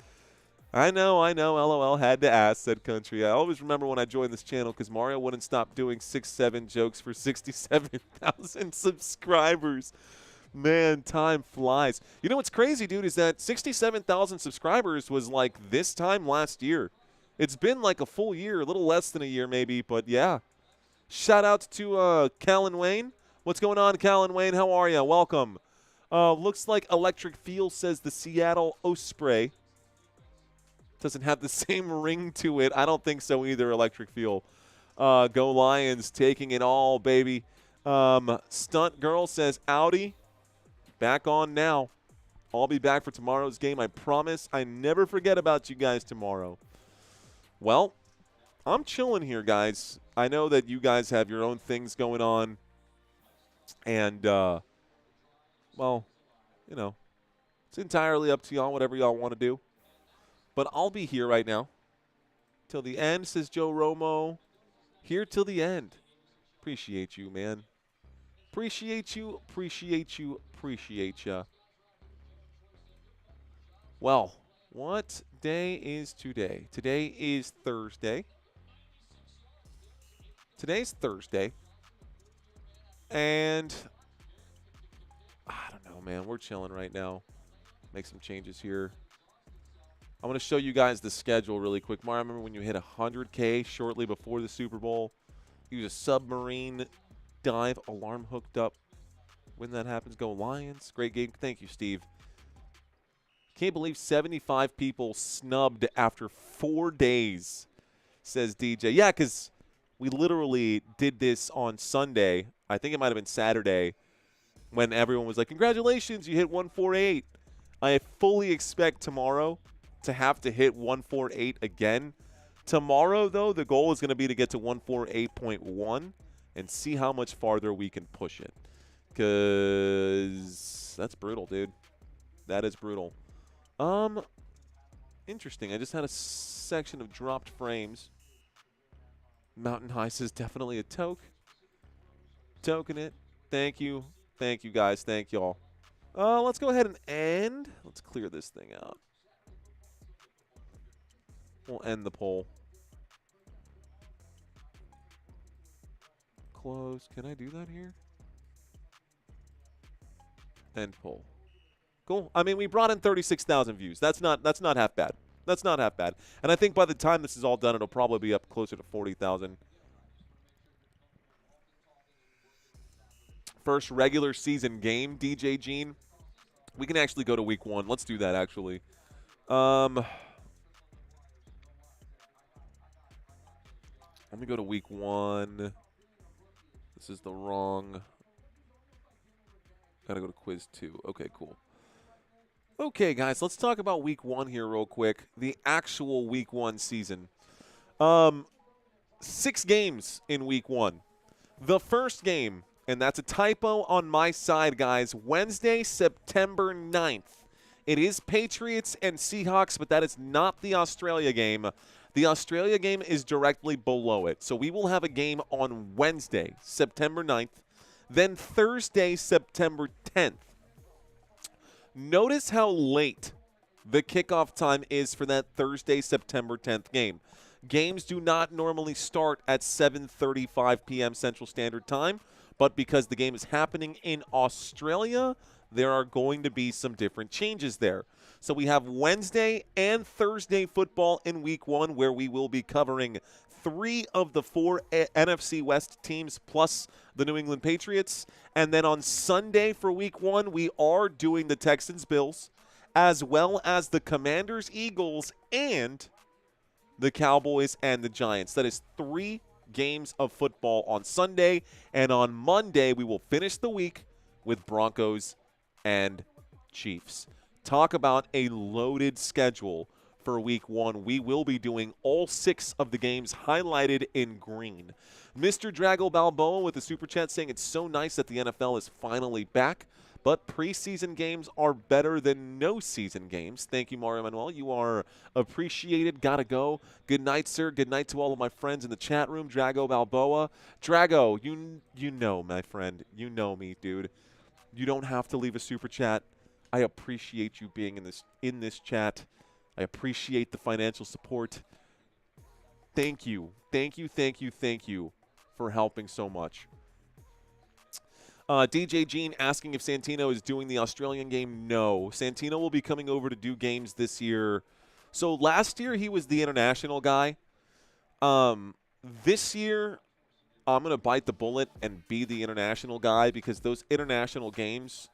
I know, LOL, had to ask, said Country. I always remember when I joined this channel because Mario wouldn't stop doing 6-7 jokes for 67,000 subscribers. Man, time flies. You know what's crazy, dude, is that 67,000 subscribers was like this time last year. It's been like a full year, a little less than a year maybe, but yeah. Shout out to Cal and Wayne. What's going on, Cal and Wayne? How are you? Welcome. Looks like Electric Feel says the Seattle Osprey. Doesn't have the same ring to it. I don't think so either, Electric Feel. Go Lions, taking it all, baby. Stunt Girl says, Audi, back on now. I'll be back for tomorrow's game. I promise I never forget about you guys tomorrow. Well, I'm chilling here, guys. I know that you guys have your own things going on. And, well, you know, it's entirely up to y'all, whatever y'all want to do. But I'll be here right now till the end, says Joe Romo. Here till the end. Appreciate you, man. Appreciate you. Well, what day is today? Today is Thursday. Today's Thursday. And I don't know, man. We're chilling right now. Make some changes here. I want to show you guys the schedule really quick. Mario, I remember when you hit 100K shortly before the Super Bowl. Use a submarine dive alarm hooked up. When that happens, go Lions. Great game. Thank you, Steve. Can't believe 75 people snubbed after 4 days, says DJ. Yeah, because we literally did this on Sunday. I think it might have been Saturday when everyone was like, congratulations, you hit 148. I fully expect tomorrow to have to hit 148 again. Tomorrow, though, the goal is going to be to get to 148.1 and see how much farther we can push it. Because that's brutal, dude. That is brutal. Interesting. I just had a section of dropped frames. Mountain High says definitely a toke. Token it. Thank you. Thank you, guys. Thank y'all. Let's go ahead and end. Let's clear this thing out. We'll end the poll. Close. Can I do that here? End poll. Cool. I mean, we brought in 36,000 views. That's not half bad. That's not half bad. And I think by the time this is all done, it'll probably be up closer to 40,000. First regular season game, DJ Gene. We can actually go to week 1. Let's do that, actually. Let me go to week 1. This is the wrong. Gotta go to quiz 2. Okay, cool. Okay, guys, let's talk about week 1 here real quick. The actual week 1 season. 6 games in week 1. The first game, and that's a typo on my side, guys, Wednesday, September 9th. It is Patriots and Seahawks, but that is not the Australia game. The Australia game is directly below it. So we will have a game on Wednesday, September 9th. Then Thursday, September 10th. Notice how late the kickoff time is for that Thursday, September 10th game. Games do not normally start at 7:35 p.m. Central Standard Time, but because the game is happening in Australia, there are going to be some different changes there. So we have Wednesday and Thursday football in week 1, where we will be covering 3 of the 4 NFC West teams plus the New England Patriots. And then on Sunday for week 1, we are doing the Texans-Bills, as well as the Commanders-Eagles and the Cowboys and the Giants. That is 3 games of football on Sunday. And on Monday, we will finish the week with Broncos and Chiefs. Talk about a loaded schedule for week 1. We will be doing all 6 of the games highlighted in green. Mr. Drago Balboa with the super chat saying it's so nice that the NFL is finally back, but preseason games are better than no season games. Thank you, Mario Manuel. You are appreciated. Gotta go. Good night, sir. Good night to all of my friends in the chat room. Drago Balboa. Drago, you know, my friend. You know me, dude. You don't have to leave a super chat. I appreciate you being in this chat. I appreciate the financial support. Thank you. Thank you, thank you, thank you for helping so much. DJ Gene asking if Santino is doing the Australian game. No. Santino will be coming over to do games this year. So last year he was the international guy. This year I'm going to bite the bullet and be the international guy, because those international games,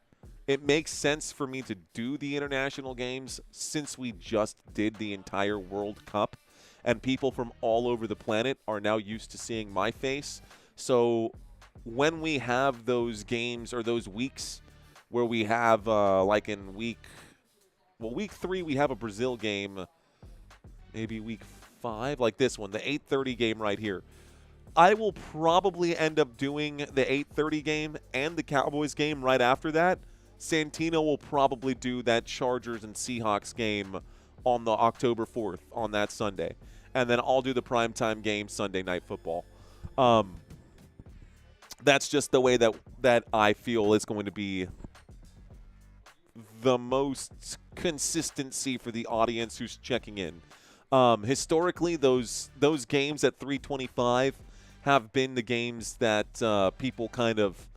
it makes sense for me to do the international games since we just did the entire World Cup, and people from all over the planet are now used to seeing my face. So when we have those games or those weeks where we have, like in week 3, we have a Brazil game, maybe week 5, like this one, the 8:30 game right here. I will probably end up doing the 8:30 game and the Cowboys game right after that. Santino will probably do that Chargers and Seahawks game on the October 4th on that Sunday. And then I'll do the primetime game Sunday Night Football. That's just the way that I feel is going to be the most consistency for the audience who's checking in. Historically, those games at 3:25 have been the games that people kind of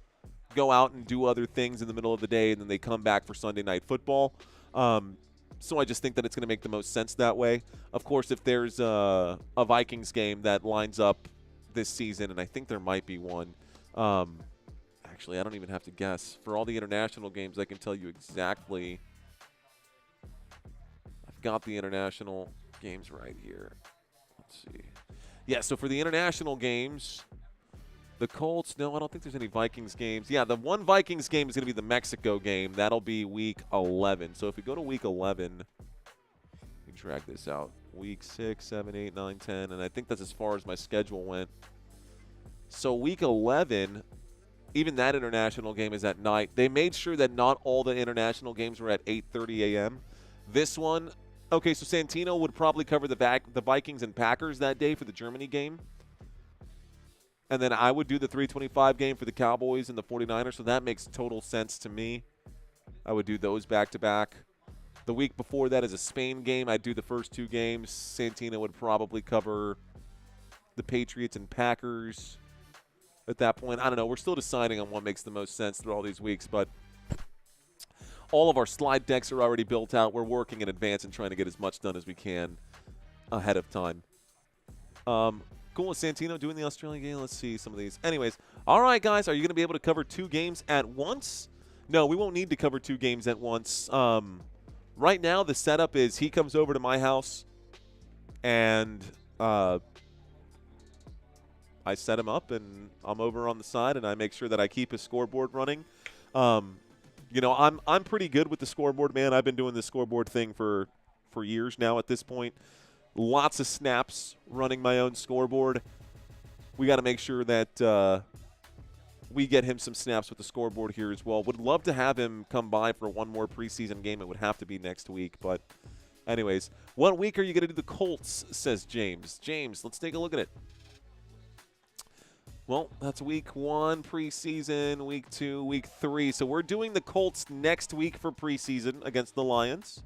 go out and do other things in the middle of the day, and then they come back for Sunday Night Football. So I just think that it's going to make the most sense that way. Of course, if there's a Vikings game that lines up this season, and I think there might be one. Actually, I don't even have to guess. For all the international games, I can tell you exactly. I've got the international games right here. Let's see. Yeah, so for the international games, the Colts, no, I don't think there's any Vikings games. Yeah, the one Vikings game is going to be the Mexico game. That'll be week 11. So if we go to week 11, we drag this out. week 6, 7, 8, 9, 10, and I think that's as far as my schedule went. So week 11, even that international game is at night. They made sure that not all the international games were at 8:30 a.m. This one, okay, so Santino would probably cover the Vikings and Packers that day for the Germany game. And then I would do the 3:25 game for the Cowboys and the 49ers, so that makes total sense to me. I would do those back-to-back. The week before that is a Spain game. I'd do the first 2 games. Santino would probably cover the Patriots and Packers at that point. I don't know. We're still deciding on what makes the most sense through all these weeks, but all of our slide decks are already built out. We're working in advance and trying to get as much done as we can ahead of time. Cool with Santino doing the Australian game. Let's see some of these. Anyways, all right, guys, are you going to be able to cover 2 games at once? No, we won't need to cover 2 games at once. Right now, the setup is he comes over to my house, and I set him up, and I'm over on the side, and I make sure that I keep his scoreboard running. You know, I'm pretty good with the scoreboard, man. I've been doing this scoreboard thing for years now at this point. Lots of snaps running my own scoreboard. We got to make sure that we get him some snaps with the scoreboard here as well. Would love to have him come by for one more preseason game. It would have to be next week. But anyways, what week are you going to do the Colts, says James. James, let's take a look at it. Well, that's week 1 preseason, week 2, week 3. So we're doing the Colts next week for preseason against the Lions.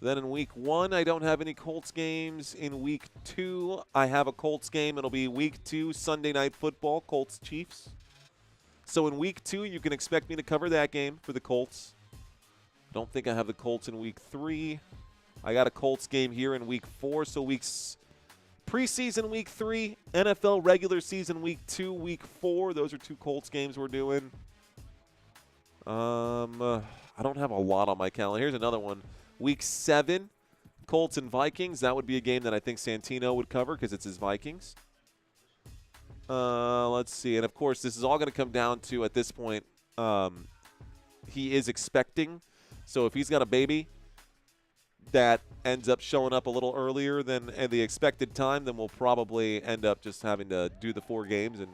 Then in week 1, I don't have any Colts games. In week 2, I have a Colts game. It'll be week 2, Sunday Night Football, Colts-Chiefs. So in week 2, you can expect me to cover that game for the Colts. Don't think I have the Colts in week 3. I got a Colts game here in week 4. So preseason week 3, NFL regular season week 2, week 4. Those are 2 Colts games we're doing. I don't have a lot on my calendar. Here's another one. Week 7, Colts and Vikings. That would be a game that I think Santino would cover because it's his Vikings. Let's see. And, of course, this is all going to come down to, at this point, he is expecting. So if he's got a baby that ends up showing up a little earlier than the expected time, then we'll probably end up just having to do the 4 games and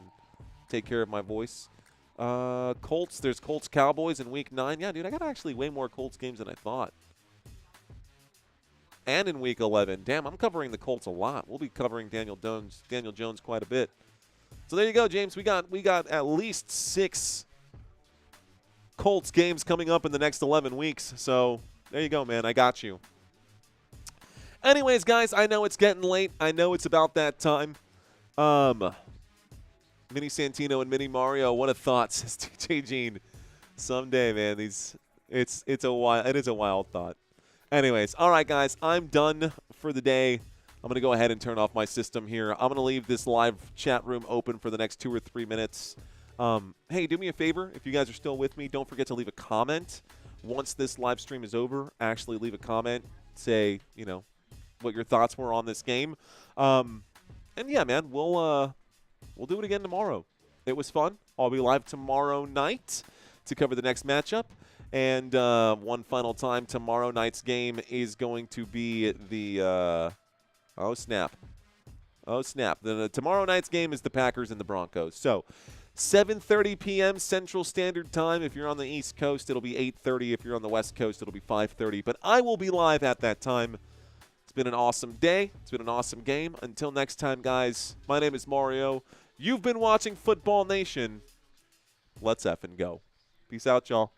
take care of my voice. Colts, there's Colts-Cowboys in week 9. Yeah, dude, I got actually way more Colts games than I thought. And in week 11. Damn, I'm covering the Colts a lot. We'll be covering Daniel Jones quite a bit. So there you go, James. We got at least 6 Colts games coming up in the next 11 weeks. So there you go, man. I got you. Anyways, guys, I know it's getting late. I know it's about that time. Mini Santino and Mini Mario, what a thought, says TJ Jean. Someday, man, it is a wild thought. Anyways, all right, guys, I'm done for the day. I'm going to go ahead and turn off my system here. I'm going to leave this live chat room open for the next 2 or 3 minutes. Hey, do me a favor. If you guys are still with me, don't forget to leave a comment. Once this live stream is over, actually leave a comment. Say, you know, what your thoughts were on this game. And, yeah, man, we'll do it again tomorrow. It was fun. I'll be live tomorrow night to cover the next matchup. And one final time, tomorrow night's game is going to be the oh, snap. Tomorrow night's game is the Packers and the Broncos. So 7:30 p.m. Central Standard Time. If you're on the East Coast, it'll be 8:30. If you're on the West Coast, it'll be 5:30. But I will be live at that time. It's been an awesome day. It's been an awesome game. Until next time, guys, my name is Mario. You've been watching Football Nation. Let's effing go. Peace out, y'all.